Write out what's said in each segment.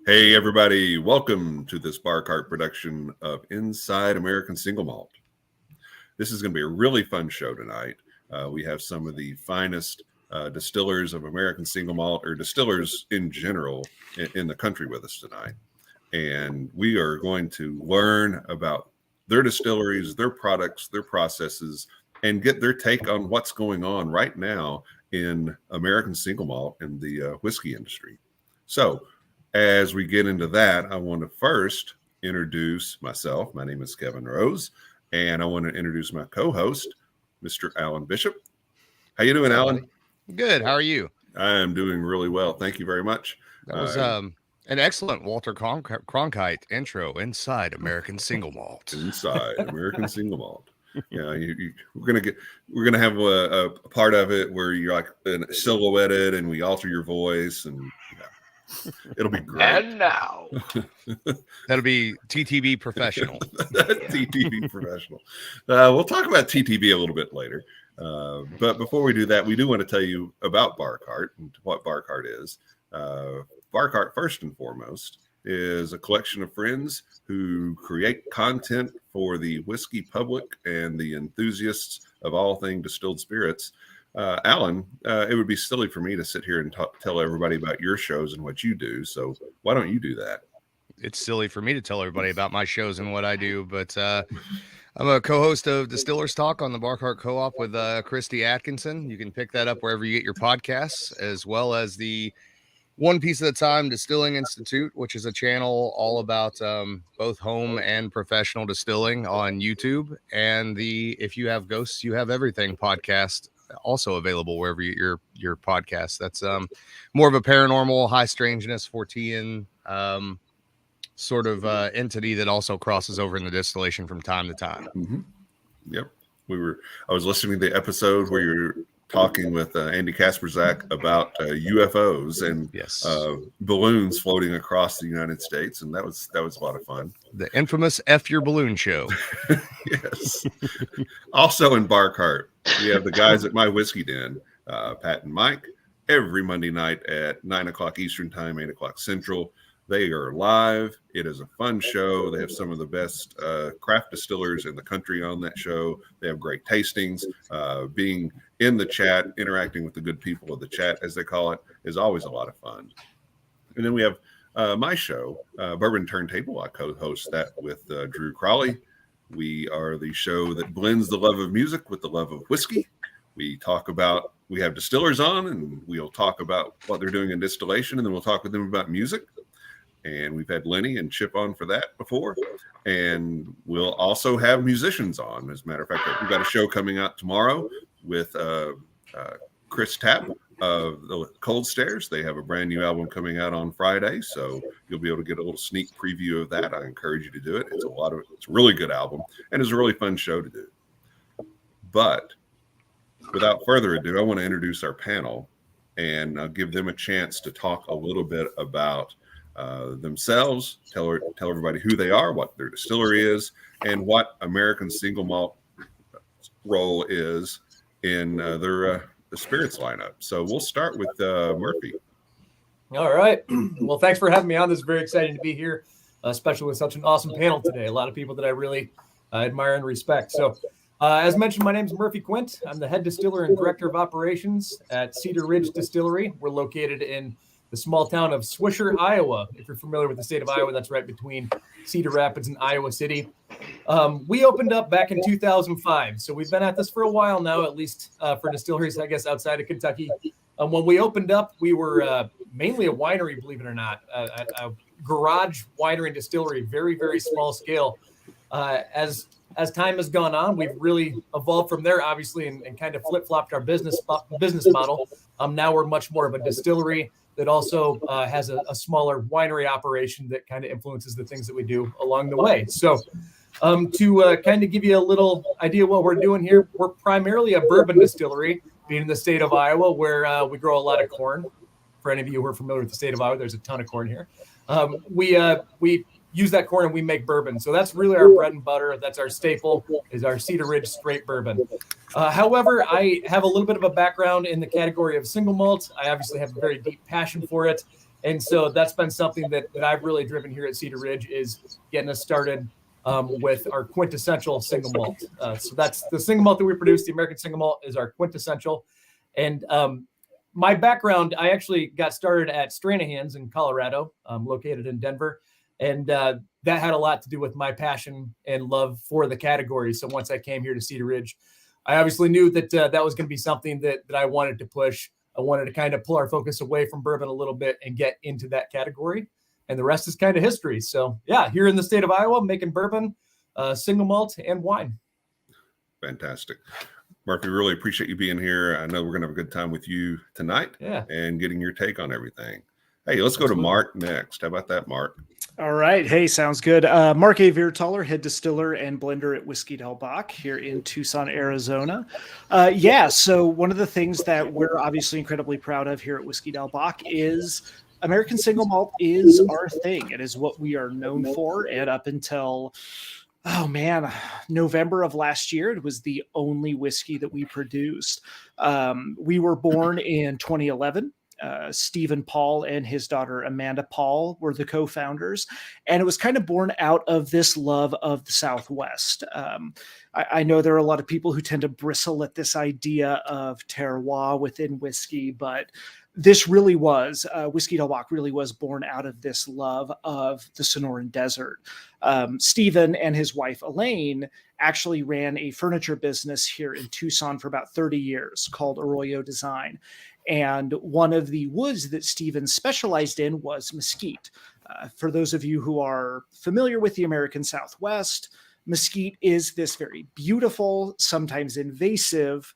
Hey, everybody. Welcome to this Bar Cart production of Inside American Single Malt. This is going to be a really fun show tonight. We have some of the finest distillers of American Single Malt, or distillers in general, in the country with us tonight. And we are going to learn about their distilleries, their products, their processes, and get their take on what's going on right now in American Single Malt and the whiskey industry. So, as we get into that, I want to first introduce myself. My name is Kevin Rose, and I want to introduce my co-host, Mr. Alan Bishop. How you doing, Alan? Good. How are you? I am doing really well. Thank you very much. That was an excellent Walter Cronkite intro. Inside American Single Malt. Inside American Single Malt. Yeah, we're gonna have a part of it where you're like silhouetted, and we alter your voice, and it'll be great. And now that'll be TTB Professional. TTB Professional. We'll talk about TTB a little bit later. But before we do that, we do want to tell you about Bar Cart and what Bar Cart is. Bar Cart, first and foremost, is a collection of friends who create content for the whiskey public and the enthusiasts of all things distilled spirits. Alan, it would be silly for me to sit here and tell everybody about your shows and what you do. So why don't you do that? It's silly for me to tell everybody about my shows and what I do, but I'm a co-host of Distillers Talk on the Bar Cart Co-op with Christy Atkinson. You can pick that up wherever you get your podcasts, as well as the One Piece at a Time Distilling Institute, which is a channel all about both home and professional distilling on YouTube, and the If You Have Ghosts, You Have Everything podcast, also available wherever you get your podcast. That's more of a paranormal, high strangeness, Fortean sort of entity that also crosses over in the distillation from time to time. Mm-hmm. Yep. I was listening to the episode where you're talking with Andy Kasperzak about UFOs and yes, balloons floating across the United States, and that was a lot of fun. The infamous F Your Balloon show. Yes. Also in Bar Cart, we have the guys at My Whiskey Den, Pat and Mike, every Monday night at 9 o'clock Eastern Time, 8 o'clock Central. They are live. It is a fun show. They have some of the best craft distillers in the country on that show. They have great tastings. Being in the chat, interacting with the good people of the chat, as they call it, is always a lot of fun. And then we have my show, Bourbon Turntable. I co-host that with Drew Crawley. We are the show that blends the love of music with the love of whiskey. We have distillers on, and we'll talk about what they're doing in distillation, and then we'll talk with them about music. And we've had Lenny and Chip on for that before. And we'll also have musicians on. As a matter of fact, we've got a show coming out tomorrow with Chris Tapp of the Cold Stairs. They have a brand new album coming out on Friday, so you'll be able to get a little sneak preview of that. I encourage you to do it. It's a really good album, and it's a really fun show to do. But without further ado, I want to introduce our panel and give them a chance to talk a little bit about themselves, tell everybody who they are, what their distillery is, and what American Single Malt role is in their spirits lineup. So we'll start with Murphy. All right. Well, thanks for having me on. This is very exciting to be here, especially with such an awesome panel today. A lot of people that I really admire and respect. So as mentioned, my name is Murphy Quint. I'm the head distiller and director of operations at Cedar Ridge Distillery. We're located in the small town of Swisher, Iowa. If you're familiar with the state of Iowa, that's right between Cedar Rapids and Iowa City. We opened up back in 2005, so we've been at this for a while now, at least for distilleries, I guess, outside of Kentucky. When we opened up, we were mainly a winery, believe it or not, a garage winery and distillery, very, very small scale. As time has gone on, we've really evolved from there, obviously, and kind of flip-flopped our business model. Now we're much more of a distillery that also has a smaller winery operation that kind of influences the things that we do along the way. So to kind of give you a little idea what we're doing here, we're primarily a bourbon distillery, being in the state of Iowa, where we grow a lot of corn. For any of you who are familiar with the state of Iowa, there's a ton of corn here. We use that corn and we make bourbon. So that's really our bread and butter. That's our staple, is our Cedar Ridge straight bourbon. However, I have a little bit of a background in the category of single malt. I obviously have a very deep passion for it. And so that's been something that I've really driven here at Cedar Ridge, is getting us started with our quintessential single malt. So that's the single malt that we produce. The American Single Malt is our quintessential. And my background, I actually got started at Stranahan's in Colorado, located in Denver. And that had a lot to do with my passion and love for the category. So once I came here to Cedar Ridge, I obviously knew that that was going to be something that I wanted to push. I wanted to kind of pull our focus away from bourbon a little bit and get into that category. And the rest is kind of history. So yeah, here in the state of Iowa, making bourbon, single malt, and wine. Fantastic. Mark, we really appreciate you being here. I know we're going to have a good time with you tonight and getting your take on everything. Hey, let's go to Mark next. How about that, Mark? All right. Hey, sounds good. Mark A. Vierthaler, head distiller and blender at Whiskey Del Bach here in Tucson, Arizona. So one of the things that we're obviously incredibly proud of here at Whiskey Del Bach is American Single Malt is our thing. It is what we are known for. And up until, November of last year, it was the only whiskey that we produced. We were born in 2011. Stephen Paul and his daughter Amanda Paul were the co-founders, and it was kind of born out of this love of the Southwest. I know there are a lot of people who tend to bristle at this idea of terroir within whiskey, but this really was, Whiskey Del Bach really was born out of this love of the Sonoran Desert. Stephen and his wife Elaine actually ran a furniture business here in Tucson for about 30 years called Arroyo Design. And one of the woods that Stephen specialized in was mesquite. For those of you who are familiar with the American Southwest, mesquite is this very beautiful, sometimes invasive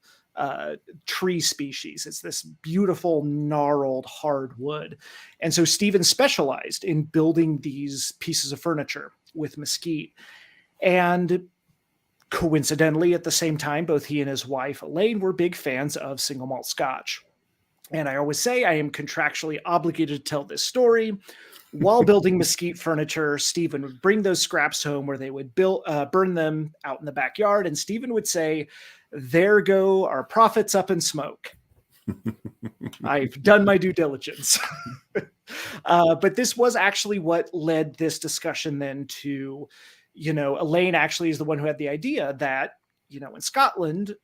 tree species. It's this beautiful, gnarled hardwood. And so Stephen specialized in building these pieces of furniture with mesquite. And coincidentally, at the same time, both he and his wife, Elaine, were big fans of single malt Scotch. And I always say I am contractually obligated to tell this story. While building mesquite furniture, Stephen would bring those scraps home where they would burn them out in the backyard. And Stephen would say, "There go our profits up in smoke." I've done my due diligence. But this was actually what led this discussion then to, Elaine actually is the one who had the idea that, in Scotland,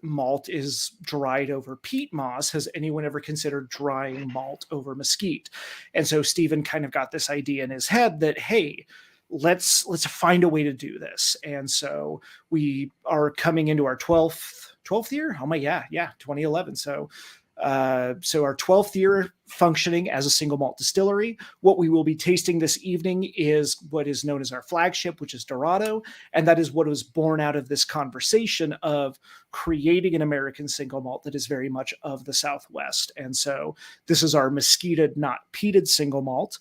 malt is dried over peat moss. Has anyone ever considered drying malt over mesquite? And so Stephen kind of got this idea in his head that, hey, let's find a way to do this. And so we are coming into our 12th year. 2011. So our 12th year functioning as a single malt distillery. What we will be tasting this evening is what is known as our flagship, which is Dorado. And that is what was born out of this conversation of creating an American single malt that is very much of the Southwest. And so this is our mesquited, not peated single malt.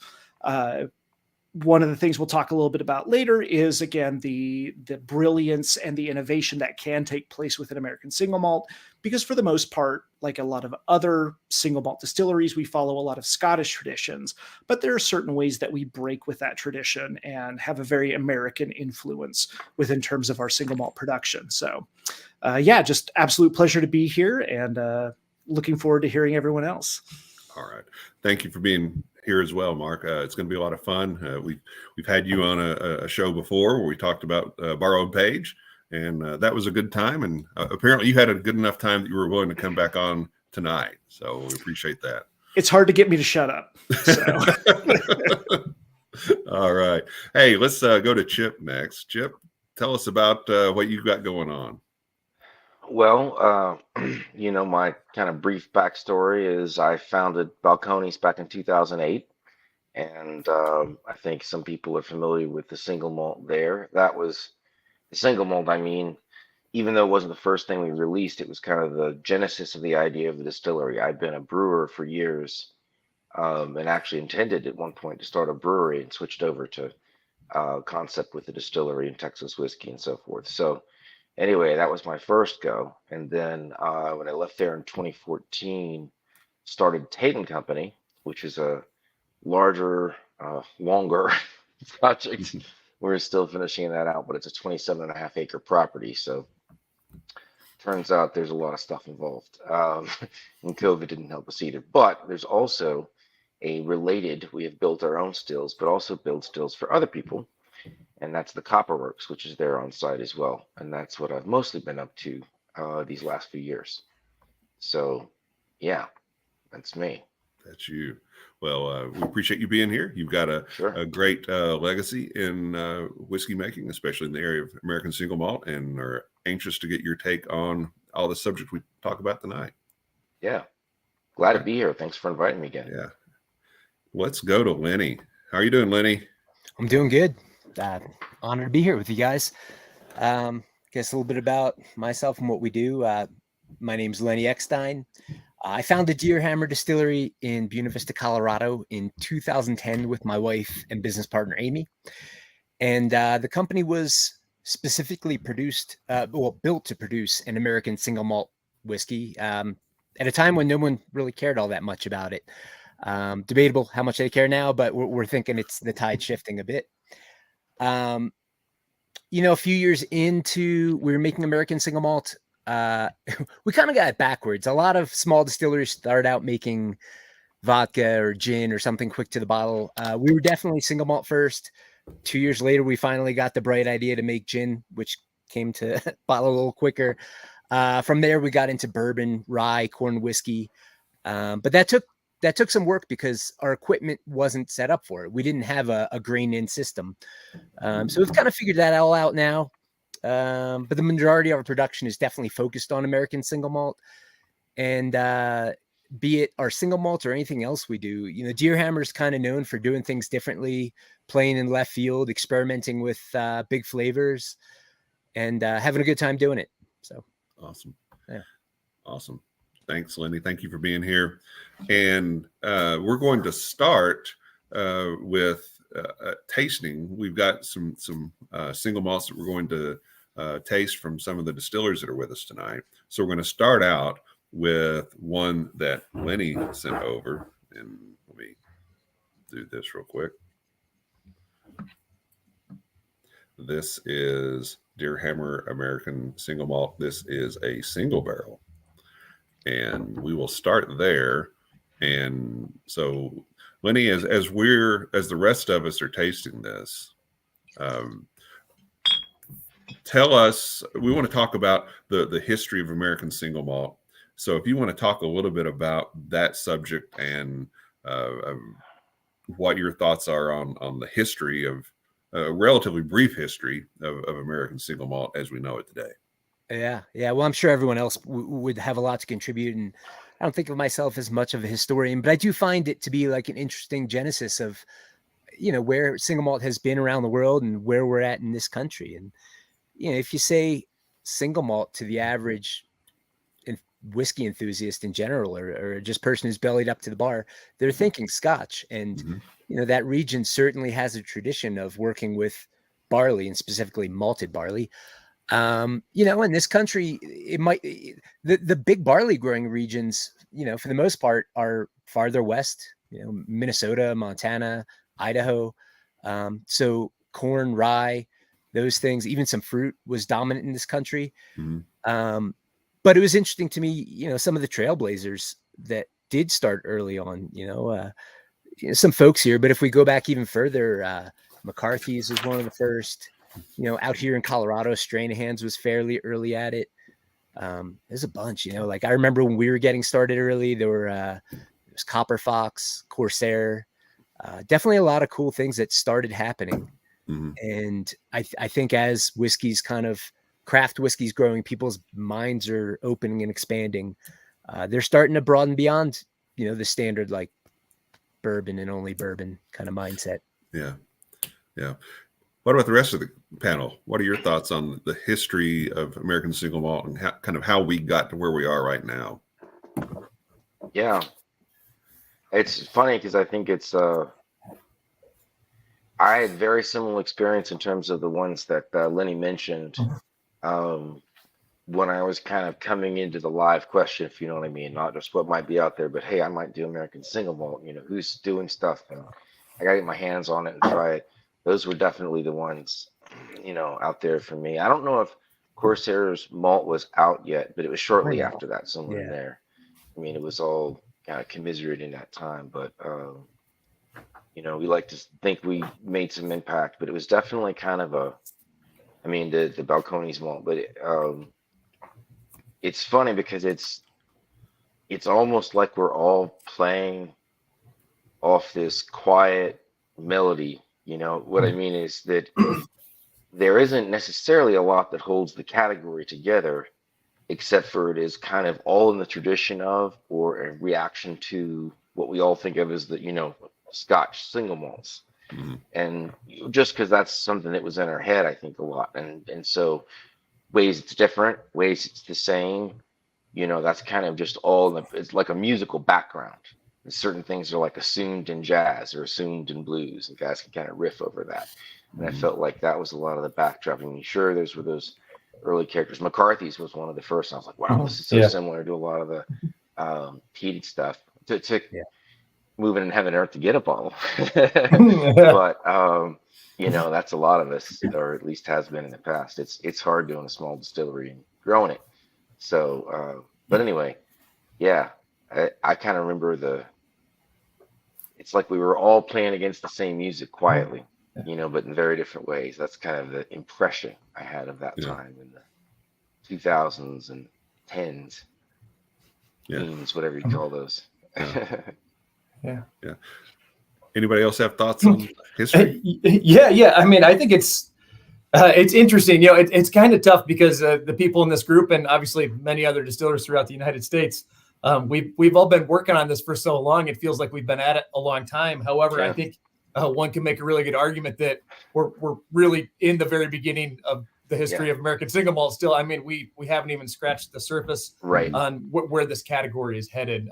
One of the things we'll talk a little bit about later is, again, the brilliance and the innovation that can take place with an American single malt, because for the most part, like a lot of other single malt distilleries, we follow a lot of Scottish traditions, but there are certain ways that we break with that tradition and have a very American influence within terms of our single malt production. So just absolute pleasure to be here, and looking forward to hearing everyone else. All right. Thank you for being here as well, Mark. It's going to be a lot of fun. We've had you on a show before where we talked about Borrowed Page, and that was a good time. And apparently you had a good enough time that you were willing to come back on tonight. So we appreciate that. It's hard to get me to shut up. So. All right. Hey, let's go to Chip next. Chip, tell us about what you've got going on. Well, my kind of brief backstory is I founded Balcones back in 2008. And I think some people are familiar with the single malt there. That was the single malt. Even though it wasn't the first thing we released, it was kind of the genesis of the idea of the distillery. I'd been a brewer for years, and actually intended at one point to start a brewery, and switched over to concept with the distillery and Texas whiskey and so forth. So anyway, that was my first go. And then when I left there in 2014, started Tate and Company, which is a larger, longer project. We're still finishing that out, but it's a 27.5 acre property. So turns out there's a lot of stuff involved. And COVID didn't help us either. But there's also we have built our own stills, but also build stills for other people. And that's the Copperworks, which is there on site as well. And that's what I've mostly been up to these last few years. So, yeah, that's me. That's you. Well, we appreciate you being here. You've got a great legacy in whiskey making, especially in the area of American Single Malt, and are anxious to get your take on all the subjects we talk about tonight. Yeah. Glad to be here. Thanks for inviting me again. Yeah. Let's go to Lenny. How are you doing, Lenny? I'm doing good. Honored to be here with you guys. Guess a little bit about myself and what we do. My name's Lenny Eckstein. I founded Deerhammer Distillery in Buena Vista, Colorado in 2010 with my wife and business partner, Amy. And the company was specifically built to produce an American single malt whiskey at a time when no one really cared all that much about it. Debatable how much they care now, but we're thinking it's the tide shifting a bit. A few years into we were making American single malt, we kind of got it backwards. A lot of small distilleries start out making vodka or gin or something quick to the bottle. We were definitely single malt first. 2 years later, we finally got the bright idea to make gin, which came to bottle a little quicker. From there, we got into bourbon, rye, corn whiskey. But that took some work because our equipment wasn't set up for it. We didn't have a grain-in system. So we've kind of figured that all out now. But the majority of our production is definitely focused on American single malt. And be it our single malt or anything else we do, Deerhammer is kind of known for doing things differently, playing in left field, experimenting with big flavors, and having a good time doing it. So awesome. Yeah. Awesome. Thanks, Lenny. Thank you for being here. And we're going to start with tasting. We've got some single malts that we're going to taste from some of the distillers that are with us tonight. So we're going to start out with one that Lenny sent over. And let me do this real quick. This is Deerhammer American Single Malt. This is a single barrel. And we will start there. And so, Lenny, as the rest of us are tasting this, tell us, we want to talk about the history of American Single Malt. So if you want to talk a little bit about that subject and what your thoughts are on the history of a relatively brief history of American Single Malt as we know it today. Yeah. Well, I'm sure everyone else would have a lot to contribute, and I don't think of myself as much of a historian, but I do find it to be like an interesting genesis of, where single malt has been around the world and where we're at in this country. And, if you say single malt to the average whiskey enthusiast in general, or just person who's bellied up to the bar, they're thinking Scotch. And, that region certainly has a tradition of working with barley, and specifically malted barley. In this country, the big barley growing regions, for the most part are farther west, Minnesota, Montana, Idaho. So corn, rye, those things, even some fruit was dominant in this country. But it was interesting to me, some of the trailblazers that did start early on, some folks here, but if we go back even further, McCarthy's was one of the first. Out here in Colorado, Stranahan's was fairly early at it. There's a bunch, like I remember when we were getting started early, there was Copper Fox, Corsair, definitely a lot of cool things that started happening. And I think as whiskeys craft whiskeys growing, people's minds are opening and expanding. They're starting to broaden beyond, the standard like bourbon and only bourbon kind of mindset. Yeah. What about the rest of the panel? What are your thoughts on the history of American Single Malt and how we got to where we are right now? Yeah, it's funny because I think it's I had very similar experience in terms of the ones that Lenny mentioned when I was kind of coming into the live question, if you know what I mean, not just what might be out there, but hey, I might do American Single Malt, who's doing stuff, and I got to get my hands on it and try it. Those were definitely the ones, out there for me. I don't know if Corsair's malt was out yet, but it was shortly after that, somewhere in there. I mean, it was all kind of commiserating that time. But you know, we like to think we made some impact, but it was definitely kind of I mean, the Balcones malt, but it's funny because it's almost like we're all playing off this quiet melody. You know, what I mean is that there isn't necessarily a lot that holds the category together, except for it is kind of all in the tradition of, or a reaction to what we all think of as the, you know, Scotch single malts. And just because that's something that was in our head, I think a lot. And so ways it's different, ways it's the same, you know, that's kind of just all it's like a musical background. And certain things are like assumed in jazz or assumed in blues, and guys can kind of riff over that. And I felt like that was a lot of the backdrop. I mean, sure, those were those early characters. McCarthy's was one of the first. And I was like, wow, this is so similar to a lot of the heated stuff. It took moving in heaven and earth to get a bottle. But you know, that's a lot of us, or at least has been in the past. It's hard doing a small distillery and growing it. So but anyway, yeah, I kind of remember it's like we were all playing against the same music quietly, you know, but in very different ways. That's kind of the impression I had of that time in the 2000s and 10s, teens, whatever you call those. Yeah. Anybody else have thoughts on history? Yeah. I mean, I think it's interesting. You know, it's kind of tough because the people in this group, and obviously many other distillers throughout the United States, we've all been working on this for so long. It feels like we've been at it a long time. However, I think one can make a really good argument that we're really in the very beginning of the history of American Single Malt still. I mean, we haven't even scratched the surface on where this category is headed.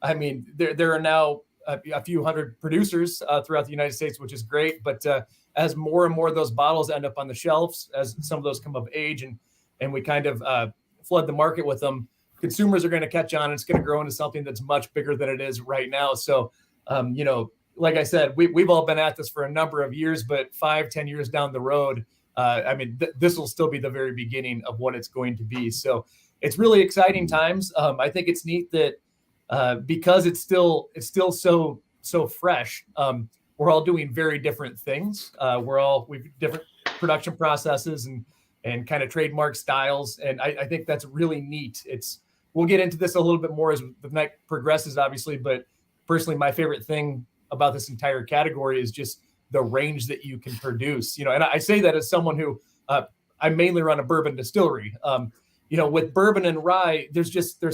I mean, there are now a few hundred producers throughout the United States, which is great. But as more and more of those bottles end up on the shelves, as some of those come of age and we kind of flood the market with them, consumers are going to catch on. And it's going to grow into something that's much bigger than it is right now. So, you know, like I said, we've all been at this for a number of years, but 5-10 years down the road, I mean, this will still be the very beginning of what it's going to be. So it's really exciting times. I think it's neat that because it's still so fresh. We're all doing very different things. We've different production processes and kind of trademark styles. And I think that's really neat. We'll get into this a little bit more as the night progresses, obviously, but personally, my favorite thing about this entire category is just the range that you can produce, you know, and I say that as someone who I mainly run a bourbon distillery. You know, with bourbon and rye, there's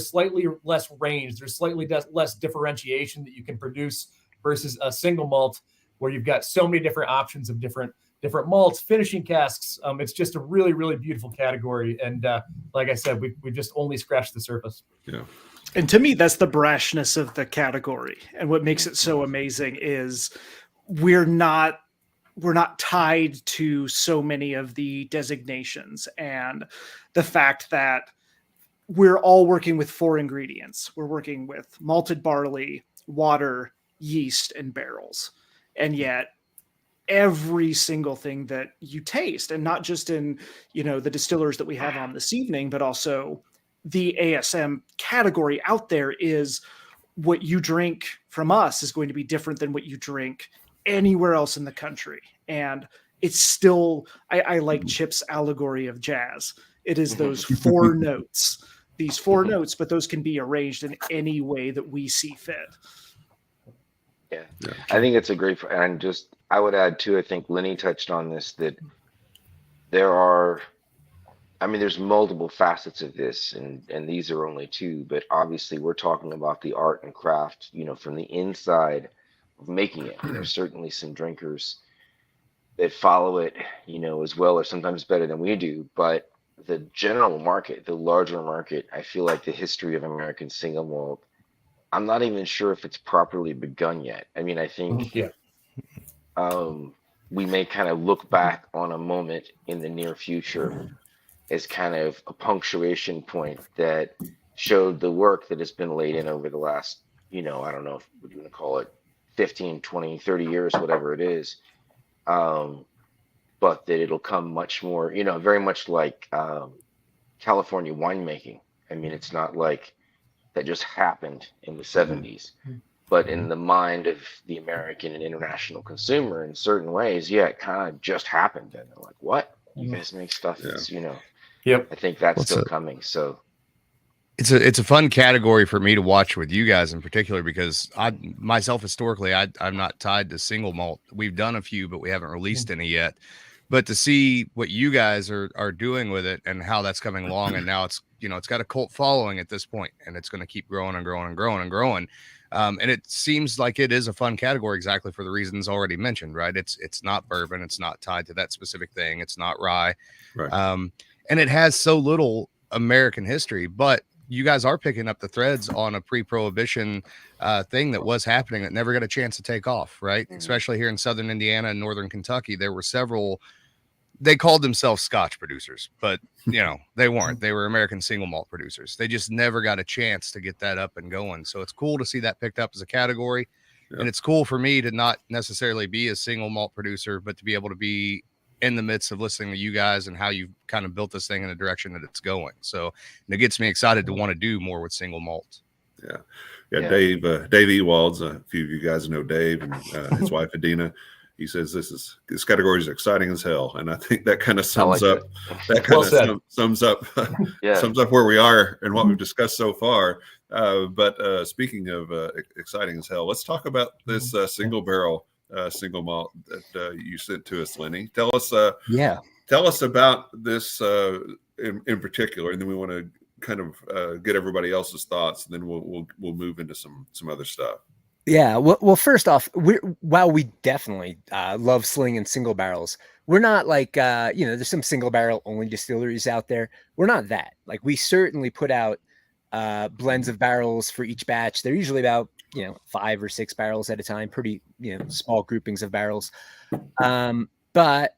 slightly less range. There's slightly less differentiation that you can produce versus a single malt where you've got so many different options of different malts, finishing casks. It's just a really, really beautiful category. And like I said, we just only scratched the surface. Yeah. And to me, that's the brashness of the category. And what makes it so amazing is we're not tied to so many of the designations, and the fact that we're all working with 4 ingredients. We're working with malted barley, water, yeast, and barrels. And yet every single thing that you taste, and not just in, you know, the distillers that we have on this evening, but also the ASM category out there, is what you drink from us is going to be different than what you drink anywhere else in the country. And it's still, I like Chip's allegory of jazz. It is those 4 notes, these 4 notes, but those can be arranged in any way that we see fit. Yeah. I think it's a great, and just, I would add too, I think Lenny touched on this, that there's multiple facets of this, and these are only 2, but obviously we're talking about the art and craft, you know, from the inside of making it. And there's certainly some drinkers that follow it, you know, as well, or sometimes better than we do. But the general market, the larger market, I feel like the history of American Single Malt, I'm not even sure if it's properly begun yet. I mean, I think we may kind of look back on a moment in the near future as kind of a punctuation point that showed the work that has been laid in over the last, you know, I don't know if we're going to call it 15, 20, 30 years, whatever it is. But that it'll come much more, you know, very much like California winemaking. I mean, it's not like that just happened in the 70s. But in the mind of the American and international consumer, in certain ways, yeah, it kind of just happened. And they're like, what? You guys make stuff that's, you know, Yep. I think that's What's still up? coming. So It's a fun category for me to watch with you guys in particular, because I myself historically I'm not tied to single malt. We've done a few, but we haven't released any yet. But to see what you guys are doing with it and how that's coming along, and now it's, you know, it's got a cult following at this point, and it's going to keep growing and growing and growing and growing. And it seems like it is a fun category exactly for the reasons already mentioned, right? It's not bourbon, it's not tied to that specific thing, it's not rye, Right. and it has so little American history, but you guys are picking up the threads on a pre-prohibition thing that was happening that never got a chance to take off, right? Especially here in Southern Indiana and Northern Kentucky, there were several. They called themselves Scotch producers, but you know, they weren't. They were American single malt producers. They just never got a chance to get that up and going. So it's cool to see that picked up as a category. Yeah. And it's cool for me to not necessarily be a single malt producer, but to be able to be in the midst of listening to you guys and how you've kind of built this thing in the direction that it's going. So and it gets me excited to want to do more with single malt. Yeah. Yeah. Dave Ewald's, a few of you guys know Dave, and his wife Adina. He says this category is exciting as hell, and I think that kind of sums like up that kind Well of sums up yeah, sums up where we are and what we've discussed so far. But speaking of exciting as hell, let's talk about this single barrel single malt that you sent to us, Lenny. Tell us about this in particular, and then we want to kind of get everybody else's thoughts, and then we'll move into some other stuff. Yeah. Well, first off, while we definitely love slinging single barrels, we're not like, you know, there's some single barrel only distilleries out there. We're not that. Like, we certainly put out blends of barrels for each batch. They're usually about, you know, 5 or 6 barrels at a time, pretty, you know, small groupings of barrels. But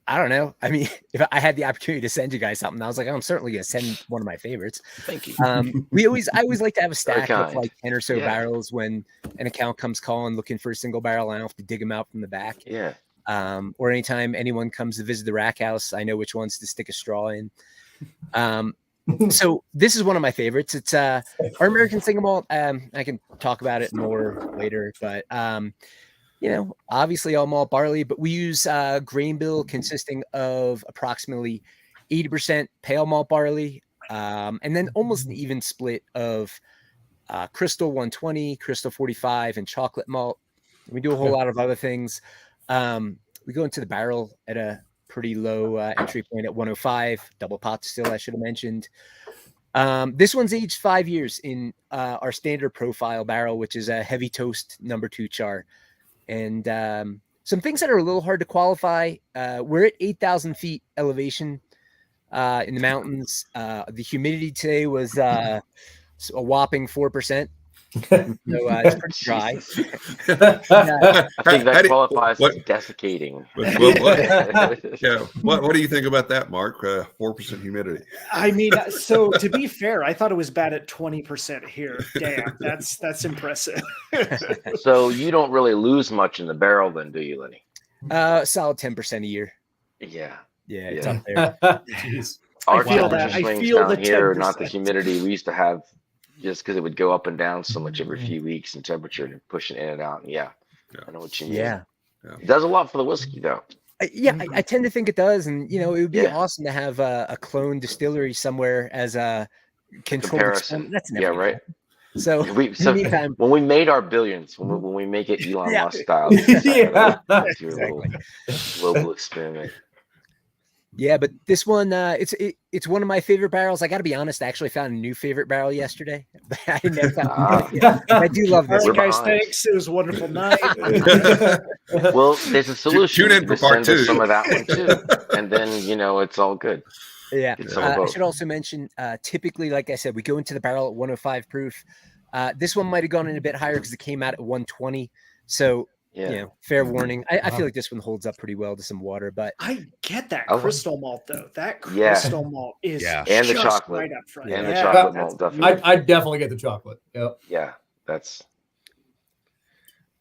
I don't know. I mean, if I had the opportunity to send you guys something, I was like, I'm certainly going to send one of my favorites. thank you. I always like to have a stack of kind. like 10 or so Yeah. barrels when an account comes calling looking for a single barrel. I don't have to dig them out from the back. Yeah, Or anytime anyone comes to visit the rack house, I know which ones to stick a straw in. So this is one of my favorites. It's our American Single Malt. I can talk about it more later, but you know, obviously all malt barley, but we use grain bill consisting of approximately 80% pale malt barley, and then almost an even split of Crystal 120, Crystal 45, and chocolate malt. We do a whole lot of other things. We go into the barrel at a pretty low entry point at 105, double pot still, I should have mentioned. This one's aged 5 years in our standard profile barrel, which is a heavy toast number 2 char. And some things that are a little hard to qualify. We're at 8,000 feet elevation in the mountains. The humidity today was a whopping 4%. So it's pretty dry. I think that qualifies as desiccating. What do you think about that, Mark? 4% humidity. I mean, so to be fair, I thought it was bad at 20% here. Damn, that's impressive. So you don't really lose much in the barrel, then, do you, Lenny? Solid 10% a year. Yeah. Yeah, it's Yeah. up there. Jeez. Our I feel temperature that. I swings feel down the here, not the 10%. humidity. We used to have, just because it would go up and down so much every few weeks in temperature and pushing in and out. And yeah, I know what you mean. Yeah. It does a lot for the whiskey, though. I tend to think it does, and you know, it would be Yeah. awesome to have a clone distillery somewhere as a controlled Comparison. experiment. That's Yeah, never right. So, So in the meantime, when we made our billions, when we make it Elon Yeah. Musk style, Yeah. do a little global experiment. yeah, but this one, it's one of my favorite barrels. I got to be honest, I actually found a new favorite barrel yesterday. I never found. Ah. I do love All this. right, We're guys, behind. thanks. It was a wonderful night. Well, there's a solution. Tune in for Just part send us 2. some of that one too, and then it's all good. Yeah. Get some of I both. should also mention, typically, like I said, we go into the barrel at 105 proof. This one might have gone in a bit higher because it came out at 120. So, Yeah. you know, fair warning. I feel like this one holds up pretty well to some water, but I get that Oh. crystal malt though. That Yeah. crystal malt is Yeah. And the just chocolate. right up front. And the Yeah, chocolate that's malt, definitely. I definitely get the chocolate. Yep. Yeah, that's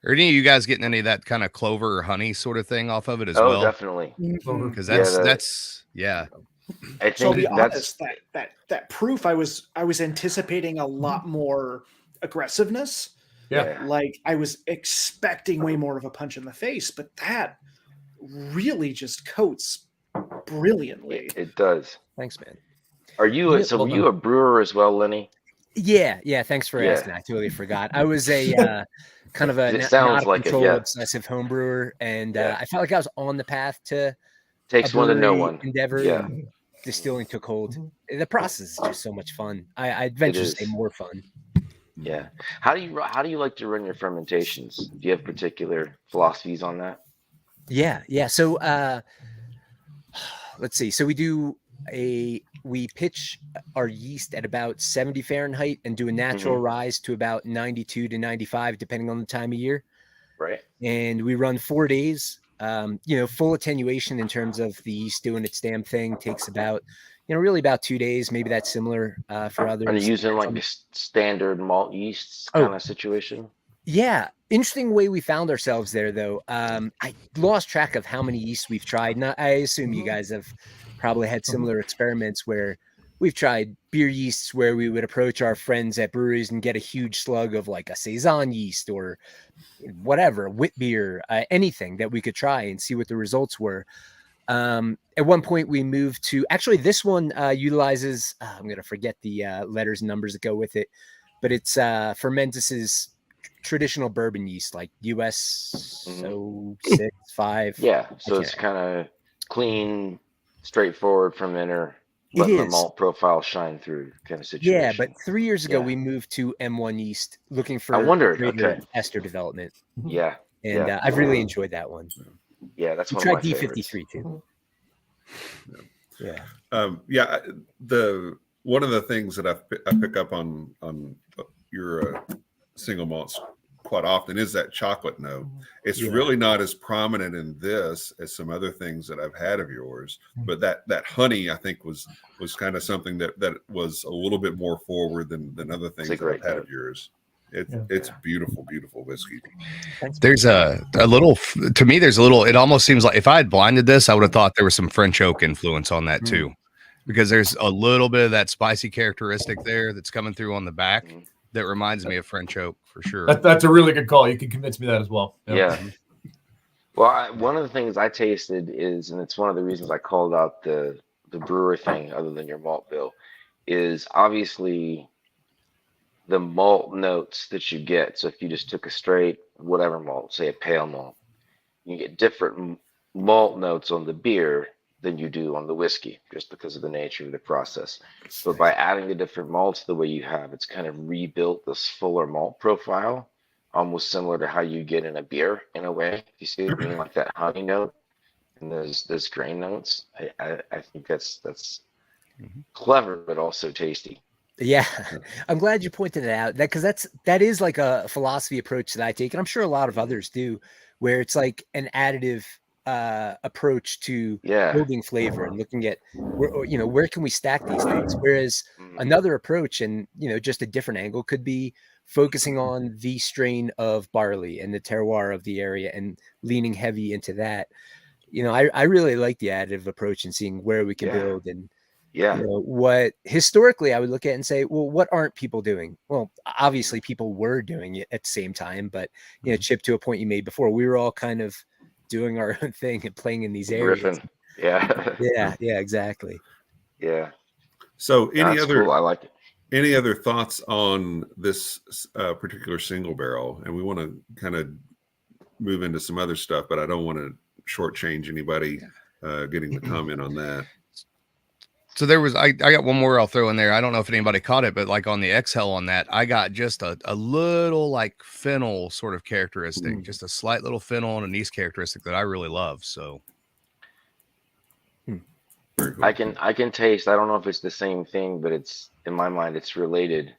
Are any of you guys getting any of that kind of clover or honey sort of thing off of it as oh, well? definitely. Over. Because Yeah, that's I So I'll think be that's honest, that proof I was anticipating a lot more aggressiveness. Yeah. Like I was expecting way more of a punch in the face, but that really just coats brilliantly. it does. Thanks, man. Are you Yeah, so well were you done. a brewer as well, Lenny? Yeah. Thanks for Yeah. asking. I totally forgot. I was a kind of a 'Cause it not sounds of like it, control yeah. obsessive home brewer, and Yeah. I felt like I was on the path to a Takes one to know brewery one. endeavor, Yeah. and distilling took hold. The process is just so much fun. I'd It venture to say is. more fun. Yeah. How do you like to run your fermentations? Do you have particular philosophies on that? Yeah. So let's see. So we pitch our yeast at about 70 Fahrenheit and do a natural rise to about 92 to 95, depending on the time of year. Right. And we run 4 days. Full attenuation in terms of the yeast doing its damn thing takes about, really about 2 days. Maybe that's similar for others. Are you using like a standard malt yeast Oh. kind of situation? Yeah. Interesting way we found ourselves there, though. I lost track of how many yeasts we've tried. And I assume you guys have probably had similar experiments where we've tried beer yeasts where we would approach our friends at breweries and get a huge slug of like a Saison yeast or whatever, wit beer, anything that we could try and see what the results were. At one point we moved to, actually this one utilizes, I'm going to forget the letters and numbers that go with it, but it's Fermentus's traditional bourbon yeast, like US 6.5. Yeah, so it's kind of clean, straightforward fermenter, let the is. malt profile shine through kind of situation. Yeah, but 3 years ago Yeah. we moved to M1 yeast looking for I wondered, greater okay. ester development. Yeah, And yeah. I've really enjoyed that one. Yeah, that's We one of my tried favorites. D53 too. Yeah. One of the things that I pick up on your single malts quite often is that chocolate note. It's really not as prominent in this as some other things that I've had of yours, but that honey I think was kind of something that was a little bit more forward than other things that I've had of yours. It's beautiful whiskey. There's a little, to me, there's a little, it almost seems like if I had blinded this, I would have thought there was some French oak influence on that too, because there's a little bit of that spicy characteristic there that's coming through on the back that reminds me of French oak for sure. That's a really good call. You can convince me that as well. Yeah. Well, one of the things I tasted is, and it's one of the reasons I called out the brewer thing other than your malt bill, is obviously the malt notes that you get. So if you just took a straight whatever malt, say a pale malt, you get different malt notes on the beer than you do on the whiskey, just because of the nature of the process. But by adding the different malts the way you have, it's kind of rebuilt this fuller malt profile, almost similar to how you get in a beer in a way. You see what I mean, like that honey note and those grain notes. I think that's clever, but also tasty. Yeah, I'm glad you pointed it out, because that is like a philosophy approach that I take, and I'm sure a lot of others do, where it's like an additive approach to building flavor and looking at where can we stack these things. Whereas another approach, and just a different angle, could be focusing on the strain of barley and the terroir of the area and leaning heavy into that. I really like the additive approach and seeing where we can build and. Yeah. What historically I would look at and say, well, what aren't people doing? Well, obviously people were doing it at the same time, but Chip, to a point you made before, we were all kind of doing our own thing and playing in these areas. Riffing. Yeah. Yeah, exactly. Yeah. So cool. I like it. Any other thoughts on this particular single barrel? And we want to kind of move into some other stuff, but I don't want to shortchange anybody getting the comment on that. So there was, I got one more I'll throw in there. I don't know if anybody caught it, but like on the exhale on that, I got just a little like fennel sort of characteristic, just a slight little fennel and a yeast characteristic that I really love. So Very cool. I can taste. I don't know if it's the same thing, but it's in my mind it's related.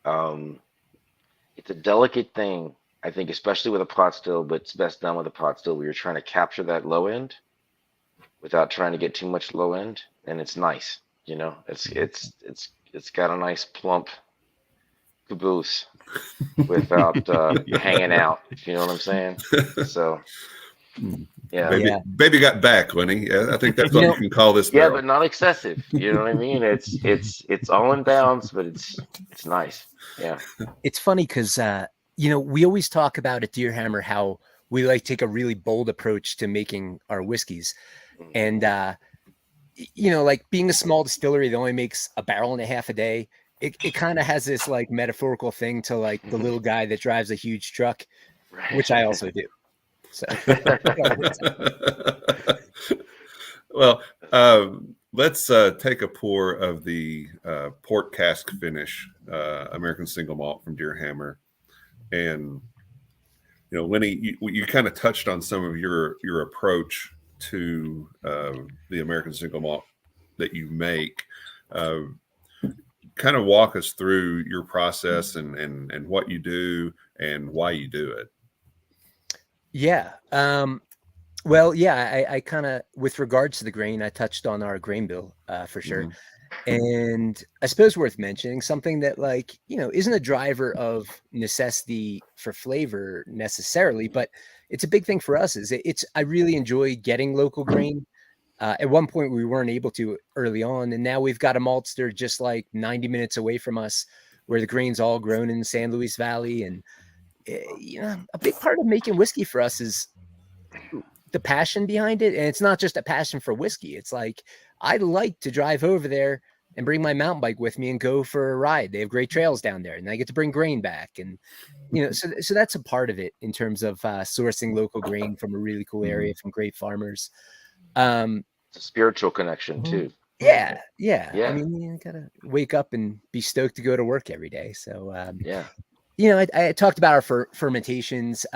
It's a delicate thing, I think, especially with a pot still, but it's best done with a pot still where you're trying to capture that low end without trying to get too much low end, and it's nice. It's got a nice plump caboose without hanging out. If you know what I'm saying. So Yeah. Baby got back, Lenny. I think that's what you can call this. Yeah, barrel. but not excessive. You know what I mean? It's all in bounds, but it's nice. Yeah. It's funny because we always talk about at Deerhammer how we like take a really bold approach to making our whiskeys, and like being a small distillery that only makes a barrel and a half a day. It kind of has this like metaphorical thing to like the little guy that drives a huge truck, which I also do. So, well, let's take a pour of the port cask finish, American Single Malt from Deerhammer. And, Lenny, you kind of touched on some of your approach to the American Single Malt that you make. Kind of walk us through your process and what you do and why you do it. Yeah. Well, yeah, I kind of, with regards to the grain, I touched on our grain bill for sure. And I suppose worth mentioning something that isn't a driver of necessity for flavor necessarily, but it's a big thing for us I really enjoy getting local grain. At one point we weren't able to early on, and now we've got a maltster just like 90 minutes away from us where the grain's all grown in the San Luis Valley. And a big part of making whiskey for us is the passion behind it. And it's not just a passion for whiskey. It's like, I like to drive over there and bring my mountain bike with me and go for a ride. They have great trails down there, and I get to bring grain back. And, so that's a part of it in terms of sourcing local grain from a really cool area from great farmers. It's a spiritual connection too. Yeah. I mean, you gotta wake up and be stoked to go to work every day. So, I talked about our fermentations.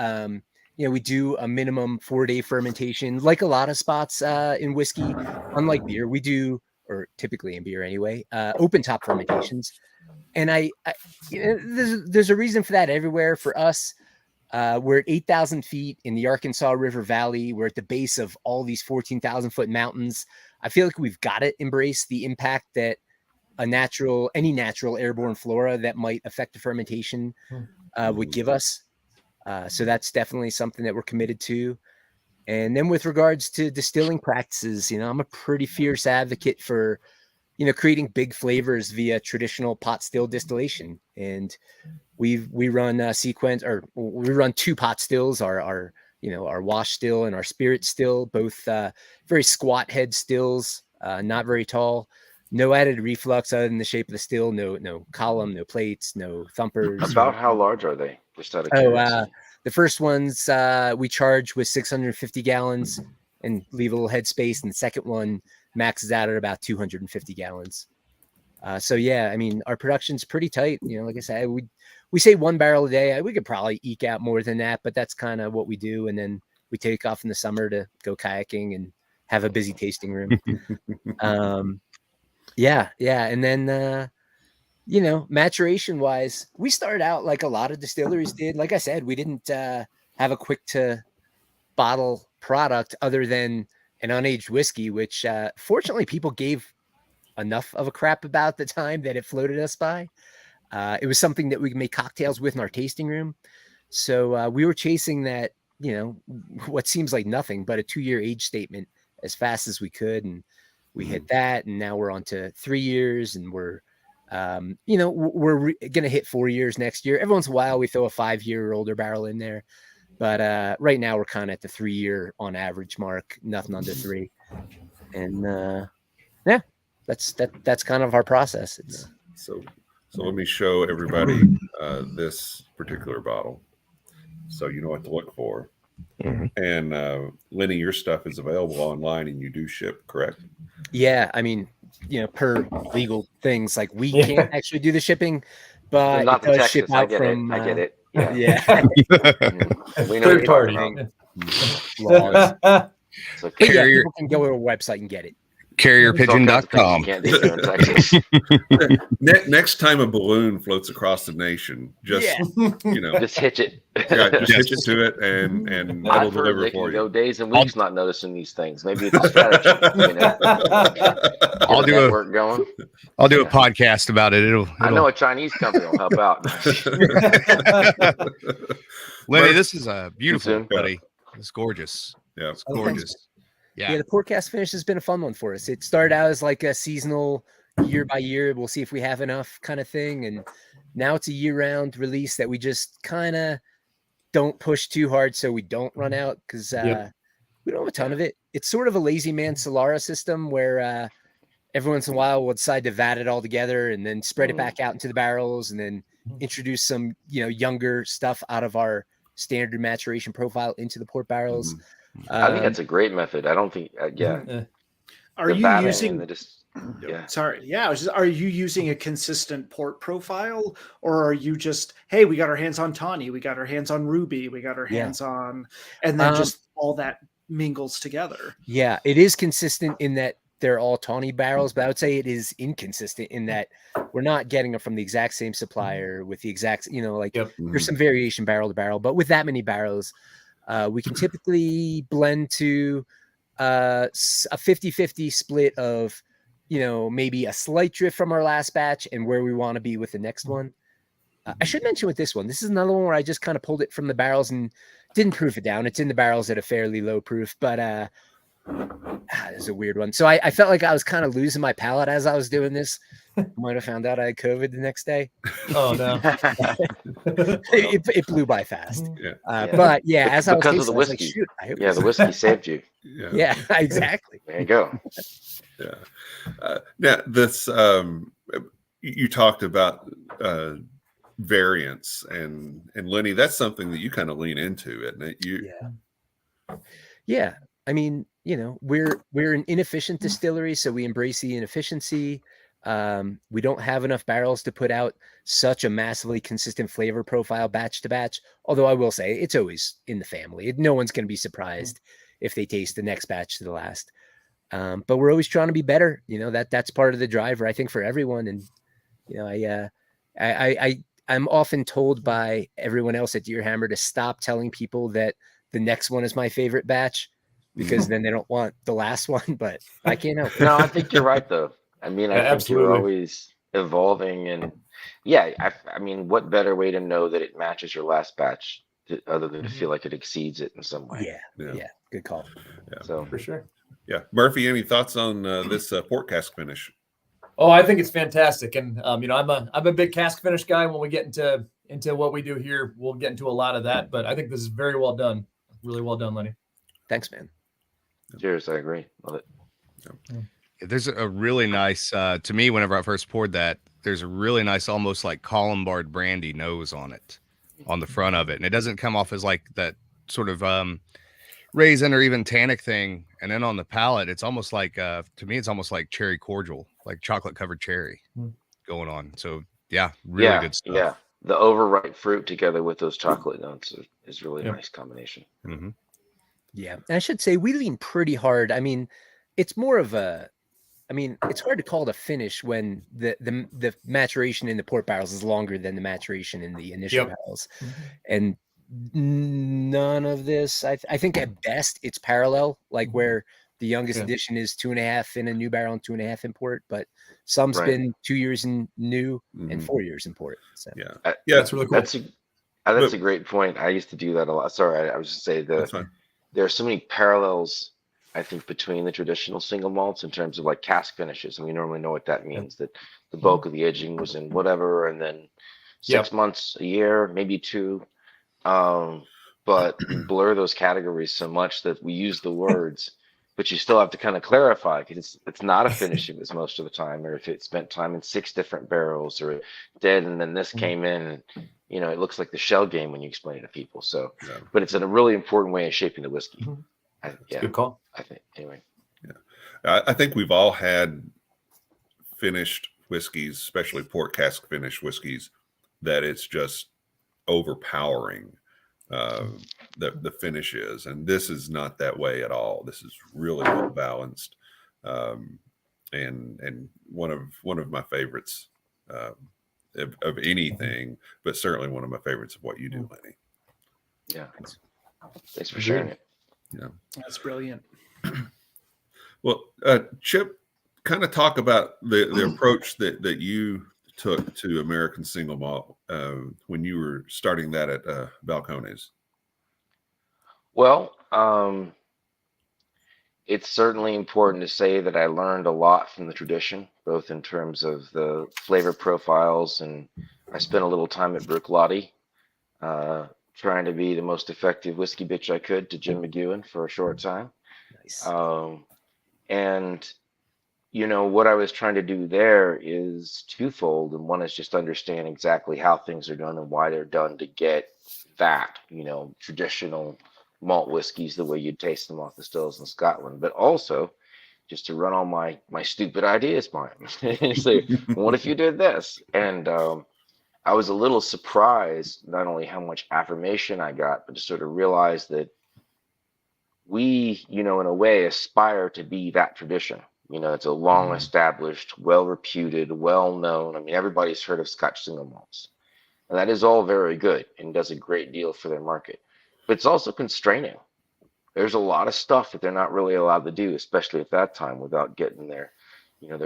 We do a minimum 4-day fermentation, like a lot of spots in whiskey. Unlike beer, we do, or typically in beer anyway, open top fermentations. And there's a reason for that everywhere. For us, we're at 8,000 feet in the Arkansas River Valley. We're at the base of all these 14,000-foot mountains. I feel like we've got to embrace the impact that any natural airborne flora that might affect the fermentation would give us. So that's definitely something that we're committed to. And then with regards to distilling practices, I'm a pretty fierce advocate for, creating big flavors via traditional pot still distillation. And we run we run 2 pot stills, our wash still and our spirit still, both very squat head stills, not very tall. No added reflux other than the shape of the still. No column, no plates, no thumpers. About how large are they? Just out of curiosity. The first ones we charge with 650 gallons and leave a little headspace, and the second one maxes out at about 250 gallons. So yeah, I mean, our production's pretty tight. Like I said, we say 1 barrel a day. We could probably eke out more than that, but that's kind of what we do. And then we take off in the summer to go kayaking and have a busy tasting room. Yeah. And then, maturation wise, we started out like a lot of distilleries did. Like I said, we didn't have a quick to bottle product other than an unaged whiskey, which fortunately people gave enough of a crap about the time that it floated us by. It was something that we could make cocktails with in our tasting room. So we were chasing that, what seems like nothing, but a 2-year age statement as fast as we could. And we hit that. And now we're on to 3 years, and we're going to hit 4 years next year. Every once in a while we throw a 5-year or older barrel in there. But right now we're kind of at the 3-year on average mark, nothing under 3. And that's kind of our process. So let me show everybody this particular bottle, so you know what to look for. And Lenny, your stuff is available online, and you do ship, correct? Yeah, I mean, per legal things, like we can't actually do the shipping, but not it does Texas. ship out from. I get it. Yeah. We know Third party. Laws. So But yeah, people can go to a website and get it. Carrierpigeon.com. can't do here in Texas. Next time a balloon floats across the nation, just Just hitch it. just hitch it to it, and it'll I've heard deliver they for can go you. days and weeks not noticing these things. Maybe it's a strategy. I'll do work going. I'll do a podcast about it. I know a Chinese company will help out. Lenny, this is a beautiful Soon. buddy. It's gorgeous. Yeah. It's Oh, thanks. gorgeous. Yeah, Yeah. the port cast finish has been a fun one for us. It started out as like a seasonal, year by year, we'll see if we have enough kind of thing, and now it's a year-round release that we just kind of don't push too hard so we don't run out, because we don't have a ton of it. It's sort of a lazy man Solara system where every once in a while we'll decide to vat it all together and then spread it back out into the barrels and then introduce some, younger stuff out of our standard maturation profile into the port barrels. I think that's a great method. I don't think, Are the you batting using? and the Sorry, yeah. Are you using a consistent port profile, or are you just, hey, we got our hands on Tawny, we got our hands on Ruby, we got our hands on, and then just all that mingles together? Yeah, it is consistent in that they're all Tawny barrels, but I would say it is inconsistent in that we're not getting them from the exact same supplier with the exact, there's some variation barrel to barrel, but with that many barrels, we can typically blend to a 50-50 split of, maybe a slight drift from our last batch and where we want to be with the next one. I should mention with this one, this is another one where I just kind of pulled it from the barrels and didn't proof it down. It's in the barrels at a fairly low proof, but this is a weird one. So I felt like I was kind of losing my palate as I was doing this. I might have found out I had COVID the next day. Oh no. it blew by fast. Yeah. But yeah, as I was because of tasting, the I was whiskey. like, shoot, I hope the whiskey saved you. Yeah, exactly. There you go. Yeah. Now this you talked about variants and Lenny, that's something that you kind of lean into, isn't it? Yeah. I mean, we're an inefficient distillery, so we embrace the inefficiency. We don't have enough barrels to put out such a massively consistent flavor profile batch to batch. Although I will say it's always in the family. No one's going to be surprised if they taste the next batch to the last. But we're always trying to be better. That's part of the driver, I think, for everyone. And I'm often told by everyone else at Deerhammer to stop telling people that the next one is my favorite batch, because then they don't want the last one, but I can't help it. No, I think you're right though. I mean, I think absolutely. you're always evolving, and I mean, what better way to know that it matches your last batch other than to feel like it exceeds it in some way? Yeah. Good call. Yeah. So For sure. Yeah. Murphy, any thoughts on this port cask finish? Oh, I think it's fantastic, and I'm a big cask finish guy. When we get into what we do here, we'll get into a lot of that. But I think this is very well done, really well done, Lenny. Thanks, man. cheers, I agree. Love it. There's a really nice, to me, whenever I first poured that, there's a really nice, almost like Columbard brandy nose on it, on the front of it. And it doesn't come off as like that sort of raisin or even tannic thing. And then on the palate, it's almost like, to me, it's almost like cherry cordial, like chocolate covered cherry going on. So yeah, really good stuff. Yeah. The overripe fruit together with those chocolate notes is really a nice combination. Mm-hmm. Yeah. And I should say we lean pretty hard. I mean, it's more of a, it's hard to call it a finish when the maturation in the port barrels is longer than the maturation in the initial barrels. And none of this, I think at best it's parallel, like where the youngest edition is 2.5 in a new barrel and 2.5 in port, but some's been 2 years in new and 4 years in port. So that's really cool. That's a great point. I used to do that a lot. Sorry, I was just saying there are so many parallels, I think, between the traditional single malts in terms of like cask finishes, and we normally know what that means. That the bulk of the aging was in whatever, and then 6 months, a year, maybe 2. But we blur those categories so much that we use the words, but you still have to kind of clarify, because it's not a finish if it's most of the time, or if it spent time in 6 different barrels, or dead, and then this came in, and it looks like the shell game when you explain it to people. So, but it's in a really important way of shaping the whiskey. Good call. I think anyway. Yeah, I think we've all had finished whiskeys, especially port cask finished whiskeys, that it's just overpowering. The finish is, and this is not that way at all. This is really well balanced, and one of my favorites of anything, but certainly one of my favorites of what you do, Lenny. Yeah, thanks for sharing it. Yeah, that's brilliant. Well, Chip, kind of talk about the approach that you took to American Single Malt when you were starting that at Balcones. Well, It's certainly important to say that I learned a lot from the tradition, both in terms of the flavor profiles, and I spent a little time at Brooklotti, trying to be the most effective whiskey bitch I could to Jim McEwen for a short time. Nice. And what I was trying to do there is twofold, and one is just understand exactly how things are done and why they're done to get that, traditional malt whiskeys the way you'd taste them off the stills in Scotland, but also just to run all my stupid ideas by him. Say, what if you did this? And I was a little surprised not only how much affirmation I got, but to sort of realize that we, in a way, aspire to be that tradition. It's a long established, well reputed, well known. I mean, everybody's heard of Scotch single malts, and that is all very good and does a great deal for their market. But it's also constraining. There's a lot of stuff that they're not really allowed to do, especially at that time, without getting their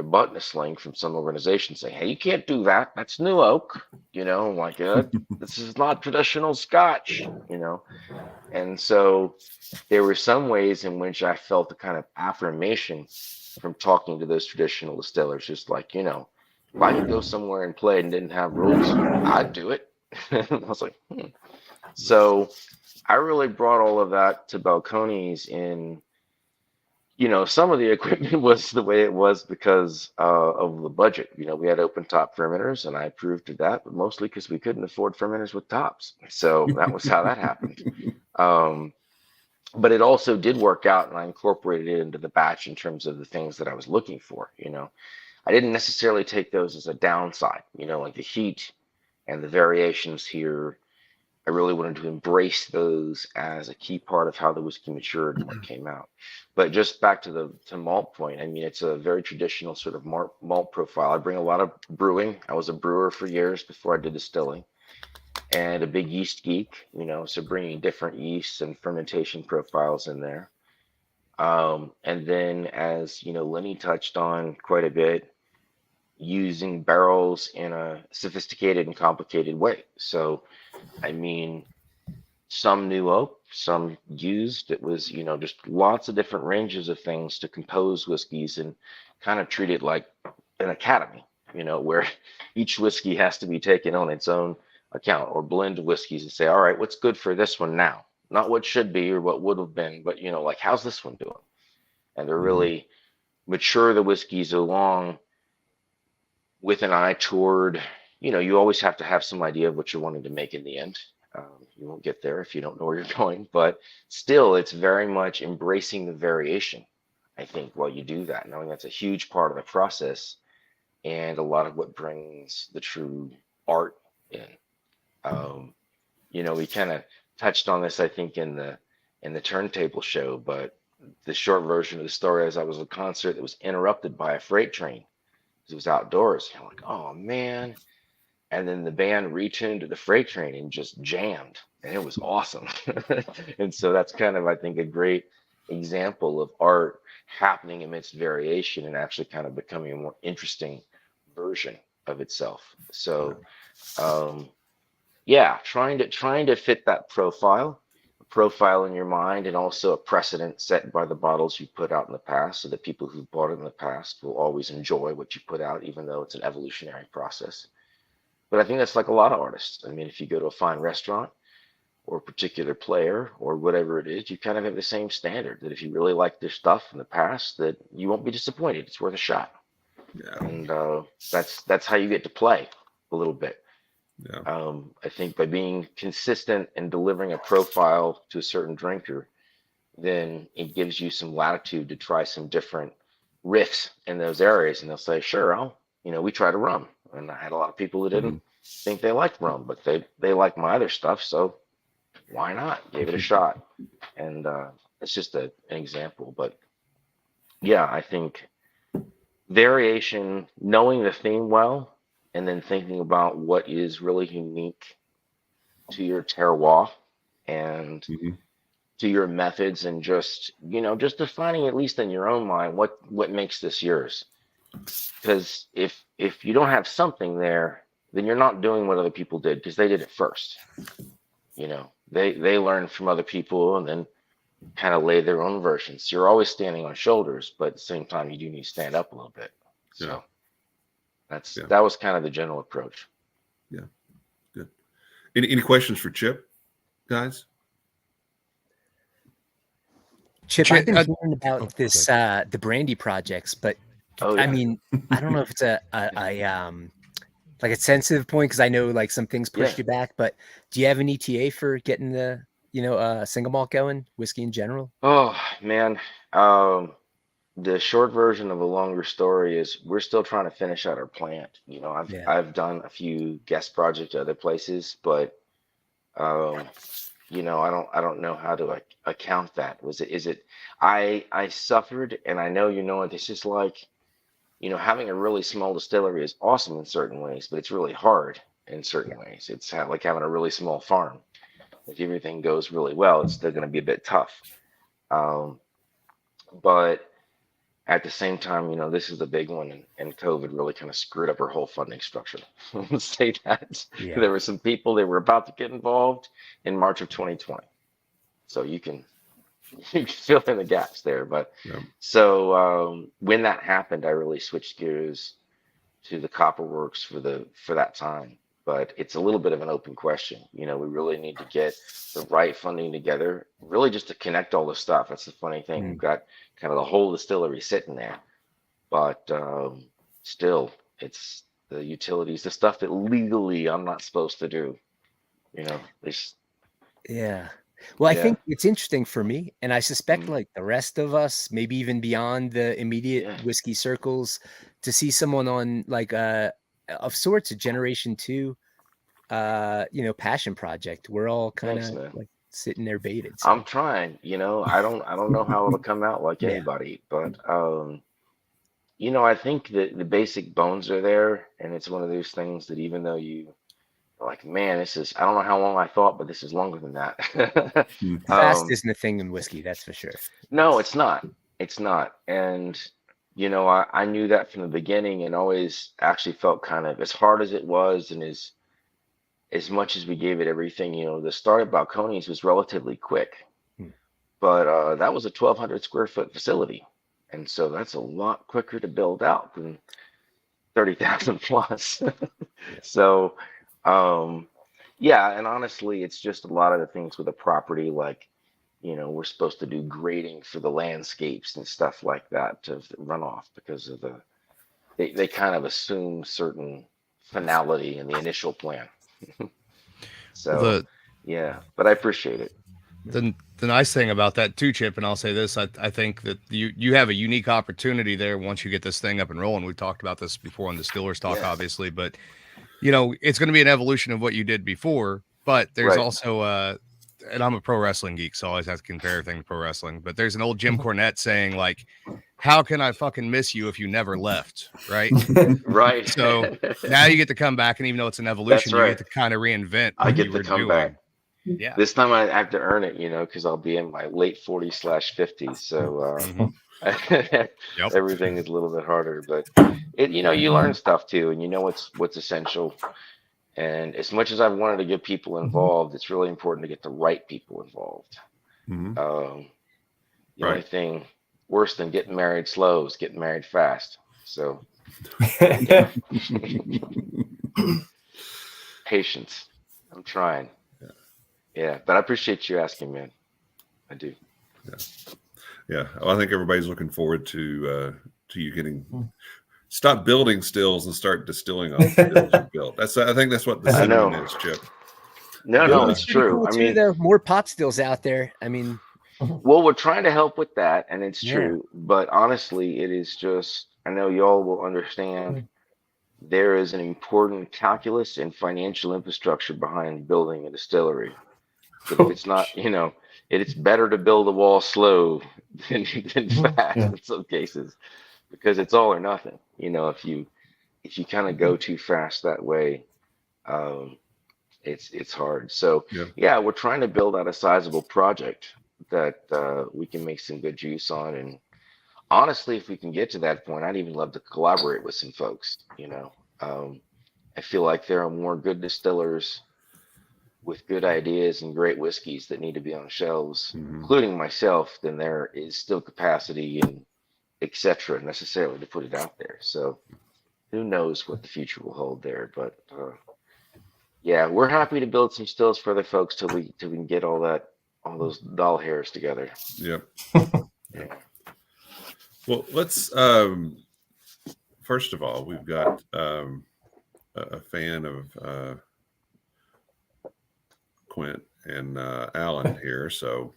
butt in a sling from some organization saying, "Hey, you can't do that. That's new oak." This is not traditional Scotch. And so there were some ways in which I felt a kind of affirmation from talking to those traditional distillers, just like, if I could go somewhere and play and didn't have rules, I'd do it. I was like, So I really brought all of that to Balcones in, some of the equipment was the way it was because of the budget. We had open top fermenters, and I approved of that, but mostly because we couldn't afford fermenters with tops. So that was how that happened. But it also did work out, and I incorporated it into the batch in terms of the things that I was looking for. I didn't necessarily take those as a downside, like the heat and the variations here. I really wanted to embrace those as a key part of how the whiskey matured and what came out. But just back to the malt point, I mean, it's a very traditional sort of malt profile. I bring a lot of brewing. I was a brewer for years before I did distilling, and a big yeast geek, so bringing different yeasts and fermentation profiles in there. And then, as Lenny touched on quite a bit, using barrels in a sophisticated and complicated way. So, I mean, some new oak, some used. It was, just lots of different ranges of things to compose whiskeys and kind of treat it like an academy, where each whiskey has to be taken on its own account, or blend whiskeys and say, all right, what's good for this one now? Not what should be or what would have been, but, how's this one doing? And to really mature the whiskeys along with an eye toward, you always have to have some idea of what you're wanting to make in the end. You won't get there if you don't know where you're going, but still, it's very much embracing the variation, I think, while you do that, knowing that's a huge part of the process and a lot of what brings the true art in. We kind of touched on this, I think, in the turntable show, but the short version of the story is I was at a concert that was interrupted by a freight train. It was outdoors. I'm like, oh man. And then the band retuned to the freight train and just jammed, and it was awesome. And so that's kind of, I think, a great example of art happening amidst variation and actually kind of becoming a more interesting version of itself. So, trying to fit that profile in your mind, and also a precedent set by the bottles you put out in the past, so that people who've bought it in the past will always enjoy what you put out, even though it's an evolutionary process. But I think that's like a lot of artists. I mean, if you go to a fine restaurant or a particular player or whatever it is, you kind of have the same standard that if you really like their stuff in the past, that you won't be disappointed. It's worth a shot. Yeah. And that's how you get to play a little bit. Yeah. I think by being consistent and delivering a profile to a certain drinker, then it gives you some latitude to try some different riffs in those areas. And they'll say, sure, we tried a rum. And I had a lot of people who didn't think they liked rum, but they like my other stuff. So why not? Gave it a shot. And it's just an example. But yeah, I think variation, knowing the theme well, and then thinking about what is really unique to your terroir and to your methods, and just defining, at least in your own mind, what makes this yours. Because if you don't have something there, then you're not doing what other people did, because they did it first. They learned from other people, and then kind of lay their own versions. You're always standing on shoulders, but at the same time, you do need to stand up a little bit. So that was kind of the general approach. Yeah, good. Any questions for Chip, guys? Chip, I've been hearing about this the brandy projects, but I mean, I don't know if it's a like a sensitive point, because I know like some things pushed you back, but do you have an ETA for getting the single malt going, whiskey in general? Oh man, the short version of a longer story is we're still trying to finish out our plant. I've done a few guest projects at other places, but I don't know how to account that. I suffered, and I know this is like, having a really small distillery is awesome in certain ways, but it's really hard in certain ways. It's like having a really small farm. If everything goes really well, it's still going to be a bit tough. But at the same time, this is the big one, and COVID really kind of screwed up our whole funding structure. Let's say that. Yeah. There were some people that were about to get involved in March of 2020. So you can fill in the gaps there. But so when that happened, I really switched gears to the copper works for that time. But it's a little bit of an open question. We really need to get the right funding together, really just to connect all the stuff. That's the funny thing. We've got kind of the whole distillery sitting there, but still, it's the utilities, the stuff that legally I'm not supposed to do. Yeah. Well, I think it's interesting for me, and I suspect like the rest of us, maybe even beyond the immediate whiskey circles, to see someone on like of sorts a generation 2 passion project. We're all kind of like sitting there baited. So. I'm trying, I don't know how it'll come out like anybody, but I think that the basic bones are there, and it's one of those things that even though you are like, man, I don't know how long I thought, but this is longer than that. Fast isn't a thing in whiskey, that's for sure. No, it's not. And I knew that from the beginning, and always actually felt kind of, as hard as it was, and as much as we gave it everything, the start of Balcones was relatively quick, but that was a 1,200 square foot facility. And so that's a lot quicker to build out than 30,000 plus. So, and honestly, it's just a lot of the things with the property, like, we're supposed to do grading for the landscapes and stuff like that to run off, because of they kind of assume certain finality in the initial plan. So but I appreciate it. The nice thing about that too, Chip, and I'll say this, I think that you have a unique opportunity there once you get this thing up and rolling. We've talked about this before on Distillers Talk, obviously, but it's going to be an evolution of what you did before, but there's also and I'm a pro wrestling geek, so I always have to compare everything to pro wrestling, but there's an old Jim Cornette saying, like, how can I fucking miss you if you never left? Right. Right. So now you get to come back, and even though it's an evolution, you get to kind of reinvent. I get to come back. Yeah. This time I have to earn it, because I'll be in my late 40s/50s. So everything is a little bit harder, but you learn stuff too, and what's essential. And as much as I've wanted to get people involved, it's really important to get the right people involved. The only thing worse than getting married slow is getting married fast. So patience. I'm trying. Yeah, but I appreciate you asking, man. I do. Yeah. Well, I think everybody's looking forward to you getting stop building stills and start distilling off the stills you built. I think that's what the sentiment is, Chip. No, it's true. Cool too, there are more pot stills out there. I mean, well, we're trying to help with that, and it's true. But honestly, it is just, I know y'all will understand, there is an important calculus and financial infrastructure behind building a distillery. But if it's not, it's better to build a wall slow than fast in some cases, because it's all or nothing. If you kind of go too fast that way, it's hard. So we're trying to build out a sizable project that we can make some good juice on. And honestly, if we can get to that point, I'd even love to collaborate with some folks. I feel like there are more good distillers with good ideas and great whiskeys that need to be on shelves, Mhm. including myself, then there is still capacity and etc. necessarily to put it out there. So who knows what the future will hold there? But yeah, we're happy to build some stills for the folks till we can get all those doll hairs together. Yep. Yeah. Well, let's first of all, we've got a fan of Quint and Alan here, so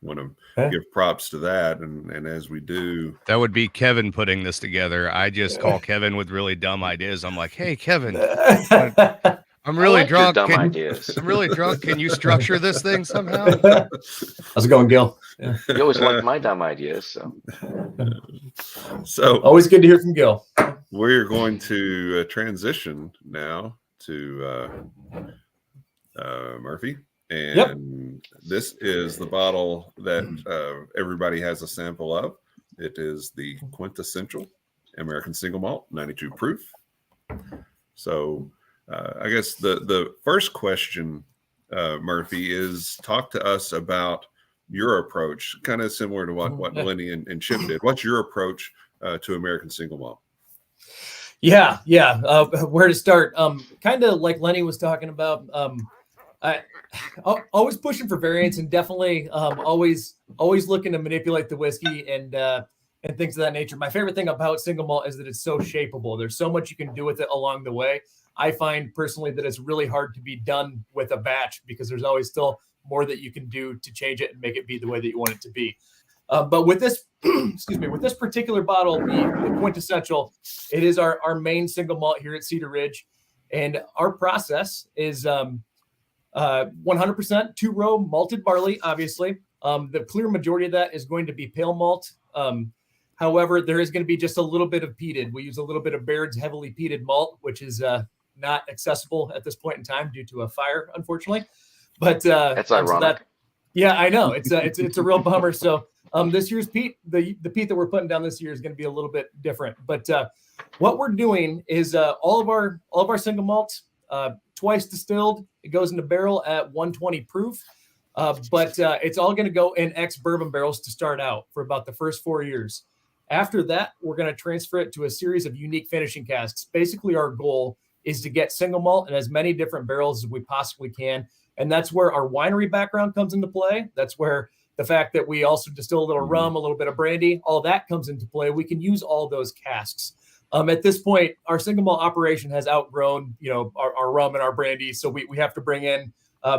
want to give props to that. And as we do, that would be Kevin putting this together. I just call Kevin with really dumb ideas. I'm like, hey, Kevin, I'm really drunk. Dumb ideas. I'm really drunk. Can you structure this thing somehow? How's it going, Gil? Yeah. You always like my dumb ideas, so Always good to hear from Gil. we're going to transition now to Murphy. And this is the bottle that everybody has a sample of. It is the quintessential American Single Malt, 92 proof. So I guess the first question, Murphy, is talk to us about your approach, kind of similar to what Lenny and Chip did. What's your approach to American Single Malt? Yeah. Where to start? Kind of like Lenny was talking about. I always pushing for variants, and definitely always looking to manipulate the whiskey and things of that nature. My favorite thing about single malt is that it's so shapeable. There's so much you can do with it along the way. I find personally that it's really hard to be done with a batch because there's always still more that you can do to change it and make it be the way that you want it to be. But with this, with this particular bottle, the quintessential, it is our main single malt here at Cedar Ridge, and our process is 100% two-row malted barley. Obviously, the clear majority of that is going to be pale malt. However, there is going to be just a little bit of peated. We use a little bit of Baird's heavily peated malt, which is not accessible at this point in time due to a fire, unfortunately. But that's ironic. Yeah, I know. It's a real bummer. So this year's peat, the peat that we're putting down this year is going to be a little bit different. But what we're doing is all of our single malts, twice distilled. It goes in the barrel at 120 proof. But it's all going to go in ex-bourbon barrels to start out for about the first 4 years. After that, we're going to transfer it to a series of unique finishing casks. Basically, our goal is to get single malt in as many different barrels as we possibly can. And that's where our winery background comes into play. That's where the fact that we also distill a little rum, a little bit of brandy, all that comes into play. We can use all those casks. At this point, our single malt operation has outgrown, our rum and our brandy. So we have to bring in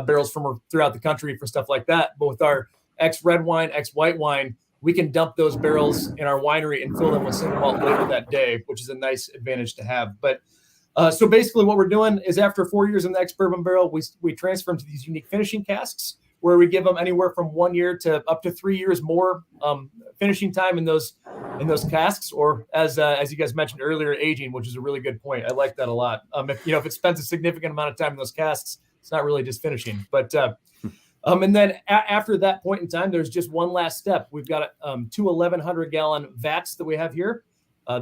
barrels from throughout the country for stuff like that. But with our ex-red wine, ex-white wine, we can dump those barrels in our winery and fill them with single malt later that day, which is a nice advantage to have. But so basically what we're doing is after 4 years in the ex-bourbon barrel, we transfer them to these unique finishing casks where we give them anywhere from 1 year to up to 3 years more finishing time in those casks, or as you guys mentioned earlier, aging, which is a really good point. I like that a lot. If it spends a significant amount of time in those casks, it's not really just finishing. But and then after that point in time, there's just one last step. We've got two 1,100-gallon vats that we have here.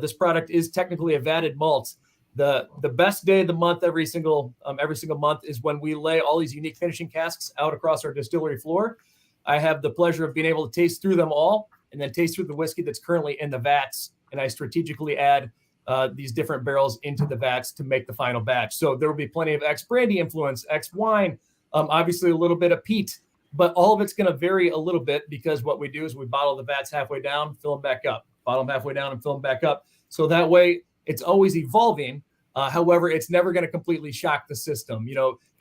This product is technically a vatted malt. The best day of the month every single month is when we lay all these unique finishing casks out across our distillery floor. I have the pleasure of being able to taste through them all and then taste through the whiskey that's currently in the vats. And I strategically add these different barrels into the vats to make the final batch. So there will be plenty of ex-brandy influence, ex-wine, obviously a little bit of peat, but all of it's going to vary a little bit because what we do is we bottle the vats halfway down, fill them back up, bottle them halfway down and fill them back up. So that way it's always evolving. However, it's never going to completely shock the system.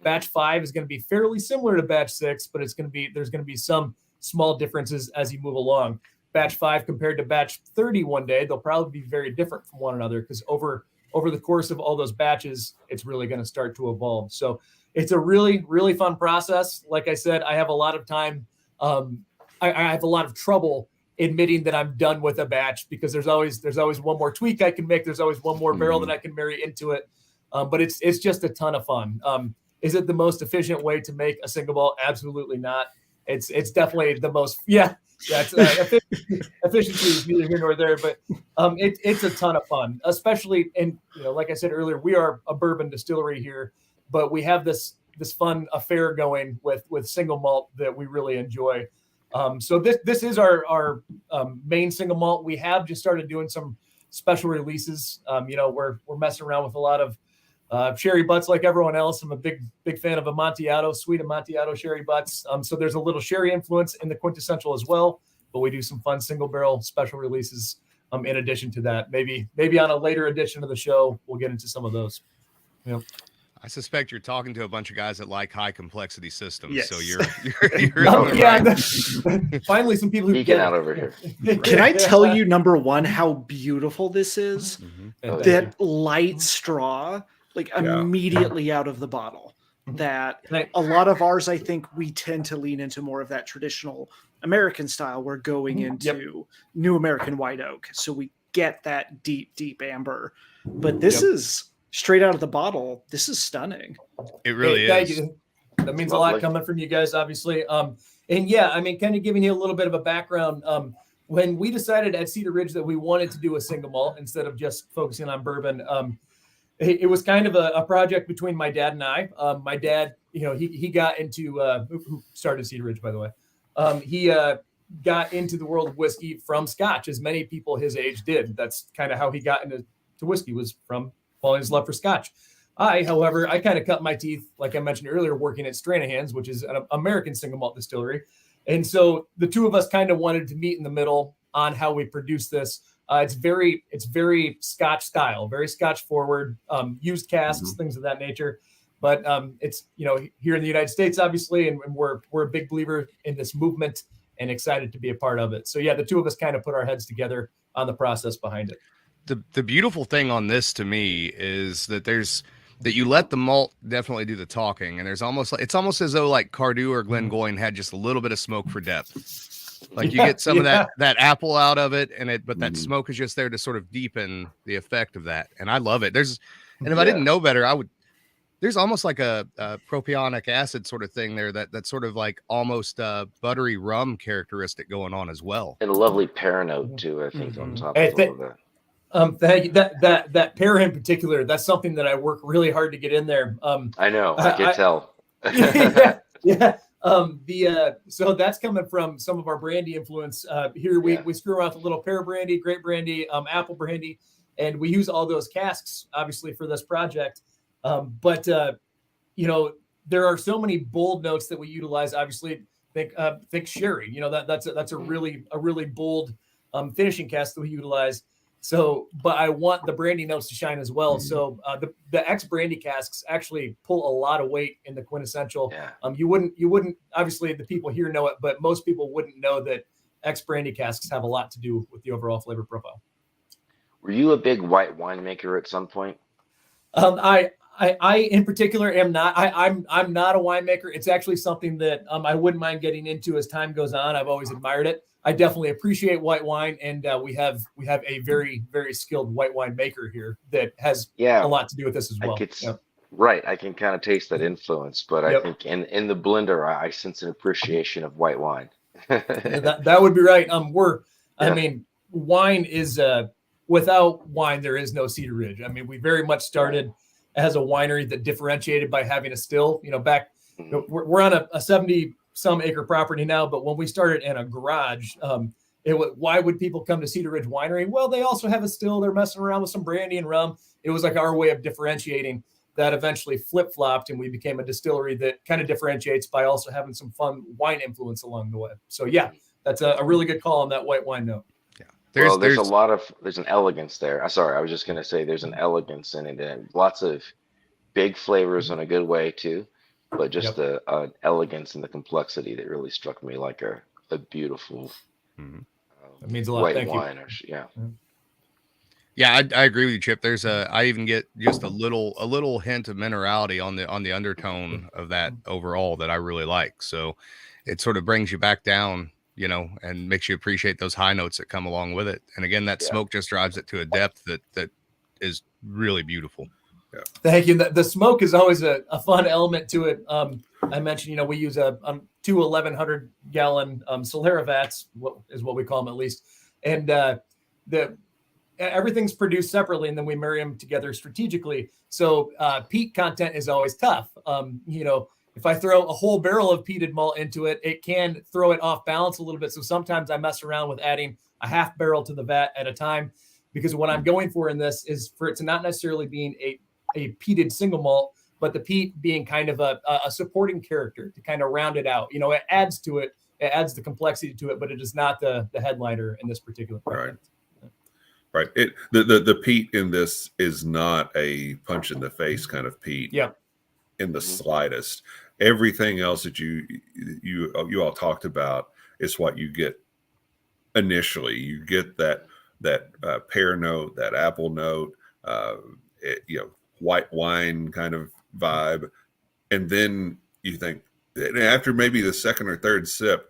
Batch 5 is going to be fairly similar to batch 6, but there's going to be some small differences as you move along. Batch 5 compared to batch 30 one day, they'll probably be very different from one another because over the course of all those batches, it's really going to start to evolve. So it's a really, really fun process. Like I said, I have a lot of time. I have a lot of trouble admitting that I'm done with a batch because there's always one more tweak I can make. There's always one more barrel that I can marry into it. But it's just a ton of fun. Is it the most efficient way to make a single malt? Absolutely not. It's definitely the most, efficiency is neither here nor there, but it's a ton of fun, especially, and like I said earlier, we are a bourbon distillery here, but we have this this fun affair going with single malt that we really enjoy. So this is our main single malt. We have just started doing some special releases. We're messing around with a lot of sherry butts like everyone else. I'm a big fan of Amontillado, sweet Amontillado sherry butts. So there's a little sherry influence in the quintessential as well, but we do some fun single barrel special releases in addition to that. Maybe on a later edition of the show, we'll get into some of those. Yeah. I suspect you're talking to a bunch of guys that like high complexity systems. Yes. So you're right. Finally, some people who get out over here. Can I tell you, number one, how beautiful this is? Mm-hmm. That light straw, like immediately out of the bottle. That a lot of ours, I think we tend to lean into more of that traditional American style. We're going into new American white oak. So we get that deep amber. But this is straight out of the bottle. This is stunning. It really is. Thank you. That means a lot coming from you guys, obviously. And yeah, I mean, kind of giving you a little bit of a background. When we decided at Cedar Ridge that we wanted to do a single malt instead of just focusing on bourbon, it was kind of a project between my dad and I. My dad, he got into who started Cedar Ridge, by the way. He got into the world of whiskey from Scotch, as many people his age did. That's kind of how he got into whiskey, was from following his love for Scotch. However, I kind of cut my teeth, like I mentioned earlier, working at Stranahan's, which is an American single malt distillery. And so the two of us kind of wanted to meet in the middle on how we produce this. It's very Scotch style, very Scotch forward, used casks, things of that nature. But it's, here in the United States, obviously, and we're a big believer in this movement and excited to be a part of it. So yeah, the two of us kind of put our heads together on the process behind it. The beautiful thing on this to me is that you let the malt definitely do the talking, and it's almost as though like Cardew or Glengoyne had just a little bit of smoke for depth. Like you get some of that apple out of it, but that smoke is just there to sort of deepen the effect of that, and I love it. If I didn't know better, there's almost like a propionic acid sort of thing there that's sort of like almost buttery rum characteristic going on as well, and a lovely pear note too. I think on top of all of that. Thank you. That pear in particular, that's something that I work really hard to get in there. I know, I can tell. So that's coming from some of our brandy influence. Here we screw around with a little pear brandy, grape brandy, apple brandy, and we use all those casks obviously for this project. But there are so many bold notes that we utilize. Obviously, think sherry. That's a really bold finishing cask that we utilize. So, but I want the brandy notes to shine as well. So the X brandy casks actually pull a lot of weight in the quintessential. Yeah. You wouldn't obviously the people here know it, but most people wouldn't know that X brandy casks have a lot to do with the overall flavor profile. Were you a big white winemaker at some point? I in particular am not. I'm not a winemaker. It's actually something that I wouldn't mind getting into as time goes on. I've always admired it. I definitely appreciate white wine, and we have a very, very skilled white wine maker here that has a lot to do with this as well. Right, I can kind of taste that influence, but I think in the blender, I sense an appreciation of white wine. that would be right. I mean, wine is without wine, there is no Cedar Ridge. I mean, we very much started as a winery that differentiated by having a still. We're on a 70-some acre property now, but when we started in a garage, why would people come to Cedar Ridge Winery? Well, they also have a still. They're messing around with some brandy and rum. It was like our way of differentiating. That eventually flip-flopped, and we became a distillery that kind of differentiates by also having some fun wine influence along the way. So yeah, that's a really good call on that white wine note. Yeah, there's an elegance there. Sorry, I was just gonna say there's an elegance in it, and lots of big flavors in a good way too, but just an elegance and the complexity that really struck me like a beautiful. That means a lot. White Thank wine, you. Yeah, I agree with you, Chip. I even get just a little hint of minerality on the undertone of that overall that I really like. So it sort of brings you back down, and makes you appreciate those high notes that come along with it. And again, that smoke just drives it to a depth that is really beautiful. Yeah. Thank you. The smoke is always a fun element to it. I mentioned, we use two 1,100 gallon Solera vats, what we call them at least, and everything's produced separately, and then we marry them together strategically. So peat content is always tough. If I throw a whole barrel of peated malt into it, it can throw it off balance a little bit. So sometimes I mess around with adding a half barrel to the vat at a time, because what I'm going for in this is for it to not necessarily being a peated single malt, but the peat being kind of a supporting character to kind of round it out. It adds to it. It adds the complexity to it, but it is not the headliner in this particular project. Right. The peat in this is not a punch in the face kind of peat. Yeah. In the slightest. Everything else that you all talked about is what you get initially. You get that pear note, that apple note, white wine kind of vibe, and then you think after maybe the second or third sip,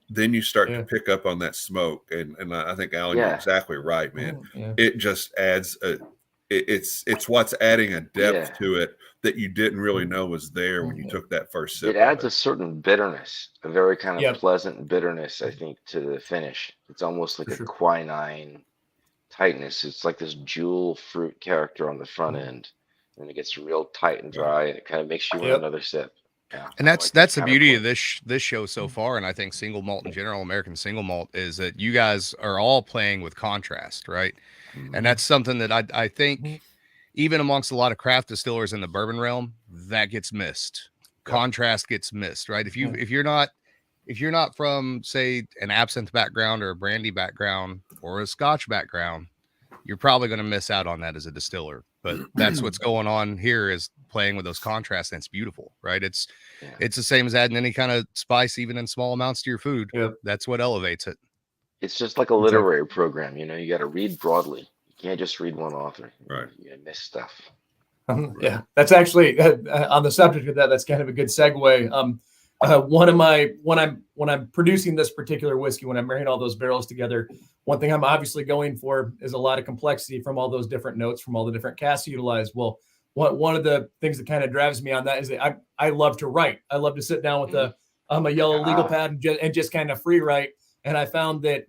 then you start to pick up on that smoke, and I think Alan, you're exactly right, man. It just adds it's what's adding a depth to it that you didn't really know was there when you took that first sip. It adds a certain bitterness, a very kind of pleasant bitterness, I think, to the finish. It's almost like a quinine tightness. It's like this jewel fruit character on the front end, and it gets real tight and dry, and it kind of makes you want another sip. Yeah, and that's the beauty of this show so far, and I think single malt in general, American Single Malt, is that you guys are all playing with contrast, right? And that's something that I think even amongst a lot of craft distillers in the bourbon realm, that gets missed. Contrast gets missed, right? If you're not from, say, an absinthe background or a brandy background or a Scotch background, you're probably going to miss out on that as a distiller. But that's what's going on here, is playing with those contrasts, and it's beautiful, right? It's the same as adding any kind of spice, even in small amounts, to your food. That's what elevates it. It's just like a literary program, you got to read broadly. You can't just read one author. Right. You miss stuff. Yeah, that's actually on the subject of that. That's kind of a good segue. When I'm producing this particular whiskey, when I'm marrying all those barrels together, one thing I'm obviously going for is a lot of complexity from all those different notes, from all the different casks utilized. Well, one of the things that kind of drives me on that is that I love to write. I love to sit down with a yellow legal pad and just kind of free write. And I found that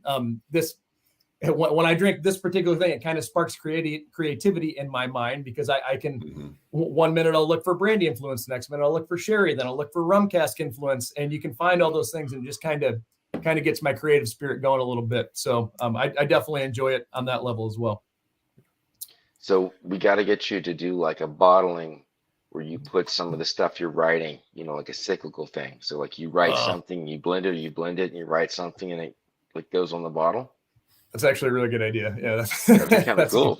when I drink this particular thing, it kind of sparks creativity in my mind, because I can, 1 minute I'll look for brandy influence, next minute I'll look for sherry, then I'll look for rum cask influence, and you can find all those things, and just kind of gets my creative spirit going a little bit. So I definitely enjoy it on that level as well. So we got to get you to do like a bottling where you put some of the stuff you're writing, like a cyclical thing. So like you write something, you blend it, and you write something, and it like goes on the bottle. That's actually a really good idea. Yeah, that'd be kind of cool.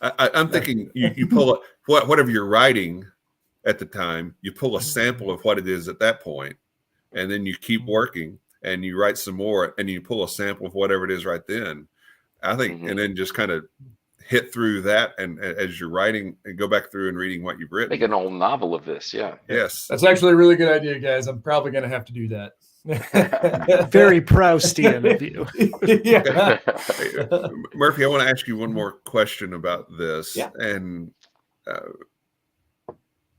I'm thinking you pull whatever you're writing at the time, you pull a sample of what it is at that point, and then you keep working and you write some more, and you pull a sample of whatever it is right then. I think, and then just kind of hit through that, and as you're writing, and go back through and reading what you've written. Make an old novel of this. Yeah. Yes. That's actually a really good idea, guys. I'm probably going to have to do that. Very Proustian of you. Yeah. Murphy, I want to ask you one more question about this. Yeah. And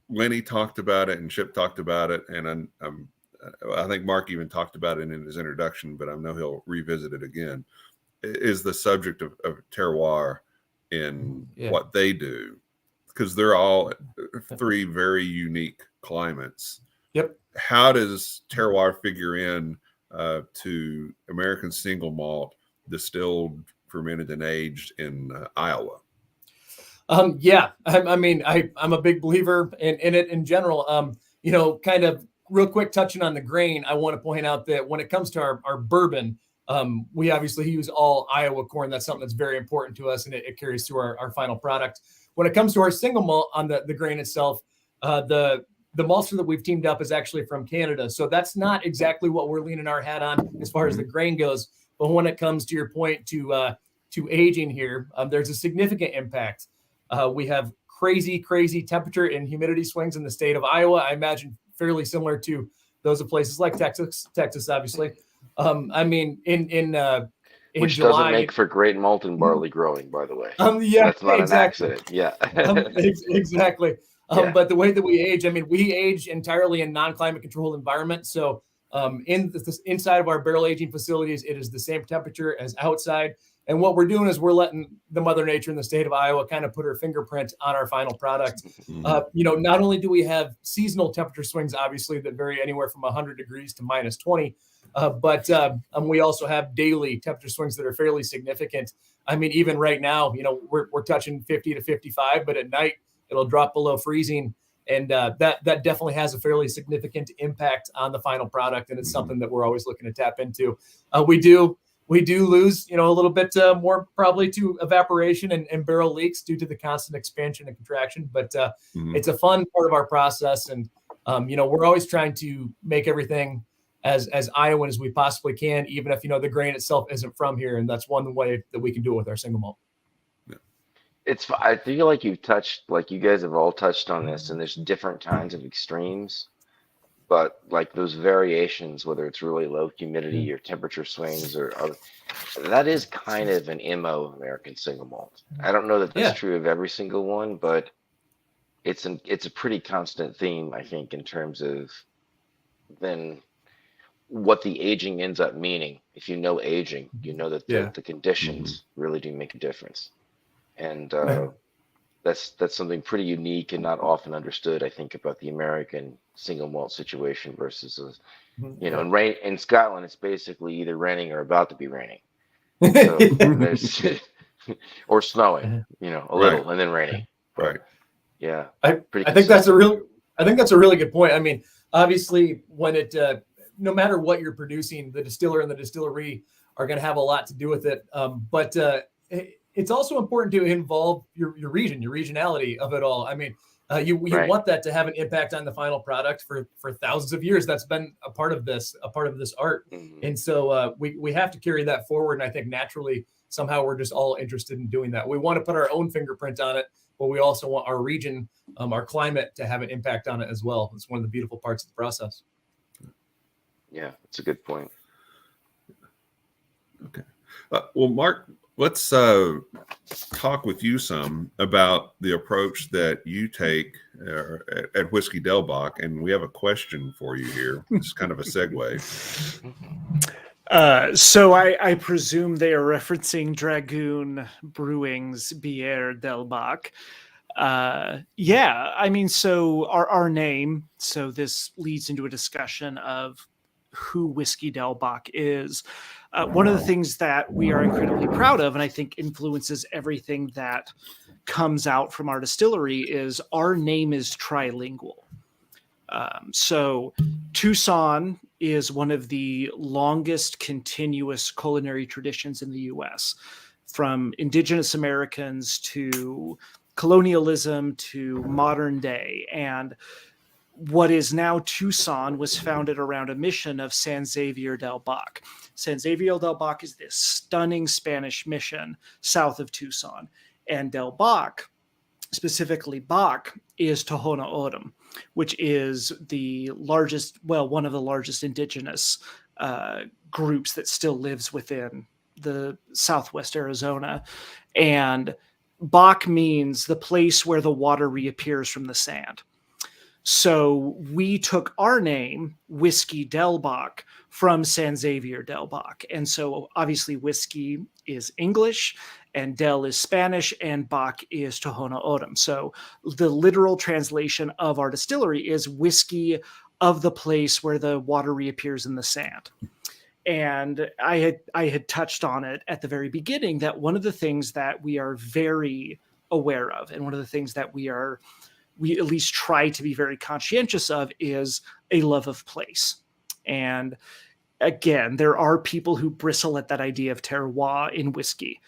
Lenny talked about it, and Chip talked about it, and I think Mark even talked about it in his introduction, but I know he'll revisit it again. Is the subject of terroir in what they do, because they're all three very unique climates. Yep. How does terroir figure in to American Single Malt, distilled, fermented, and aged in Iowa? Yeah, I mean, I'm a big believer in it in general. Kind of real quick touching on the grain, I want to point out that when it comes to our bourbon, we obviously use all Iowa corn. That's something that's very important to us, and it carries through our final product. When it comes to our single malt on the grain itself, the maltster that we've teamed up is actually from Canada. So that's not exactly what we're leaning our hat on as far as the grain goes. But when it comes to your point to aging here, there's a significant impact. We have crazy temperature and humidity swings in the state of Iowa. I imagine fairly similar to those of places like Texas, obviously. I mean, in which July, doesn't make for great malt and barley growing, by the way. Yeah, that's not exactly. an accident. Yeah, exactly. But the way that we age, I mean, we age entirely in non-climate controlled environments. So inside of our barrel aging facilities, it is the same temperature as outside. And what we're doing is we're letting the Mother Nature in the state of Iowa kind of put her fingerprint on our final product. Not only do we have seasonal temperature swings, obviously, that vary anywhere from 100 degrees to minus 20, but we also have daily temperature swings that are fairly significant. I mean, even right now, we're touching 50 to 55, but at night it'll drop below freezing. And that definitely has a fairly significant impact on the final product. And it's something that we're always looking to tap into. We do lose, a little bit more probably to evaporation and barrel leaks due to the constant expansion and contraction. But it's a fun part of our process. And, we're always trying to make everything as Iowan as we possibly can, even if, the grain itself isn't from here. And that's one way that we can do it with our single malt. I feel like you guys have all touched on this, and there's different kinds of extremes, but like those variations, whether it's really low humidity or temperature swings or other, that is kind of an MO of American Single Malt. I don't know that that's true of every single one, but it's a pretty constant theme, I think, in terms of then what the aging ends up meaning. If you know aging, you know that the conditions really do make a difference. And that's something pretty unique and not often understood, I think, about the American single malt situation versus, and rain in Scotland, it's basically either raining or about to be raining, so or snowing, a little and then raining. Right. Yeah. I think that's a really good point. I mean, obviously, when no matter what you're producing, the distiller and the distillery are going to have a lot to do with it. But it's also important to involve your region, your regionality of it all. I mean, you want that to have an impact on the final product for thousands of years. That's been a part of this art. And so we have to carry that forward. And I think naturally, somehow we're just all interested in doing that. We want to put our own fingerprint on it, but we also want our region, our climate to have an impact on it as well. It's one of the beautiful parts of the process. Yeah, that's a good point. Okay. Well, Mark, let's talk with you some about the approach that you take at Whiskey Delbach, and we have a question for you here. It's kind of a segue. So I presume they are referencing Dragoon Brewing's Bière Delbach. I mean, so our name, so this leads into a discussion of who Whiskey Delbach is. One of the things that we are incredibly proud of, and I think influences everything that comes out from our distillery, is our name is trilingual. So Tucson is one of the longest continuous culinary traditions in the U.S., from indigenous Americans to colonialism to modern day. And what is now Tucson was founded around a mission of San Xavier del Bac. San Xavier del Bac is this stunning Spanish mission south of Tucson. And del Bac, specifically Bac, is Tohono O'odham, which is the largest, one of the largest indigenous groups that still lives within the Southwest Arizona. And Bac means the place where the water reappears from the sand. So we took our name, Whiskey Delbach, from San Xavier del Bac. And so obviously whiskey is English and Del is Spanish and Bac is Tohono O'odham. So the literal translation of our distillery is whiskey of the place where the water reappears in the sand. And I had touched on it at the very beginning that one of the things that we are very aware of, and one of the things that we at least try to be very conscientious of, is a love of place. And again, there are people who bristle at that idea of terroir in whiskey.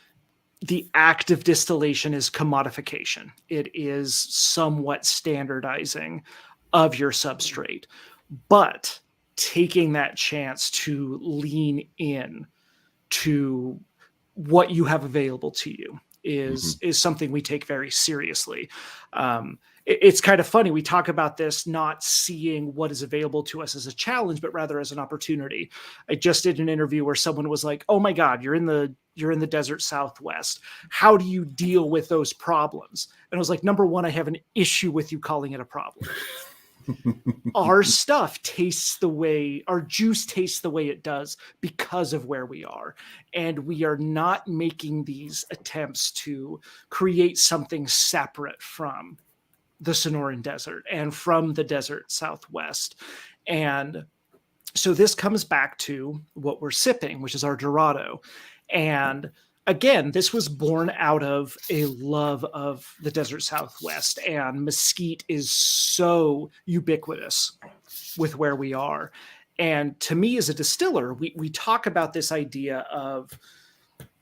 The act of distillation is commodification. It is somewhat standardizing of your substrate, but taking that chance to lean in to what you have available to you is something we take very seriously. It's kind of funny. We talk about this, not seeing what is available to us as a challenge, but rather as an opportunity. I just did an interview where someone was like, "Oh my God, you're in the desert Southwest. How do you deal with those problems?" And I was like, number one, I have an issue with you calling it a problem. our stuff tastes the way, our juice tastes the way it does because of where we are. And we are not making these attempts to create something separate from the Sonoran Desert and from the desert Southwest. And so this comes back to what we're sipping, which is our Dorado. And again, this was born out of a love of the desert Southwest, and mesquite is so ubiquitous with where we are. And to me, as a distiller, we talk about this idea of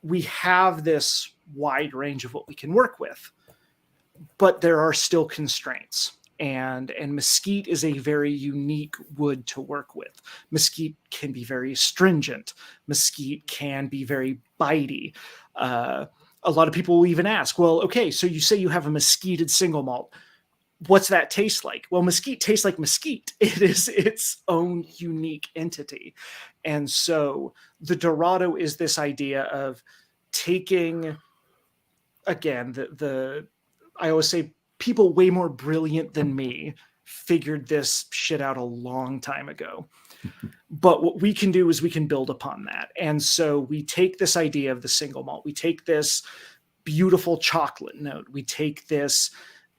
we have this wide range of what we can work with, but there are still constraints. And mesquite is a very unique wood to work with. Mesquite can be very stringent. Mesquite can be very bitey. A lot of people will even ask, well, okay, so you say you have a mesquiteed single malt. What's that taste like? Well, mesquite tastes like mesquite. It is its own unique entity. And so the Dorado is this idea of taking, again, I always say, people way more brilliant than me figured this shit out a long time ago. But what we can do is we can build upon that. And so we take this idea of the single malt, we take this beautiful chocolate note, we take this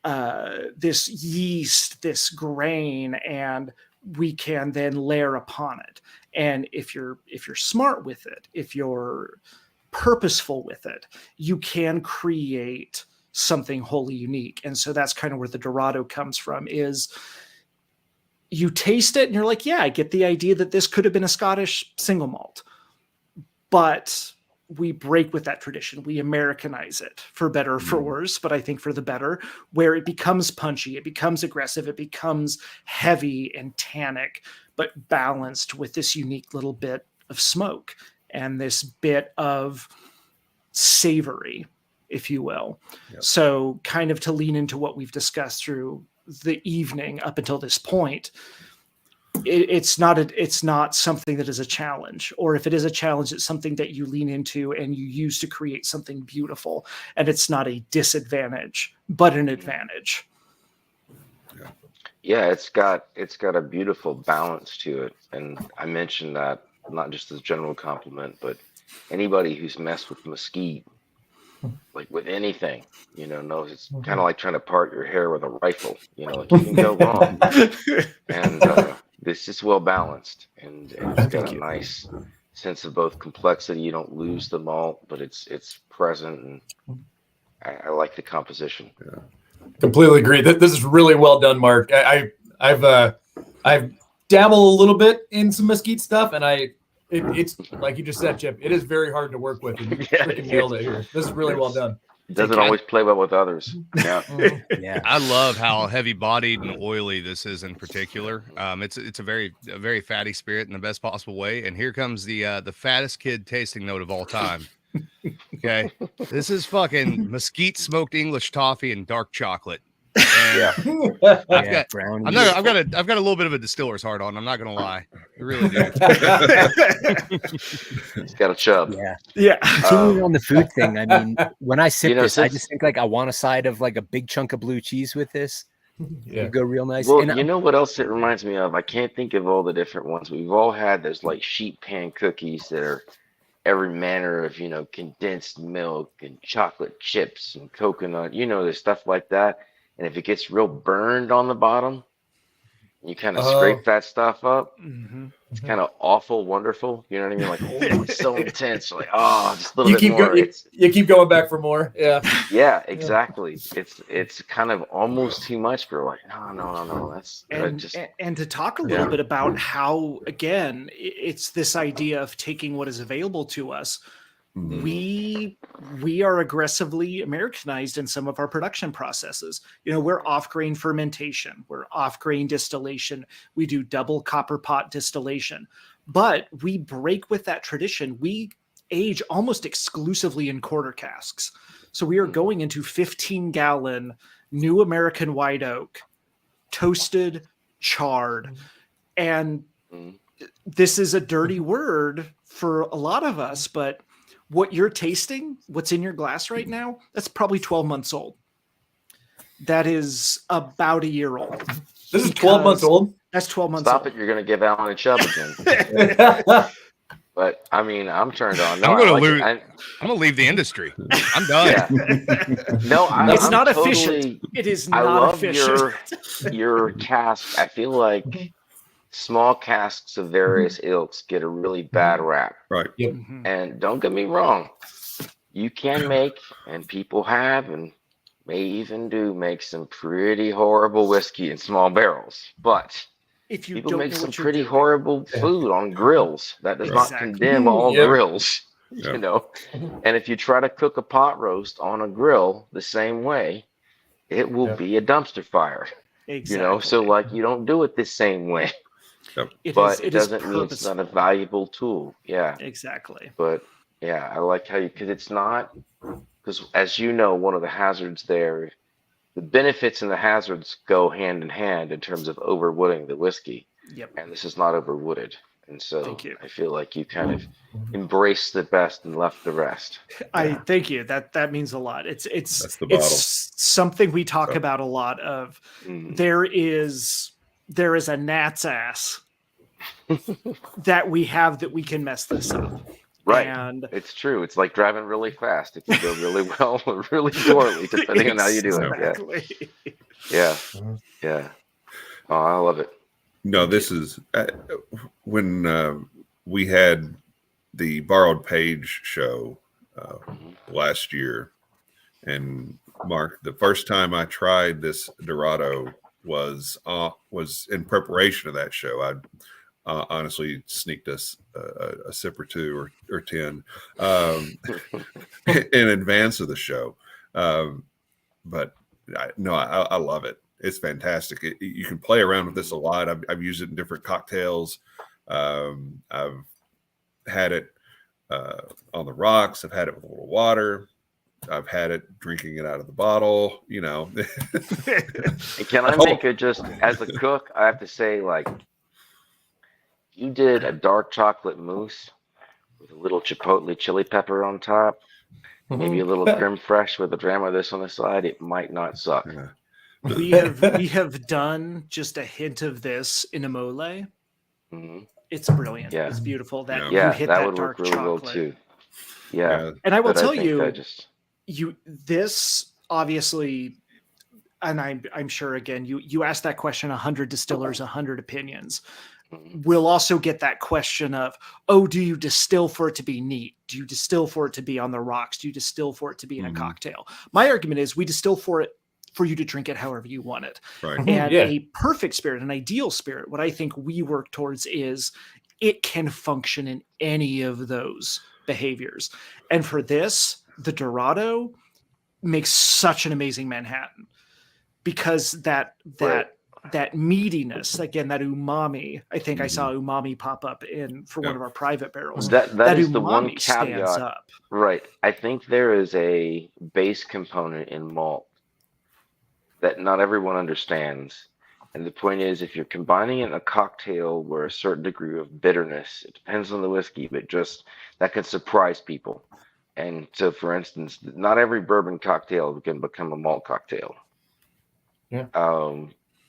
yeast, this grain, and we can then layer upon it. And if you're smart with it, if you're purposeful with it, you can create something wholly unique. And so that's kind of where the Dorado comes from, is you taste it and you're like, yeah, I get the idea that this could have been a Scottish single malt, but we break with that tradition. We Americanize it, for better or for worse, but I think for the better, where it becomes punchy, it becomes aggressive, it becomes heavy and tannic, but balanced with this unique little bit of smoke and this bit of savory, if you will. Yep. So kind of to lean into what we've discussed through the evening up until this point, it's not something that is a challenge, or if it is a challenge, it's something that you lean into and you use to create something beautiful. And it's not a disadvantage, but an advantage. Yeah, it's got a beautiful balance to it. And I mentioned that not just as a general compliment, but anybody who's messed with mesquite, like with anything, knows it's kind of like trying to part your hair with a rifle. Like you can go wrong. And this is well balanced, and it's got a nice sense of both complexity. You don't lose the malt, but it's present, and I like the composition. Yeah. Completely agree. This is really well done, Mark. I've dabbled a little bit in some mesquite stuff, and it's like you just said, Chip. It is very hard to work with. And you freaking nailed it here. This is really well done. It doesn't always play well with others. Yeah, yeah. I love how heavy-bodied and oily this is in particular. It's a very fatty spirit in the best possible way. And here comes the fattest kid tasting note of all time. Okay, this is fucking mesquite smoked English toffee and dark chocolate. And I've got a little bit of a distiller's heart on. I'm not gonna lie, I really do. He's got a chub. Yeah. Continuing on the food thing, I mean, when I sip this, I just think like I want a side of like a big chunk of blue cheese with this. Yeah, it'd go real nice. Well, you know what else it reminds me of? I can't think of all the different ones. We've all had those like sheet pan cookies that are every manner of condensed milk and chocolate chips and coconut. There's stuff like that. And if it gets real burned on the bottom, you kind of scrape that stuff up. Mm-hmm. It's kind of awful, wonderful. You know what I mean? Like, oh, it's so intense. Like, oh, just a little bit more. You keep going back for more. Yeah. Yeah, exactly. It's kind of almost too much for like, no. That's and to talk a little bit about how, again, it's this idea of taking what is available to us. Mm-hmm. We are aggressively Americanized in some of our production processes. We're off-grain fermentation, we're off-grain distillation, we do double copper pot distillation, but we break with that tradition. We age almost exclusively in quarter casks. So we are going into 15-gallon new American white oak, toasted, charred, and this is a dirty word for a lot of us, but what you're tasting, what's in your glass right now, that's probably 12 months old. That is about a year old. This is 12 months old. That's 12 months Stop old. it! You're gonna give Alan a chub again. But I mean, I'm turned on. No, I'm gonna I like lose. it. I'm gonna leave the industry. I'm done. Yeah. No, It's I'm not totally, efficient. It is I not love efficient. your cask. I feel like small casks of various ilks get a really bad rap. Right. Mhm. And don't get me wrong, you can make, and people have, and may even do make some pretty horrible whiskey in small barrels. But If you people don't make know some what you're pretty doing. horrible food on grills. That does not Exactly. condemn all Yep. grills, Yeah. you know. And if you try to cook a pot roast on a grill the same way, it will Yeah. be a dumpster fire, Exactly. you know. So like, you don't do it the same way, but it is doesn't mean it's not a purposeful. valuable tool. Yeah, Exactly. but yeah, I like how you, because it's not, because as you know, one of the hazards there, the benefits and the hazards go hand in hand in terms of overwooding the whiskey, Yep. and this is not overwooded. And so Thank you. I feel like you kind of embraced the best and left the rest. I thank you. That means a lot. It's That's the bottle. something we talk So- about a lot of. Mm. There is a gnat's ass that we have that we can mess this up. Right. And It's true. It's like driving really fast. It can go really well or really poorly, depending on how you do it. Exactly. Yeah. Yeah. Oh, I love it. No, this is when we had the Borrowed Page show last year, and Mark, the first time I tried this Dorado was in preparation of that show. I honestly sneaked us a sip or two or 10 in advance of the show, but I love it. It's fantastic. You can play around with this a lot. I've used it in different cocktails. I've had it on the rocks. I've had it with a little water. I've had it drinking it out of the bottle, you know. And can I make it just as a cook? I have to say, like, you did a dark chocolate mousse with a little chipotle chili pepper on top, maybe a little creme fraiche with a dram of this on the side. It might not suck. Yeah. we have done just a hint of this in a mole. Mhm. It's brilliant. Yeah. It's beautiful. That you Yeah, hit that that would dark work really well chocolate. too. Yeah. And I will But I tell think you, I just this obviously, and I'm sure again, you asked that question, 100 distillers, 100 opinions. We'll also get that question of, oh, do you distill for it to be neat? Do you distill for it to be on the rocks? Do you distill for it to be in a cocktail? My argument is we distill for you to drink it however you want it. Right. And Yeah. a perfect spirit, an ideal spirit, what I think we work towards is it can function in any of those behaviors. And for this, the Dorado makes such an amazing Manhattan because that meatiness, again, that umami. I think I saw umami pop up for one of our private barrels. that is the one umami stands caveat. up. Right. I think there is a base component in malt that not everyone understands. And the point is, if you're combining it in a cocktail where a certain degree of bitterness, it depends on the whiskey, but just that can surprise people. And so, for instance, not every bourbon cocktail can become a malt cocktail. Yeah.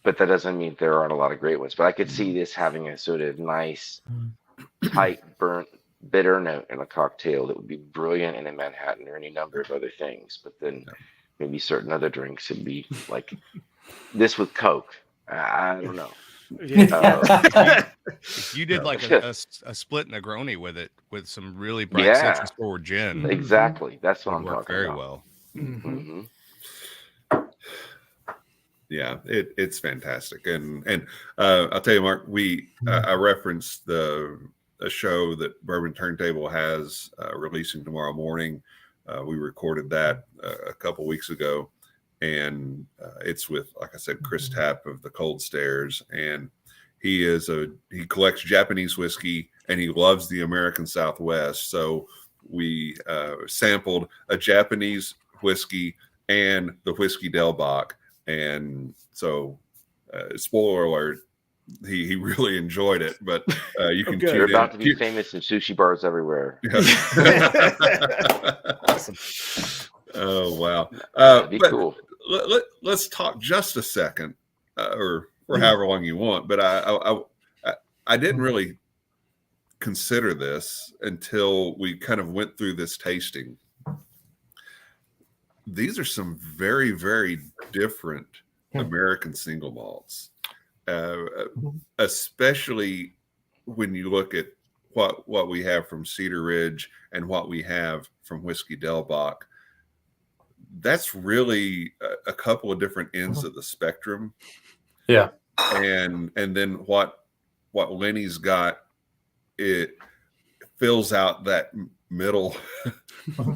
But that doesn't mean there aren't a lot of great ones. But I could see this having a sort of nice, tight, burnt, bitter note in a cocktail that would be brilliant in a Manhattan or any number of other things. But then maybe certain other drinks would be like this with Coke. I don't know. If you did like a split Negroni with it, with some really bright citrus forward gin, Exactly. That's what would I'm work talking very about. well. Mhm. Yeah, it's fantastic, and I'll tell you, Mark, I referenced a show that Bourbon Turntable has releasing tomorrow morning. We recorded that a couple weeks ago, and it's with, like I said, Chris Tapp of the Cold Stairs, and he collects Japanese whiskey and he loves the American Southwest. So we sampled a Japanese whiskey and the Whiskey Del Bach. And so, spoiler alert, he really enjoyed it. But you can You're about to be famous in sushi bars everywhere. Awesome. Oh wow! That'd be but cool. Let's talk just a second, or for however long you want. But I didn't really consider this until we kind of went through this tasting. These are some very, very different American single malts, especially when you look at what we have from Cedar Ridge and what we have from Whiskey Del Bach. That's really a couple of different ends of the spectrum. Yeah. And then what Lenny's got, it fills out that middle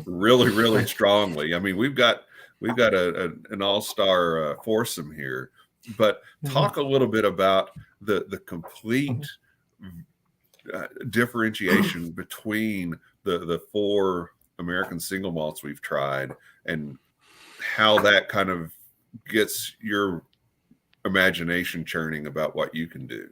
really, really strongly. I mean, we've got an all-star foursome here, but talk a little bit about the complete differentiation between the four American single malts we've tried and how that kind of gets your imagination churning about what you can do.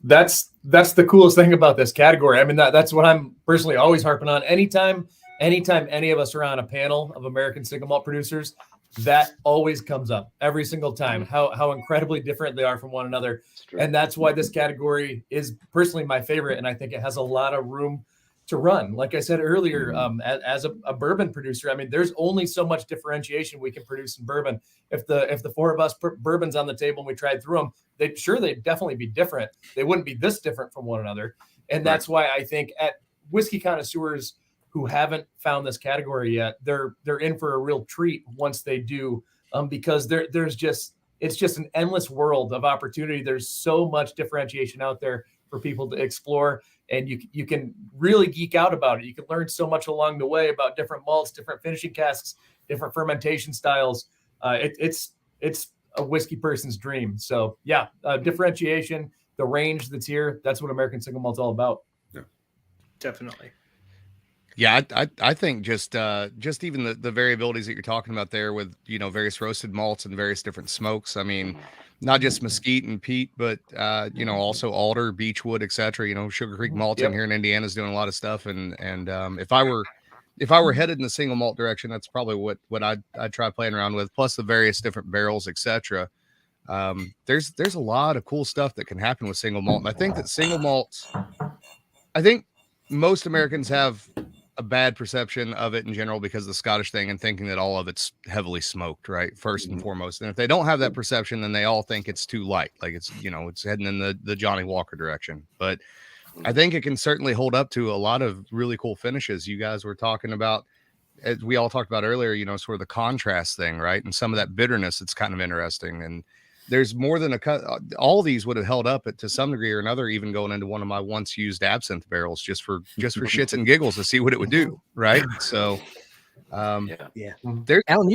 That's the coolest thing about this category. I mean, that's what I'm personally always harping on. Anytime any of us are on a panel of American single malt producers, that always comes up every single time, how incredibly different they are from one another. And that's why this category is personally my favorite. And I think it has a lot of room to run. Like I said earlier, as a bourbon producer, I mean, there's only so much differentiation we can produce in bourbon. If the four of us put bourbons on the table and we tried through them, they'd definitely be different. They wouldn't be this different from one another. And that's why I think at whiskey connoisseurs who haven't found this category yet, they're in for a real treat once they do, because it's just an endless world of opportunity. There's so much differentiation out there for people to explore, and you can really geek out about it. You can learn so much along the way about different malts, different finishing casks, different fermentation styles. It's a whiskey person's dream. So yeah, differentiation, the range that's here, that's what American Single Malt's all about. Yeah, Definitely. Yeah, I think just even the variabilities that you're talking about there with, various roasted malts and various different smokes. I mean, not just mesquite and peat, but also alder, beechwood, etc. Sugar Creek Malting here in Indiana is doing a lot of stuff. And if I were headed in the single malt direction, that's probably what I'd try playing around with. Plus the various different barrels, etc. There's a lot of cool stuff that can happen with single malt. And I think that single malts, I think most Americans have a bad perception of it in general because of the Scottish thing and thinking that all of it's heavily smoked, right? First and foremost. And if they don't have that perception, then they all think it's too light. Like it's heading in the Johnny Walker direction. But I think it can certainly hold up to a lot of really cool finishes. You guys were talking about, as we all talked about earlier, sort of the contrast thing, right? And some of that bitterness, it's kind of interesting. And there's more than all these would have held up to some degree or another, even going into one of my once used absinthe barrels just for shits and giggles to see what it would do. Right. So, Alan, you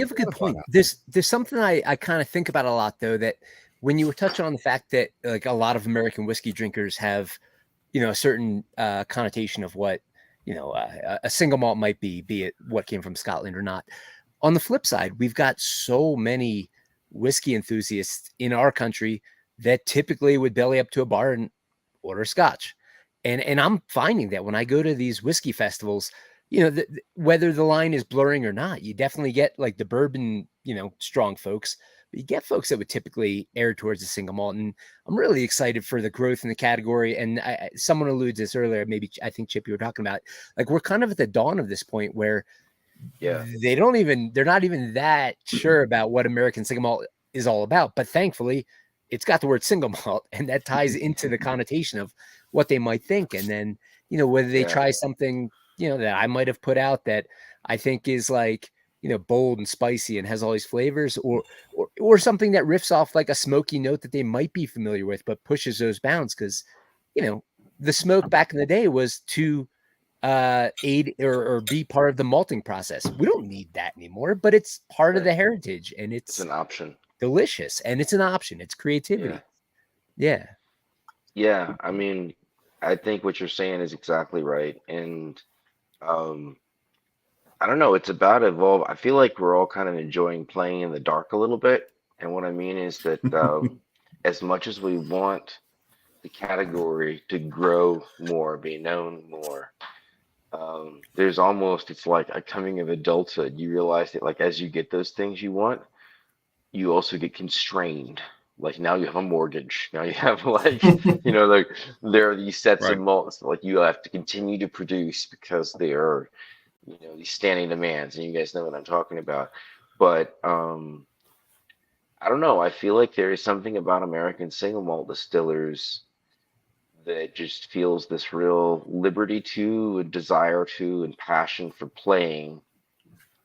have a good point. There's something I kind of think about a lot, though, that when you were touching on the fact that like a lot of American whiskey drinkers have, a certain connotation of what, a single malt might be it what came from Scotland or not. On the flip side, we've got so many whiskey enthusiasts in our country that typically would belly up to a bar and order scotch. And I'm finding that when I go to these whiskey festivals, whether the line is blurring or not, you definitely get like the bourbon, strong folks, but you get folks that would typically err towards the single malt. And I'm really excited for the growth in the category. And someone alluded to this earlier, maybe I think Chip, you were talking about, like, we're kind of at the dawn of this point where they're not even that sure about what American single malt is all about, but thankfully it's got the word single malt, and that ties into the connotation of what they might think. And then, whether they try something, that I might have put out that I think is like, bold and spicy and has all these flavors, or something that riffs off like a smoky note that they might be familiar with, but pushes those bounds. Cause the smoke back in the day was to aid or be part of the malting process. We don't need that anymore, but it's part of the heritage, and it's an option. Delicious, and it's an option. It's creativity. Yeah. I mean, I think what you're saying is exactly right, and I don't know. It's about evolve. I feel like we're all kind of enjoying playing in the dark a little bit, and what I mean is that as much as we want the category to grow more, be known more, there's almost, it's like a coming of adulthood. You realize that, like, as you get those things you want, you also get constrained like now you have a mortgage. Now you have like, like there are these sets Right. of malts like you have to continue to produce because they are, these standing demands, and you guys know what I'm talking about. But I don't know. I feel like there is something about American single malt distillers that just feels this real liberty to, a desire to, and passion for playing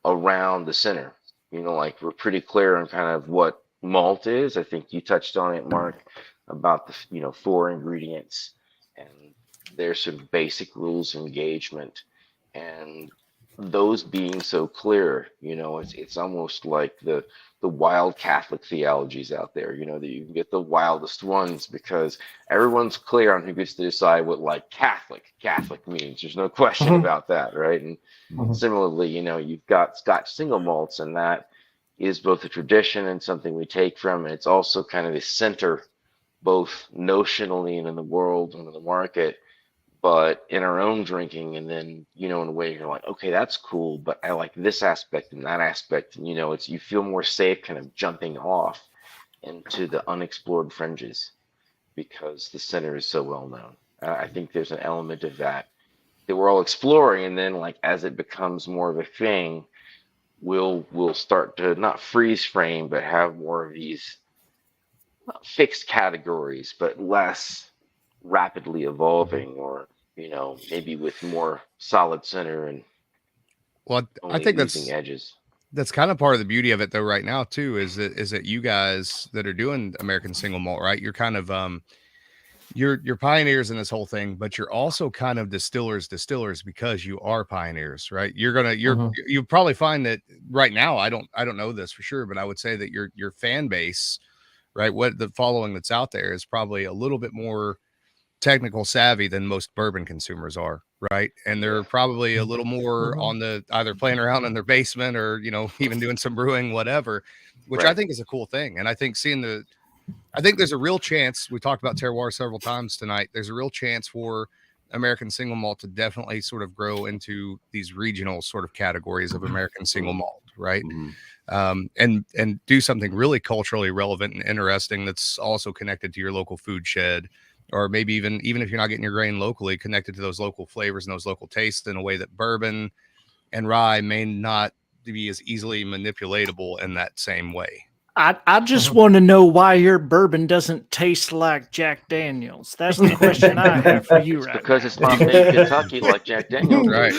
around the center. Like we're pretty clear on kind of what malt is. I think you touched on it, Mark, about the 4 ingredients and there's some basic rules of engagement, and those being so clear, it's almost like the wild Catholic theologies out there, that you can get the wildest ones because everyone's clear on who gets to decide what like Catholic means. There's no question about that, right? And similarly, you've got Scotch single malts, and that is both a tradition and something we take from, and it's also kind of the center, both notionally and in the world and in the market, but in our own drinking. And then, in a way you're like, okay, that's cool, but I like this aspect and that aspect. And, you feel more safe kind of jumping off into the unexplored fringes because the center is so well known. I think there's an element of that we're all exploring. And then like, as it becomes more of a thing, we'll start to not freeze frame, but have more of these not fixed categories, but less rapidly evolving, or maybe with more solid center and I think losing edges. That's kind of part of the beauty of it though right now too, is that you guys that are doing American single malt, right, you're kind of you're pioneers in this whole thing, but you're also kind of distillers because you are pioneers, right? You probably find that right now, I don't know this for sure, but I would say that your fan base, right, what the following that's out there is probably a little bit more technical savvy than most bourbon consumers are, right? And they're probably a little more on the either playing around in their basement or even doing some brewing, whatever, which I think is a cool thing. And I think I think there's a real chance, we talked about terroir several times tonight, there's a real chance for American single malt to definitely sort of grow into these regional sort of categories of American single malt, right? And do something really culturally relevant and interesting that's also connected to your local food shed, or maybe even if you're not getting your grain locally, connected to those local flavors and those local tastes in a way that bourbon and rye may not be as easily manipulatable in that same way. I just want to know why your bourbon doesn't taste like Jack Daniels. That's the question I have for you right because now. it's not made in Kentucky like Jack Daniels. Right.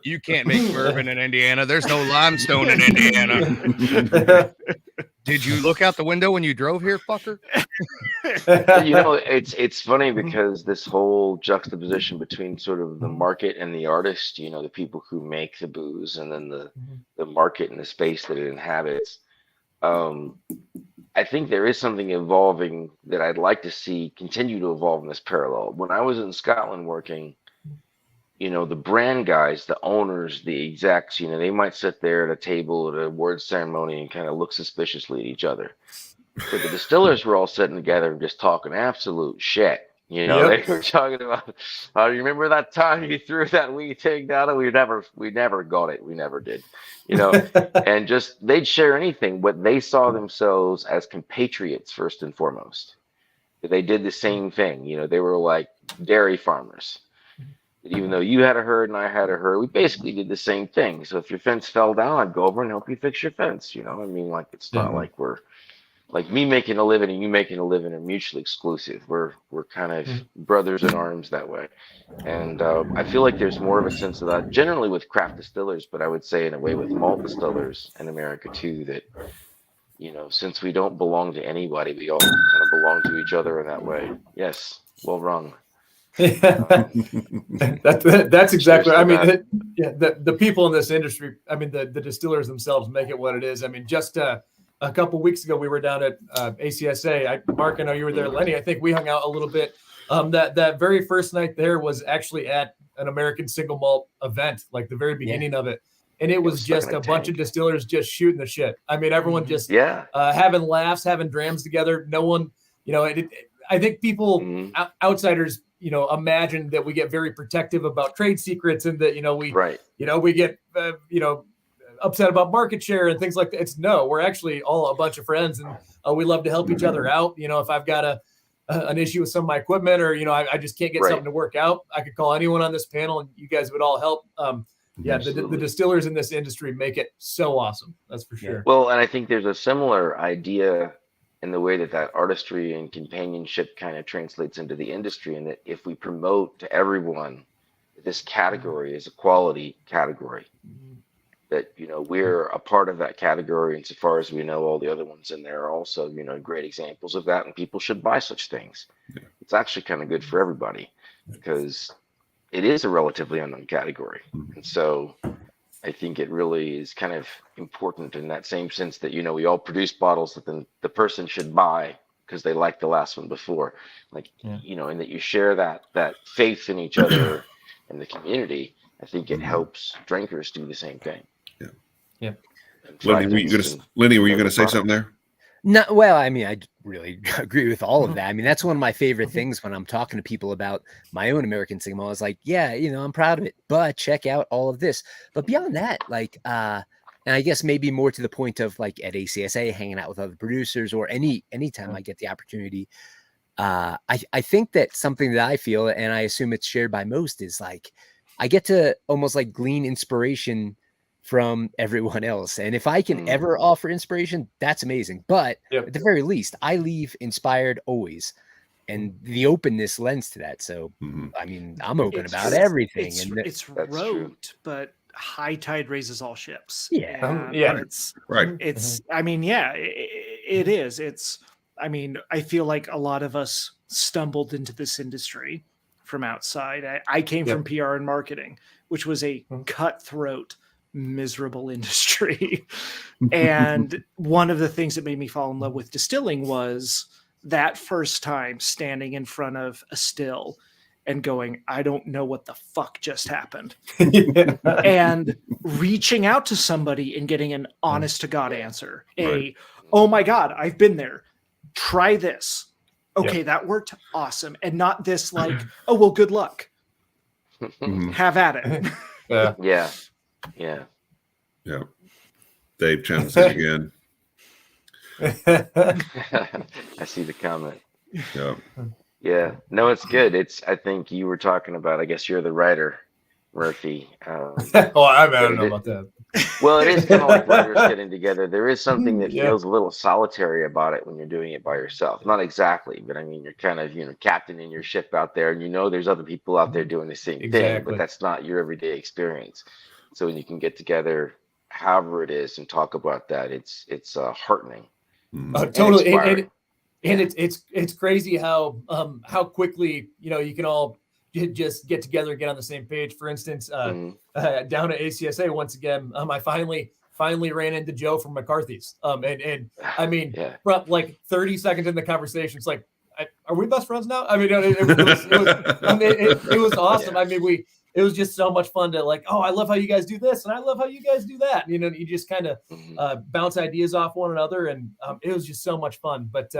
You can't make bourbon in Indiana. There's no limestone in Indiana. Did you look out the window when you drove here, fucker? It's funny because this whole juxtaposition between sort of the market and the artist, the people who make the booze, and then the market and the space that it inhabits. I think there is something evolving that I'd like to see continue to evolve in this parallel. When I was in Scotland working, the brand guys, the owners, the execs, they might sit there at a table at a award ceremony and kind of look suspiciously at each other. But the distillers were all sitting together and just talking absolute shit. They were talking about, you remember that time you threw that wee thing down and we never got it. We never did, and just, they'd share anything, but they saw themselves as compatriots first and foremost. They did the same thing. They were like dairy farmers. Even though you had a herd and I had a herd, we basically did the same thing. So if your fence fell down, I'd go over and help you fix your fence. Like it's not like we're like me making a living and you making a living are mutually exclusive. We're kind of brothers in arms that way. And I feel like there's more of a sense of that generally with craft distillers, but I would say in a way with malt distillers in America too, that, since we don't belong to anybody, we all kind of belong to each other in that way. Yes. Well rung. That's exactly. I mean, the people in this industry. I mean, the distillers themselves make it what it is. I mean, just a couple of weeks ago, we were down at ACSA. Mark, I know you were there. Lenny, I think we hung out a little bit. That very first night there was actually at an American single malt event, like the very beginning of it, and it was just a bunch of distillers just shooting the shit. I mean, everyone just having laughs, having drams together. No one, I think people outsiders. Imagine that we get very protective about trade secrets and that, we get, upset about market share and things like that. It's no, we're actually all a bunch of friends, and we love to help each other out. You know, if I've got an issue with some of my equipment, or, you know, I just can't get something to work out, I could call anyone on this panel and you guys would all help. Yeah, the distillers in this industry make it so awesome. That's for sure. Well, and I think there's a similar idea in the way that artistry and companionship kind of translates into the industry, and that if we promote to everyone that this category is a quality category, that, you know, we're a part of that category insofar as we know all the other ones in there are also, you know, great examples of that, and people should buy such things. Yeah. It's actually kind of good for everybody because it is a relatively unknown category. And so I think it really is kind of important in that same sense that, you know, we all produce bottles that then the person should buy because they liked the last one before, like, you know, and that you share that faith in each other and the community. I think it helps drinkers do the same thing. Yeah. Lenny, were you going to say something there? No, well, I mean, I really agree with all of that. I mean, that's one of my favorite things when I'm talking to people about my own American Single Malt. I was like, yeah, you know, I'm proud of it, but check out all of this. But beyond that, like, and I guess maybe more to the point of like at ACSA, hanging out with other producers, or anytime I get the opportunity, I think that something that I feel, and I assume it's shared by most, is like I get to almost like glean inspiration from everyone else. And if I can ever offer inspiration, that's amazing. But at the very least, I leave inspired always. And the openness lends to that. So, I mean, I'm open about everything. It's rote, but high tide raises all ships. Yeah. It's right. It's, I mean, yeah, it is. It's, I mean, I feel like a lot of us stumbled into this industry from outside. I came from PR and marketing, which was a cutthroat, miserable industry. And one of the things that made me fall in love with distilling was that first time standing in front of a still and going, I don't know what the fuck just happened. And reaching out to somebody and getting an honest to God answer. Oh my God, I've been there. Try this. Okay, that worked. Awesome. And not this like, oh, well, good luck. Have at it. Yeah. Dave chimes in again. I see the comment. Yeah. No, it's good. I think you were talking about, I guess you're the writer, Murphy. I don't know about that. Well, it is kind of like writers getting together. There is something that feels a little solitary about it when you're doing it by yourself. Not exactly, but I mean, you're kind of, you know, captaining your ship out there, and you know there's other people out there doing the same thing, but that's not your everyday experience. So when you can get together, however it is, and talk about that, it's heartening. Totally. And it's crazy how quickly, you know, you can all just get together and get on the same page. For instance, down at ACSA once again, I finally ran into Joe from McCarthy's. And I mean, like 30 seconds in the conversation, it's like, are we best friends now? I mean, it was awesome. I mean, it was just so much fun to like, oh, I love how you guys do this, and I love how you guys do that. You know, you just kind of bounce ideas off one another, and it was just so much fun. But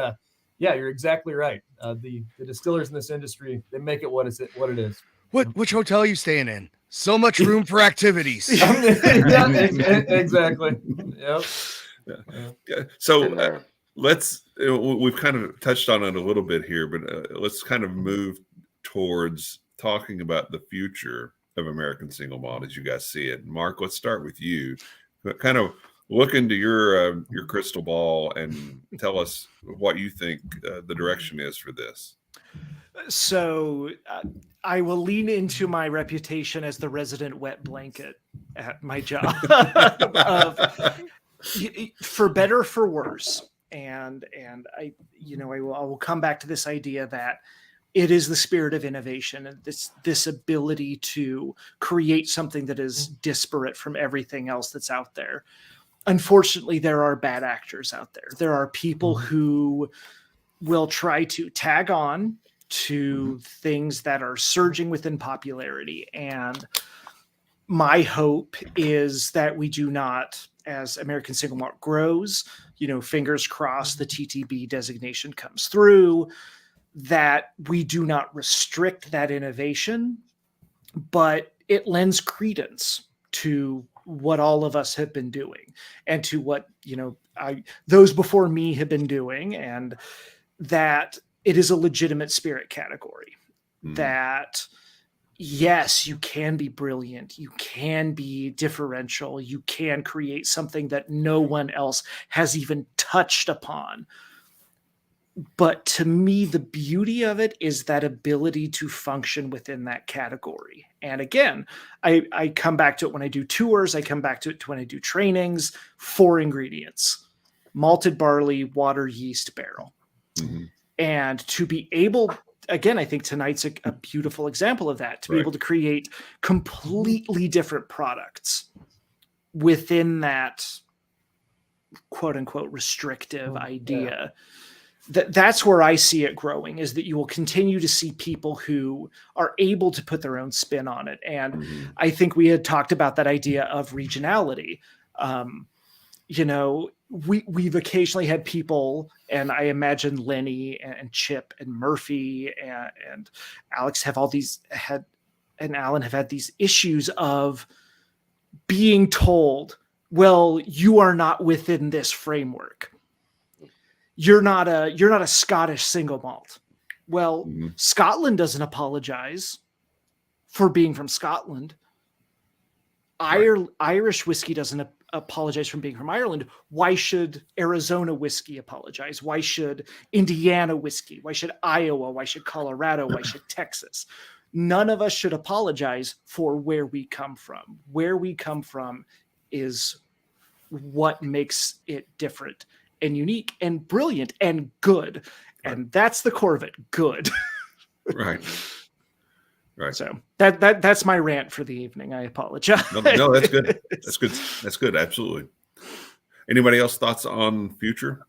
yeah, you're exactly right. The distillers in this industry, they make it what it is. Which hotel are you staying in? So much room for activities. Exactly. Yep. Yeah. So we've kind of touched on it a little bit here, but let's kind of move towards talking about the future of American Single Malt as you guys see it. Mark, let's start with you. Kind of look into your crystal ball and tell us what you think the direction is for this. So I will lean into my reputation as the resident wet blanket at my job, for better or for worse. And I will come back to this idea that it is the spirit of innovation and this ability to create something that is disparate from everything else that's out there. Unfortunately, there are bad actors out there. There are people who will try to tag on to things that are surging within popularity. And my hope is that we do not, as American Single Malt grows, fingers crossed the TTB designation comes through, that we do not restrict that innovation, but it lends credence to what all of us have been doing and to what, those before me have been doing, and that it is a legitimate spirit category. That yes, you can be brilliant, you can be differential, you can create something that no one else has even touched upon. But to me, the beauty of it is that ability to function within that category. And again, I come back to it when I do tours, I come back to it when I do trainings. 4 ingredients: malted barley, water, yeast, barrel. And to be able, again, I think tonight's a beautiful example of that, to be able to create completely different products within that quote unquote restrictive idea. That's where I see it growing, is that you will continue to see people who are able to put their own spin on it. And I think we had talked about that idea of regionality. We've occasionally had people, and I imagine Lenny and Chip and Murphy and Alex have and Alan have had these issues of being told, well, you are not within this framework. You're not a Scottish single malt. Well, Scotland doesn't apologize for being from Scotland. Irish whiskey doesn't apologize for being from Ireland. Why should Arizona whiskey apologize? Why should Indiana whiskey? Why should Iowa? Why should Colorado? Why should Texas? None of us should apologize for where we come from. Where we come from is what makes it different and unique and brilliant and good. And that's the core of it. Good. Right. So that's my rant for the evening. I apologize. No, that's good. That's good. That's good. Absolutely. Anybody else thoughts on future?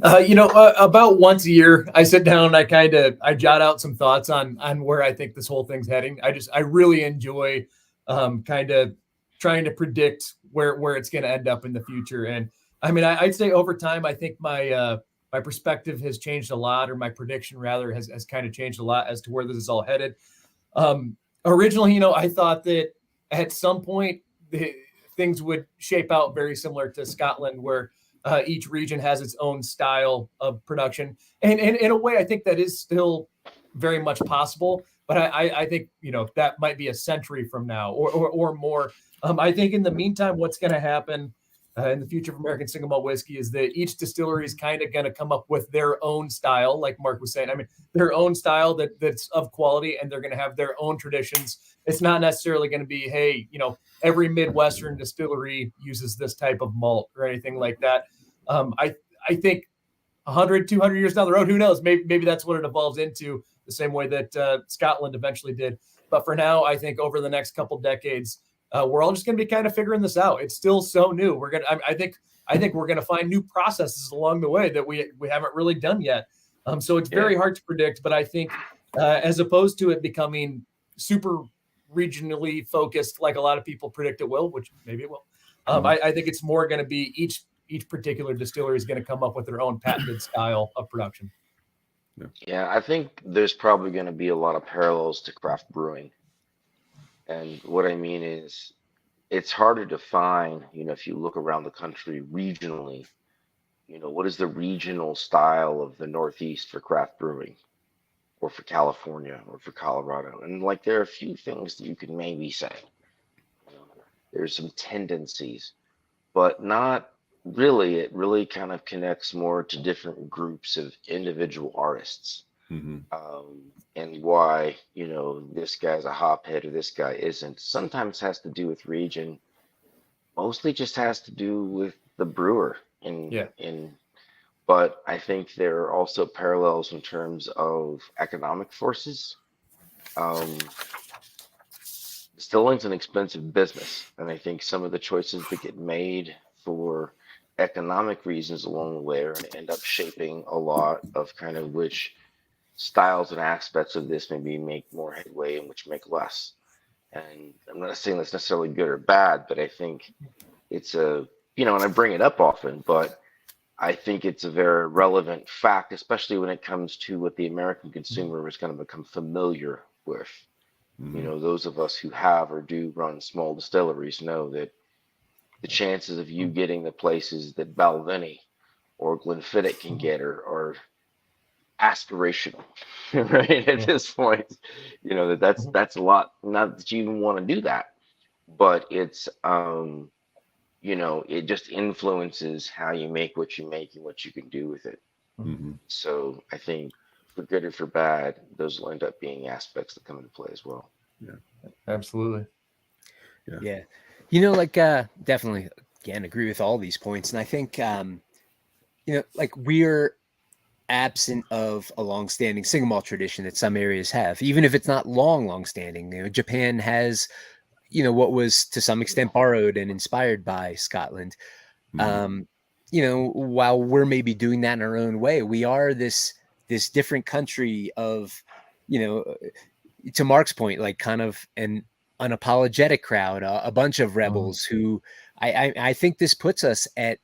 About once a year, I sit down and I jot out some thoughts on where I think this whole thing's heading. I really enjoy kind of trying to predict where it's going to end up in the future. And I mean, I'd say over time, I think my perspective has changed a lot, or my prediction rather has kind of changed a lot as to where this is all headed. Originally, I thought that at some point things would shape out very similar to Scotland, where each region has its own style of production. And in a way, I think that is still very much possible. But I think, that might be a century from now or more. I think in the meantime, what's going to happen in the future of American Single Malt whiskey is that each distillery is kind of going to come up with their own style, like Mark was saying. I mean, their own style that's of quality, and they're going to have their own traditions. It's not necessarily going to be, hey, every Midwestern distillery uses this type of malt or anything like that. I think 100, 200 years down the road, who knows? Maybe that's what it evolves into, the same way that Scotland eventually did. But for now, I think over the next couple decades, we're all just going to be kind of figuring this out. It's still so new. I think we're going to find new processes along the way that we haven't really done yet. So it's very hard to predict. But I think as opposed to it becoming super regionally focused, like a lot of people predict it will, which maybe it will. I think it's more going to be each particular distillery is going to come up with their own patented style of production. Yeah, I think there's probably going to be a lot of parallels to craft brewing. And what I mean is, it's harder to find, if you look around the country regionally, what is the regional style of the Northeast for craft brewing, or for California, or for Colorado? And there are a few things that you can maybe say. There's some tendencies, but not really. It really kind of connects more to different groups of individual artists. And why, this guy's a hophead or this guy isn't. Sometimes has to do with region, mostly just has to do with the brewer. But I think there are also parallels in terms of economic forces. Distilling's an expensive business, and I think some of the choices that get made for economic reasons along the way are going to end up shaping a lot of kind of which styles and aspects of this maybe make more headway and which make less. And I'm not saying that's necessarily good or bad, but I think it's and I bring it up often, but I think it's a very relevant fact, especially when it comes to what the American consumer is going to become familiar with. You know, those of us who have or do run small distilleries know that the chances of you getting the places that Balvenie or Glenfiddich can get are aspirational, right? At this point, you know, that's a lot. Not that you even want to do that, but it's you know, it just influences how you make what you make and what you can do with it. So I think for good or for bad, those will end up being aspects that come into play as well. Yeah, Absolutely. Yeah. You know, like definitely again agree with all these points. And I think you know, like we're absent of a long-standing single malt tradition that some areas have, even if it's not long-standing. You know, Japan has, you know, what was to some extent borrowed and inspired by Scotland. You know, while we're maybe doing that in our own way, we are this different country of, you know, to Mark's point, like kind of an unapologetic crowd, a bunch of rebels who I think this puts us at,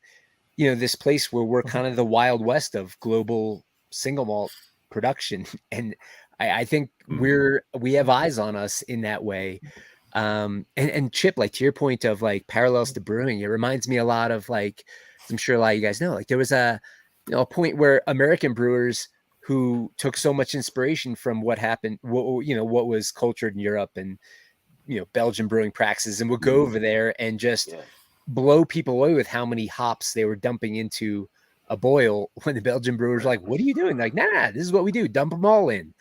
you know, this place where we're kind of the Wild West of global single malt production. And I think we have eyes on us in that way. And Chip, like to your point of like parallels to brewing, it reminds me a lot of like, I'm sure a lot of you guys know, like there was a, you know, a point where American brewers who took so much inspiration from what happened, you know, what was cultured in Europe and, you know, Belgian brewing practices, and would go over there and just blow people away with how many hops they were dumping into a boil, when the Belgian brewers were like, what are you doing? Like, nah, this is what we do. Dump them all in.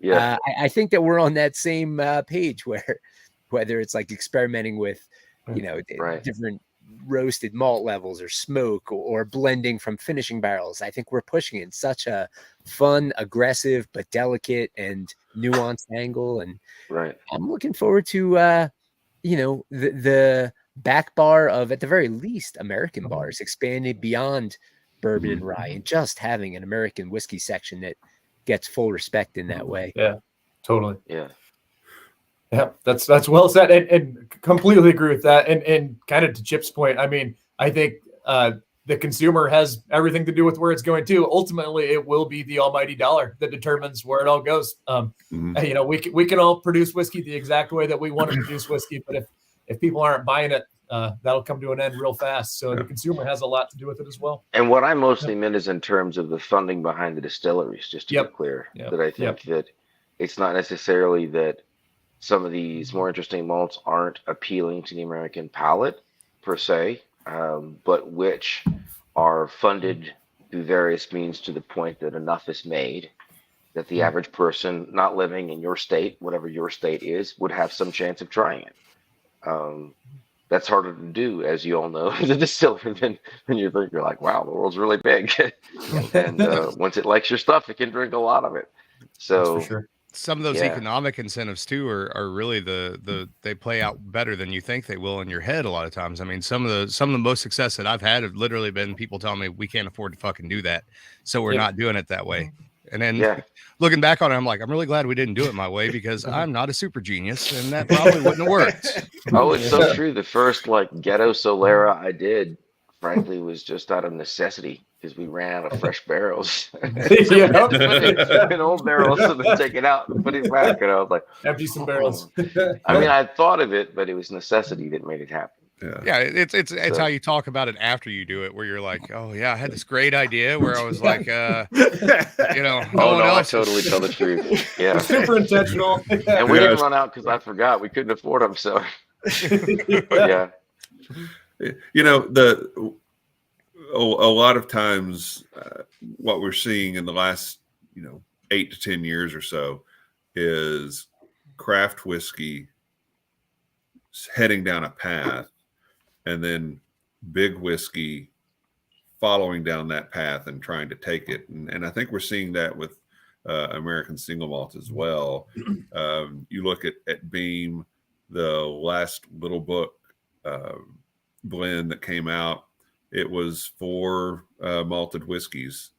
I think that we're on that same page where, whether it's like experimenting with, you know, different roasted malt levels or smoke or blending from finishing barrels, I think we're pushing in such a fun, aggressive, but delicate and nuanced angle. And I'm looking forward to, you know, the back bar of, at the very least, American bars expanded beyond bourbon and rye, and just having an American whiskey section that gets full respect in that way. Yeah, totally. Yeah, that's well said, and completely agree with that. And kind of to Chip's point, I mean, I think the consumer has everything to do with where it's going to. Ultimately, it will be the almighty dollar that determines where it all goes. You know, we can all produce whiskey the exact way that we want to produce whiskey, but if people aren't buying it, that'll come to an end real fast. So the consumer has a lot to do with it as well. And what I mostly meant is in terms of the funding behind the distilleries, just to be clear, that I think that it's not necessarily that some of these more interesting malts aren't appealing to the American palate per se, but which are funded through various means to the point that enough is made that the average person not living in your state, whatever your state is, would have some chance of trying it. That's harder to do, as you all know, as a distiller, than you think. You're like, wow, the world's really big. And once it likes your stuff, it can drink a lot of it. So that's for sure. Some of those economic incentives too are really they play out better than you think they will in your head a lot of times. I mean, some of the most success that I've had have literally been people telling me we can't afford to fucking do that, so we're not doing it that way. And then looking back on it, I'm like, I'm really glad we didn't do it my way, because I'm not a super genius, and that probably wouldn't have worked. Oh, it's so true. The first like ghetto Solera I did, frankly, was just out of necessity, because we ran out of fresh barrels. In old barrels, and then take it out and put it back. And I was like, empty some barrels. I mean, I thought of it, but it was necessity that made it happen. Yeah, it's how you talk about it after you do it, where you're like, oh yeah, I had this great idea where I was like, you know, I totally tell the truth. Yeah, super intentional. And we didn't run out because I forgot we couldn't afford them. So yeah, you know, a lot of times what we're seeing in the last 8 to 10 years or so is craft whiskey heading down a path, and then big whiskey following down that path and trying to take it. And I think we're seeing that with American Single Malt as well. You look at Beam, the last little book blend that came out, it was 4 malted whiskeys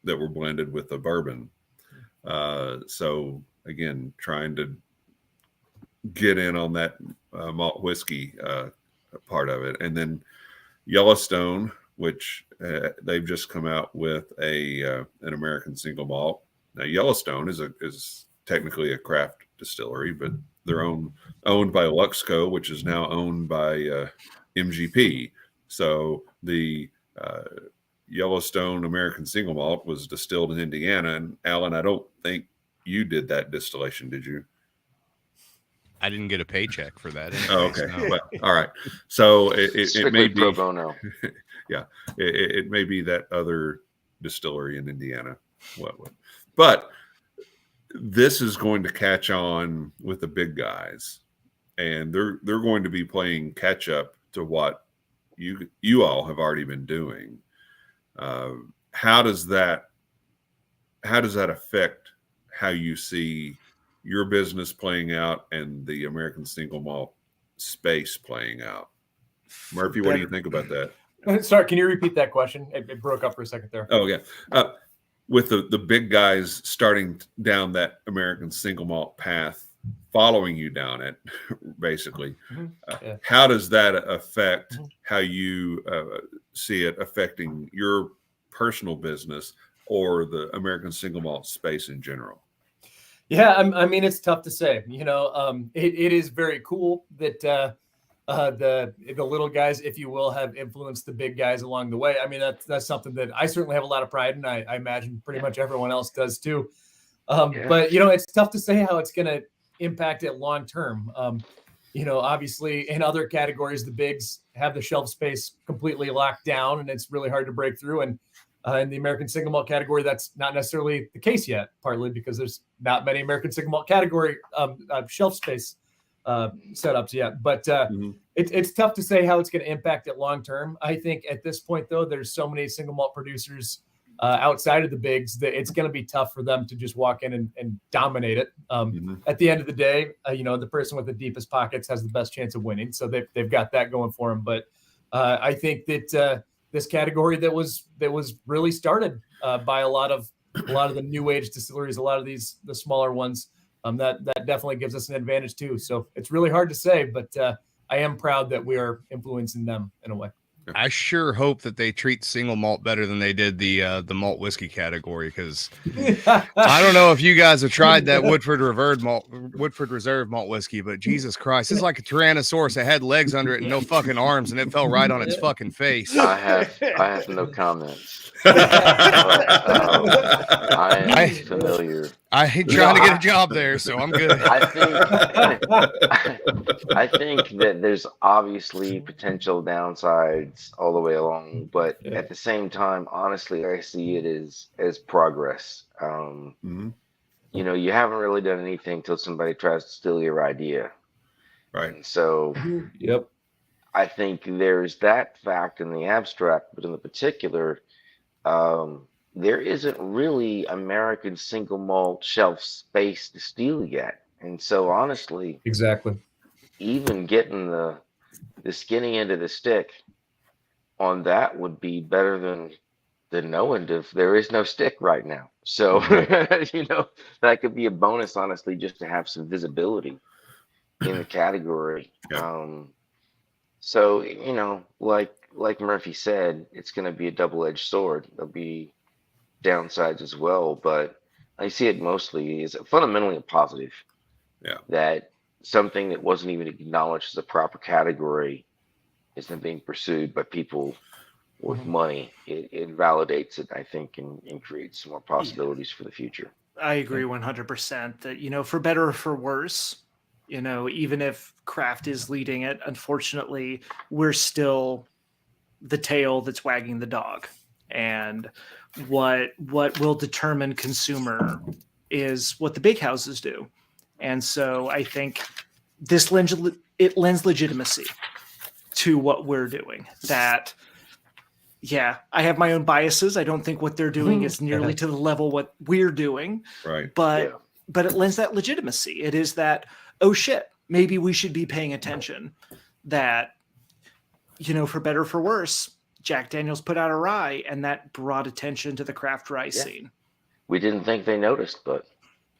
that were blended with a bourbon. So again, trying to get in on that malt whiskey part of it. And then Yellowstone, which they've just come out with an American Single Malt. Now Yellowstone is technically a craft distillery, but they're owned by Luxco, which is now owned by MGP. So the Yellowstone American Single Malt was distilled in Indiana. And Alan, I don't think you did that distillation, did you? I didn't get a paycheck for that. Anyways, Oh, okay. no. Well, all right. So it may be pro bono. yeah, it may be that other distillery in Indiana. What? But this is going to catch on with the big guys, and they're going to be playing catch up to what you all have already been doing. How does that affect how you see your business playing out and the American Single Malt space playing out? Murphy, what do you think about that? Sorry, can you repeat that question? It broke up for a second there. Oh, yeah. With the big guys starting down that American Single Malt path, following you down it, basically, how does that affect how you see it affecting your personal business or the American Single Malt space in general? Yeah, I mean, it's tough to say. It is very cool that the little guys, if you will, have influenced the big guys along the way. I mean, that's something that I certainly have a lot of pride in. I imagine pretty much everyone else does too. But it's tough to say how it's going to impact it long term. Obviously, in other categories, the bigs have the shelf space completely locked down, and it's really hard to break through. And in the American Single Malt category, that's not necessarily the case yet, partly because there's not many American Single Malt category shelf space setups yet. But it's tough to say how it's going to impact it long term. I think at this point, though, there's so many single malt producers outside of the bigs that it's going to be tough for them to just walk in and dominate it. At the end of the day, the person with the deepest pockets has the best chance of winning. So they've got that going for them. But I think that this category that was really started by a lot of the new age distilleries, a lot of the smaller ones, that definitely gives us an advantage too. So it's really hard to say, but I am proud that we are influencing them in a way. I sure hope that they treat single malt better than they did the malt whiskey category, because I don't know if you guys have tried that Woodford Reserve malt whiskey, but Jesus Christ, it's like a Tyrannosaurus. It had legs under it and no fucking arms, and it fell right on its fucking face. I have no comments. I am familiar. I ain't trying to get a job there, so I'm good. I think that there's obviously potential downsides all the way along, but at the same time, honestly, I see it as progress. You haven't really done anything till somebody tries to steal your idea, Right? and so, I think there's that fact in the abstract, but in the particular, there isn't really American Single Malt shelf space to steal yet. And so honestly, Exactly. even getting the skinny end of the stick on that would be better than knowing if there is no stick right now. So, that could be a bonus, honestly, just to have some visibility in the category. Yeah. So, like Murphy said, it's going to be a double-edged sword. There'll be downsides as well, but I see it mostly as fundamentally a positive. Yeah. That something that wasn't even acknowledged as a proper category isn't being pursued by people with money. It validates it, I think, and creates some more possibilities for the future. I agree 100% that, for better or for worse, even if craft is leading it, unfortunately, we're still the tail that's wagging the dog. And what will determine consumer is what the big houses do. And so I think this lends legitimacy to what we're doing. That, I have my own biases. I don't think what they're doing is nearly to the level what we're doing. Right. But it lends that legitimacy. It is that, oh shit, maybe we should be paying attention. That, for better or for worse, Jack Daniel's put out a rye, and that brought attention to the craft rye scene. We didn't think they noticed, but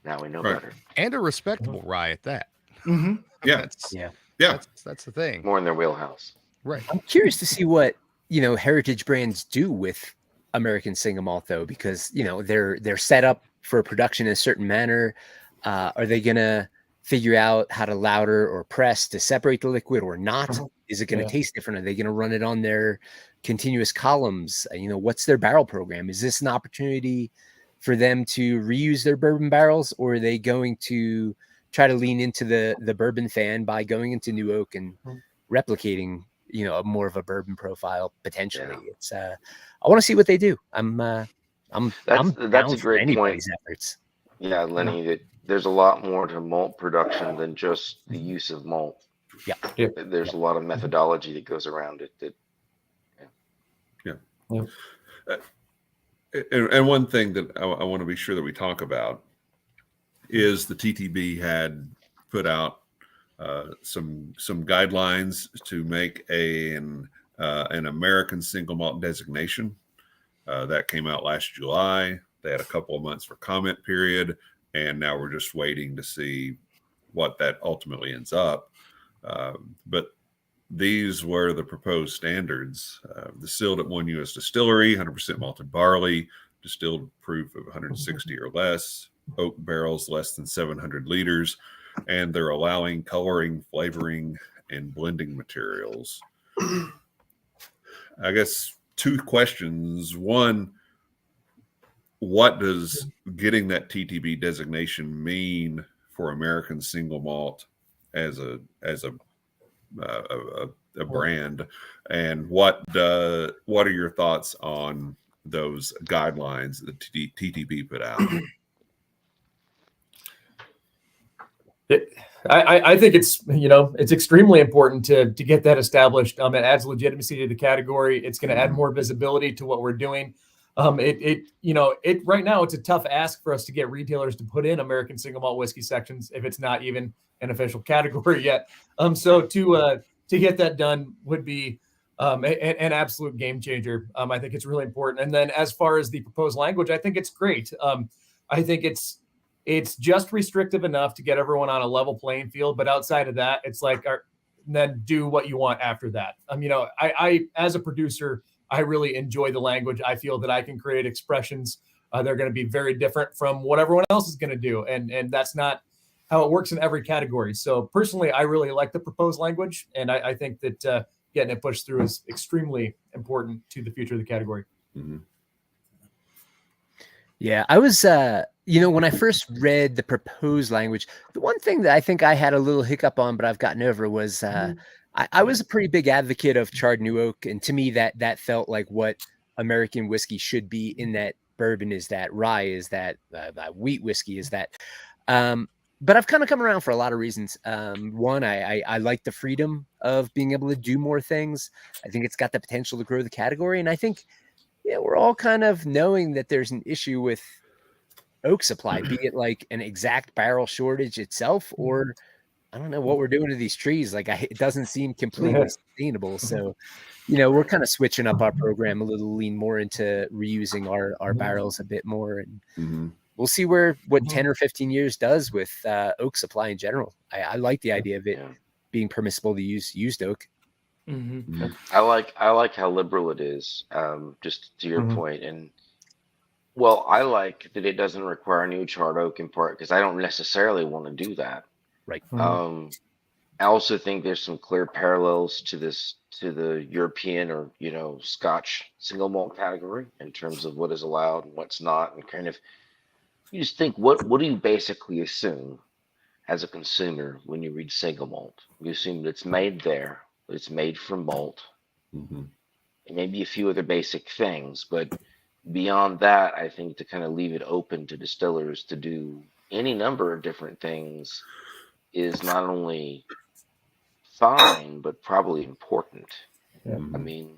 now we know better. And a respectable rye at that. Mm-hmm. Yeah. That's the thing. More in their wheelhouse. Right. I'm curious to see what heritage brands do with American Single Malt, though, because they're set up for production in a certain manner. Are they gonna figure out how to lauter or press to separate the liquid or not. Is it going to taste different? Are they going to run it on their continuous columns? What's their barrel program? Is this an opportunity for them to reuse their bourbon barrels, or are they going to try to lean into the bourbon fan by going into new oak and replicating, more of a bourbon profile potentially? It's I want to see what they do. I'm That's down a for great point. anybody's efforts. Yeah, Lenny, that there's a lot more to malt production than just the use of malt. Yeah. There's a lot of methodology that goes around it. And one thing that I want to be sure that we talk about is the TTB had put out some guidelines to make an American Single Malt designation. That came out last July. They had a couple of months for comment period, and now we're just waiting to see what that ultimately ends up. But these were the proposed standards: distilled at 1 U.S. distillery, 100% malted barley, distilled proof of 160 or less, oak barrels less than 700 liters, and they're allowing coloring, flavoring, and blending materials. I guess 2 questions. One, what does getting that TTB designation mean for American Single Malt as a brand, and what are your thoughts on those guidelines that TTB put out? I think it's extremely important to get that established. It adds legitimacy to the category. It's going to add more visibility to what we're doing. Right now it's a tough ask for us to get retailers to put in American Single Malt whiskey sections if it's not even an official category yet. So to get that done would be an absolute game changer. I think it's really important. And then as far as the proposed language, I think it's great. I think it's just restrictive enough to get everyone on a level playing field, but outside of that, it's like, then do what you want after that. I as a producer, I really enjoy the language. I feel that I can create expressions. They're going to be very different from what everyone else is going to do. And that's not how it works in every category. So personally, I really like the proposed language. And I think that getting it pushed through is extremely important to the future of the category. Mm-hmm. Yeah, I was, when I first read the proposed language, the one thing that I think I had a little hiccup on, but I've gotten over was I was a pretty big advocate of charred new oak. And to me, that felt like what American whiskey should be, in that bourbon is that, rye is that, wheat whiskey is that. But I've kind of come around for a lot of reasons. One, I like the freedom of being able to do more things. I think it's got the potential to grow the category. And I think, we're all kind of knowing that there's an issue with oak supply, be it like an exact barrel shortage itself, or I don't know what we're doing to these trees. Like it doesn't seem completely sustainable. So, we're kind of switching up our program a little, lean more into reusing our barrels a bit more. And we'll see what 10 or 15 years does with oak supply in general. I like the idea of it being permissible to use used oak. Mm-hmm. I like how liberal it is, just to your point. And well, I like that it doesn't require new charred oak, in part because I don't necessarily want to do that. Right. I also think there's some clear parallels to the European or Scotch single malt category in terms of what is allowed and what's not, and kind of you just think, what do you basically assume as a consumer when you read single malt? You assume that it's made there, that it's made from malt, and maybe a few other basic things. But beyond that, I think to kind of leave it open to distillers to do any number of different things is not only fine, but probably important. I mean,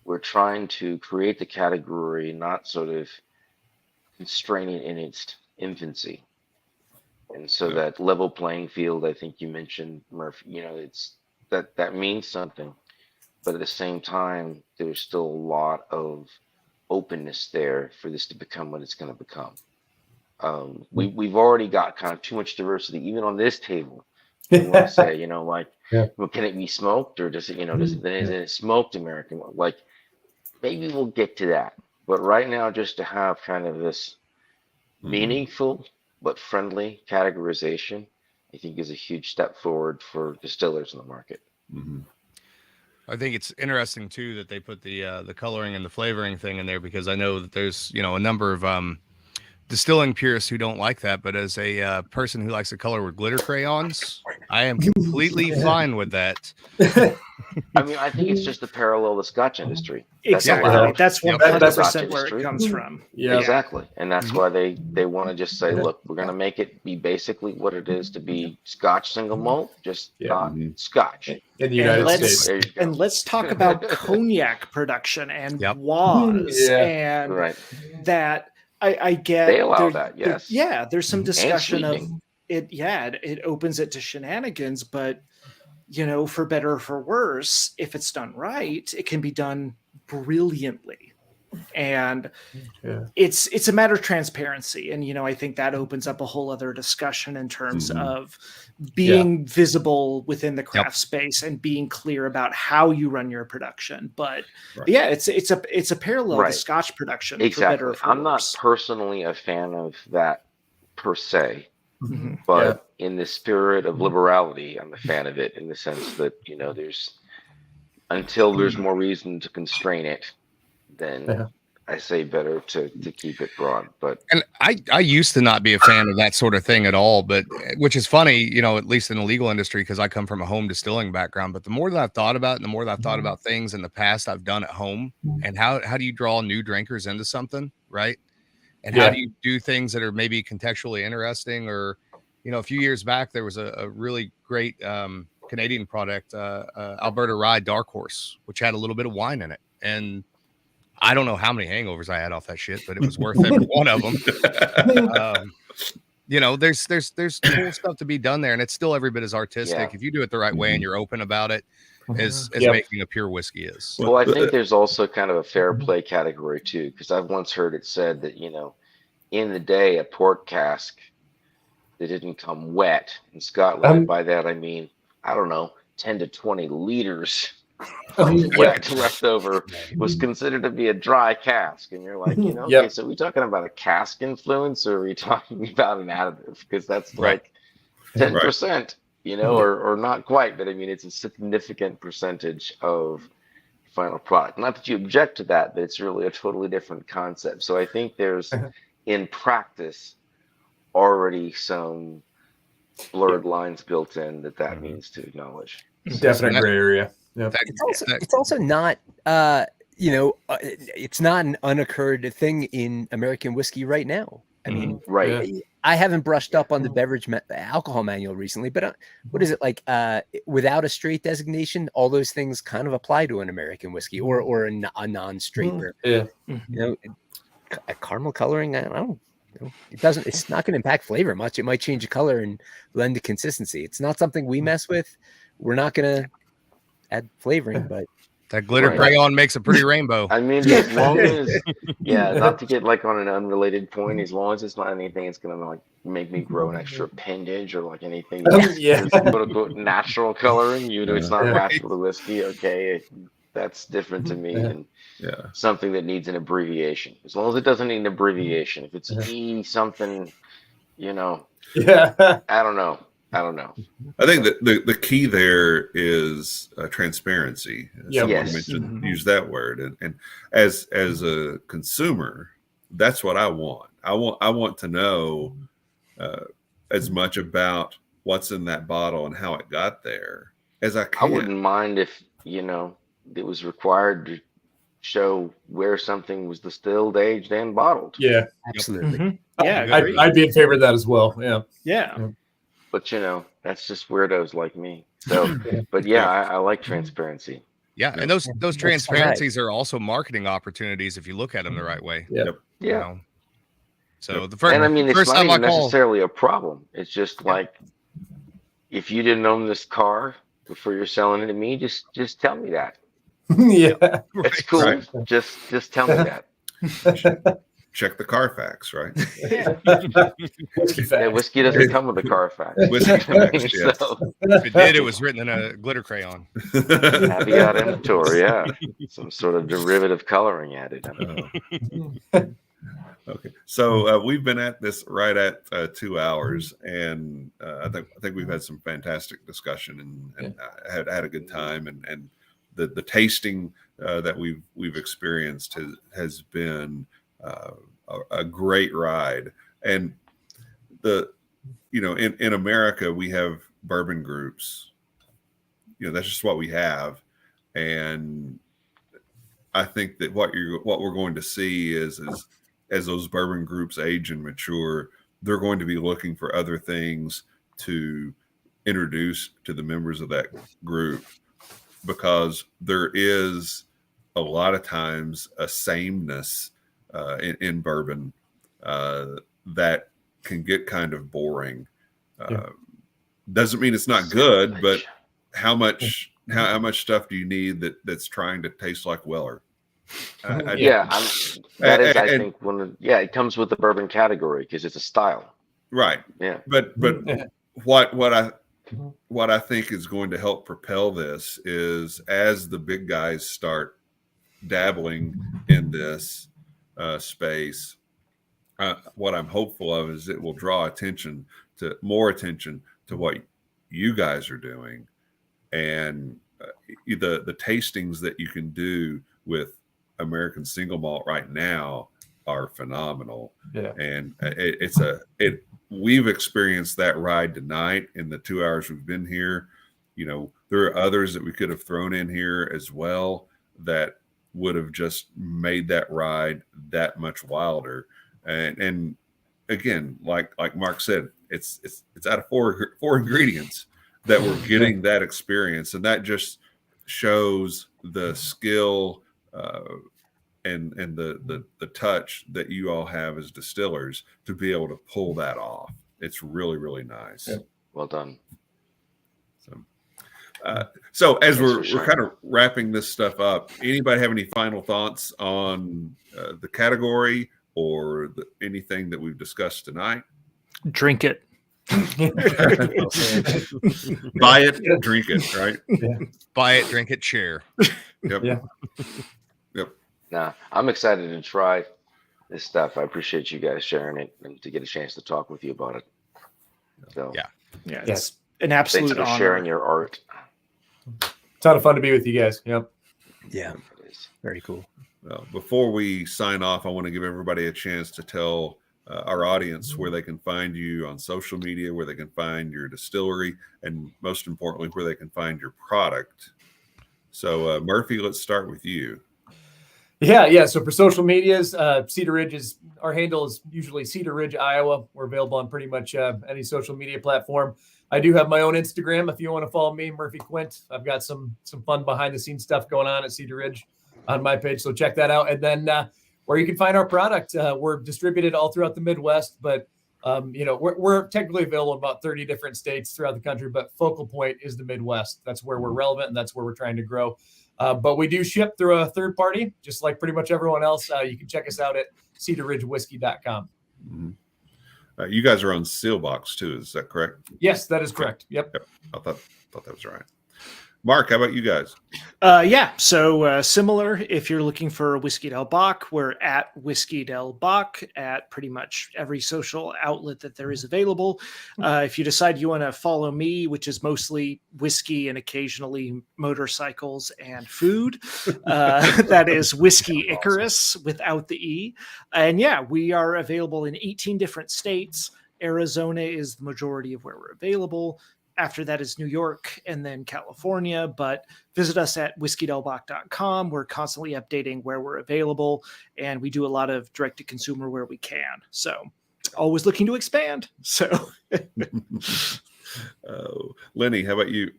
we're trying to create the category, not sort of constraining in its infancy. And so that level playing field, I think you mentioned, Murph, it's that means something. But at the same time, there's still a lot of openness there for this to become what it's going to become. We've already got kind of too much diversity, even on this table. You want to say, well, can it be smoked, or does it, is it smoked American? Like, maybe we'll get to that. But right now, just to have kind of this meaningful but friendly categorization I think is a huge step forward for distillers in the market. Mm-hmm. I think it's interesting too that they put the coloring and the flavoring thing in there, because I know that there's, you know, a number of distilling purists who don't like that, but as a person who likes to color with glitter crayons, I am completely fine with that. I mean, I think it's just the parallel of the Scotch industry. Exactly. allowed. That's Yep. 100% where it Industry. comes from. Yeah. Exactly. And that's why they want to just say, look, we're going to make it be basically what it is to be Scotch single malt, just not Scotch. In the And United let's, States. There you go. and let's talk about cognac production and Yep. was Yeah. and Right. that I get. They allow that, yes. Yeah, there's some discussion of sweetening. it. Yeah, it opens it to shenanigans, but you know, for better or for worse, if it's done right, it can be done brilliantly. And it's a matter of transparency. And you know, I think that opens up a whole other discussion in terms of being visible within the craft space and being clear about how you run your production. But yeah, it's a parallel to Scotch production. For better Exactly. or for I'm not worse. personally a fan of that per se, Mm-hmm. but in the spirit of liberality, I'm a fan of it in the sense that, you know, until there's more reason to constrain it, then I say better to keep it broad. But And I used to not be a fan of that sort of thing at all, but which is funny, you know, at least in the legal industry, because I come from a home distilling background. But the more that I've thought about it, and the more that I've thought about things in the past I've done at home, and how do you draw new drinkers into something, right? And how do you do things that are maybe contextually interesting? Or, you know, a few years back, there was a really great Canadian product, Alberta Rye Dark Horse, which had a little bit of wine in it. And I don't know how many hangovers I had off that shit, but it was worth every one of them. You know, there's cool stuff to be done there, and it's still every bit as artistic if you do it the right way and you're open about it, as making a pure whiskey is. Well, I think there's also kind of a fair play category too, because I've once heard it said that, you know, in the day, a port cask that didn't come wet in Scotland, by that I mean, I don't know, 10 to 20 liters of wet left over was considered to be a dry cask. And you're like, you know, okay, so are we talking about a cask influence, or are we talking about an additive? Because that's like 10%, you know, or not quite, but I mean, it's a significant percentage of final product. Not that you object to that, but it's really a totally different concept. So I think there's, in practice, already some blurred lines built in that needs to acknowledge. Definite gray area. Yeah. It's also not, you know, it's not an unoccurred thing in American whiskey right now. I mean, I haven't brushed up on the beverage alcohol manual recently, but what is it like? Without a straight designation, all those things kind of apply to an American whiskey or a non-straight. You know, a caramel coloring. I don't know. It doesn't. It's not going to impact flavor much. It might change the color and lend to consistency. It's not something we mess with. We're not going to add flavoring, but that glitter crayon makes a pretty rainbow. I mean, as long as, not to get like on an unrelated point, as long as it's not anything that's going to like make me grow an extra appendage or like anything that's quote unquote natural coloring, it's not natural to whiskey. Okay, that's different to me than something that needs an abbreviation. As long as it doesn't need an abbreviation, if it's E something, you know, I don't know. I think that the key there is transparency. Someone mentioned use that word, and as a consumer, that's what I want. I want to know as much about what's in that bottle and how it got there as I can. I wouldn't mind if, you know, it was required to show where something was distilled, aged, and bottled. Yeah, absolutely. I'd be in favor of that as well. Yeah. But you know, that's just weirdos like me. So, but I like transparency. Yeah, and those transparencies are also marketing opportunities if you look at them the right way. You know? So the first, and I mean, it's first not time even I call, necessarily a problem. It's just like, if you didn't own this car before you're selling it to me, just tell me that. It's cool. Right. Just tell me that. Check the Carfax, right? Whiskey doesn't come with a Carfax. Whiskey facts, so, if it did, it was written in a glitter crayon. Caveat emptor, some sort of derivative coloring added. Okay, so we've been at this right at 2 hours, and I think we've had some fantastic discussion and had a good time, and the tasting that we've experienced has been a great ride. And in America we have bourbon groups. That's just what we have, and I think that what we're going to see is as those bourbon groups age and mature, they're going to be looking for other things to introduce to the members of that group, because there is a lot of times a sameness in bourbon that can get kind of boring. Doesn't mean it's not good, but how much stuff do you need that's trying to taste like Weller? I think it comes with the bourbon category because it's a style, right? Yeah, but what I think is going to help propel this is as the big guys start dabbling in this space. What I'm hopeful of is it will draw more attention to what you guys are doing, and the tastings that you can do with American Single Malt right now are phenomenal. Yeah. And we've experienced that ride tonight in the 2 hours we've been here. There are others that we could have thrown in here as well that would have just made that ride that much wilder. And again, like Mark said, it's out of four ingredients that we're getting that experience, and that just shows the skill and the touch that you all have as distillers to be able to pull that off. It's really, really nice. Yeah. Well done. So as we're kind of wrapping this stuff up, anybody have any final thoughts on the category or anything that we've discussed tonight? Drink it. Buy it, drink it, right? Yeah. Buy it, drink it, share. Yep. Yeah. Yep. Nah, I'm excited to try this stuff. I appreciate you guys sharing it and to get a chance to talk with you about it. So Yeah. It's an absolute thanks for honor. sharing your art. Ton of fun to be with you guys. Yep. Yeah. It is. Very cool. Well, before we sign off, I want to give everybody a chance to tell our audience where they can find you on social media, where they can find your distillery, and most importantly, where they can find your product. So, Murphy, let's start with you. Yeah. So for social medias, Cedar Ridge our handle is usually Cedar Ridge, Iowa. We're available on pretty much any social media platform. I do have my own Instagram. If you want to follow me, Murphy Quint, I've got some fun behind the scenes stuff going on at Cedar Ridge on my page. So check that out. And then where you can find our product, we're distributed all throughout the Midwest, but we're technically available in about 30 different states throughout the country, but focal point is the Midwest. That's where we're relevant, and that's where we're trying to grow. But we do ship through a third party, just like pretty much everyone else. You can check us out at cedarridgewhiskey.com. Mm-hmm. You guys are on Sealbox too, is that correct? Yes, that is correct. Yep. I thought that was right. Mark, how about you guys? So similar. If you're looking for Whiskey Del Bach, we're at Whiskey Del Bach at pretty much every social outlet that there is available. If you decide you want to follow me, which is mostly whiskey and occasionally motorcycles and food, that is Whiskey Icarus without the E. And we are available in 18 different states. Arizona is the majority of where we're available. After that is New York and then California, but visit us at whiskeydelbach.com. We're constantly updating where we're available, and we do a lot of direct-to-consumer where we can. So always looking to expand. So, Lenny, how about you?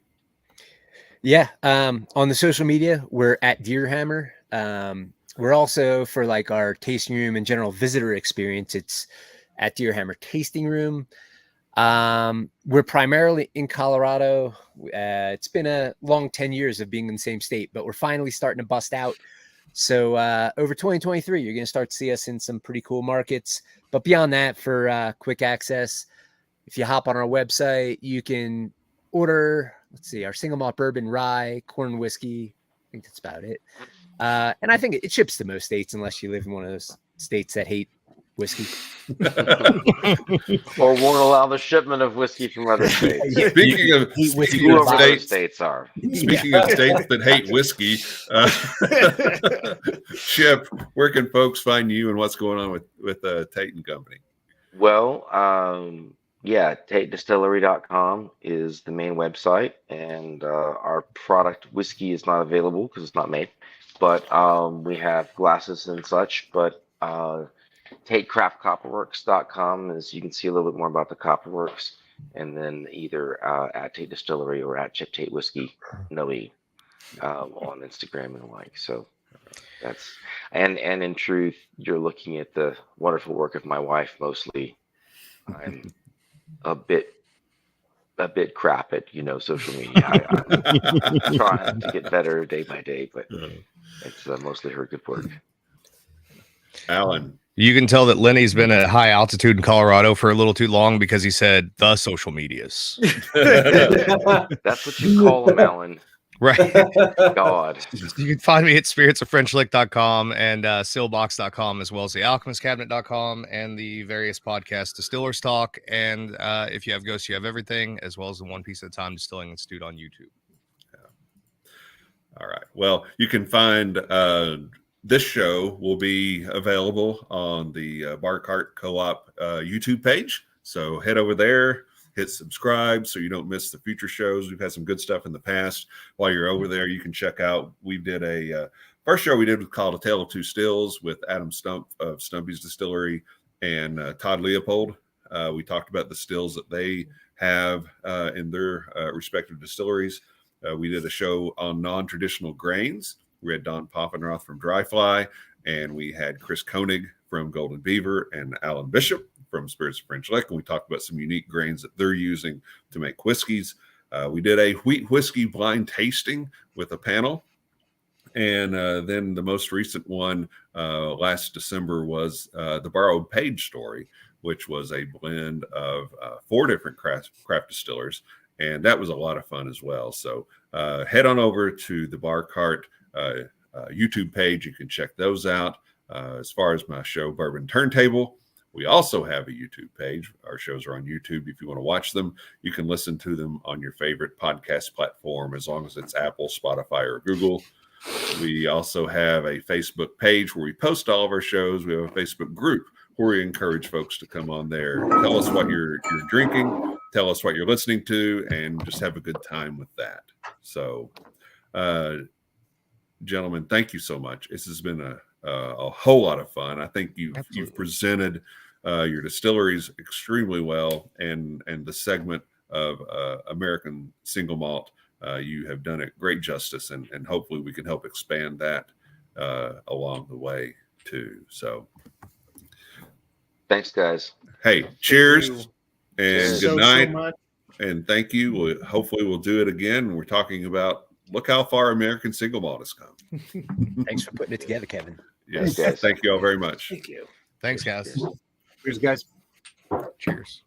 Yeah. On the social media, we're at Deerhammer. We're also, for like our tasting room and general visitor experience, it's at Deerhammer Tasting Room. We're primarily in Colorado. It's been a long 10 years of being in the same state, but we're finally starting to bust out. So over 2023, you're going to start to see us in some pretty cool markets. But beyond that, for quick access, if you hop on our website, you can order, our single malt bourbon, rye, corn whiskey. I think that's about it. And I think it ships to most states unless you live in one of those states that hate whiskey. Or won't allow the shipment of whiskey from other states. Speaking of Whoever those states are. Speaking of states that hate whiskey, Chip, where can folks find you and what's going on with Tate and Company? Well, TateDistillery.com is the main website, and our product whiskey is not available because it's not made, but we have glasses and such. But TateCraftCopperworks.com is, you can see a little bit more about the Copperworks, and then either at Tate Distillery or at Chip Tate Whiskey, no E, on Instagram and the like. So that's, and in truth, you're looking at the wonderful work of my wife mostly. I'm a bit crap at social media. I'm trying to get better day by day, but it's mostly her good work. Alan, you can tell that Lenny's been at high altitude in Colorado for a little too long because he said the social medias. That's what you call them, Alan. Right. God. You can find me at spiritsofFrenchlick.com and sillbox.com, as well as the alchemistcabinet.com and the various podcasts, Distillers Talk. And if you have Ghosts, you have everything, as well as the One Piece at a Time Distilling Institute on YouTube. Yeah. All right. Well, you can find this show will be available on the Bar Cart Co-op YouTube page. So head over there. Hit subscribe so you don't miss the future shows. We've had some good stuff in the past. While you're over there, you can check out. We did a first show we did was called A Tale of Two Stills with Adam Stump of Stumpy's Distillery and Todd Leopold. We talked about the stills that they have in their respective distilleries. We did a show on non-traditional grains. We had Don Poffenroth from Dry Fly, and we had Chris Koenig from Golden Beaver and Alan Bishop from Spirits of French Lick, and we talked about some unique grains that they're using to make whiskeys. We did a wheat whiskey blind tasting with a panel, and then the most recent one last December was the Borrowed Page Story, which was a blend of 4 different craft distillers, and that was a lot of fun as well. So head on over to the Bar Cart YouTube page. You can check those out. As far as my show, Bourbon Turntable, we also have a YouTube page. Our shows are on YouTube. If you want to watch them, you can listen to them on your favorite podcast platform, as long as it's Apple, Spotify, or Google. We also have a Facebook page where we post all of our shows. We have a Facebook group where we encourage folks to come on there. Tell us what you're drinking. Tell us what you're listening to, and just have a good time with that. So, gentlemen, thank you so much. This has been a whole lot of fun. I think you've presented your distilleries extremely well, and the segment of American Single Malt, you have done it great justice, and hopefully we can help expand that along the way too. So thanks, guys. Hey, cheers and good night, and thank you. Hopefully we'll do it again. We're talking about, look how far American Single Malt has come. Thanks for putting it together, Kevin. Yes. Thank you all very much. Thank you. Thanks, guys. Cheers, guys. Cheers.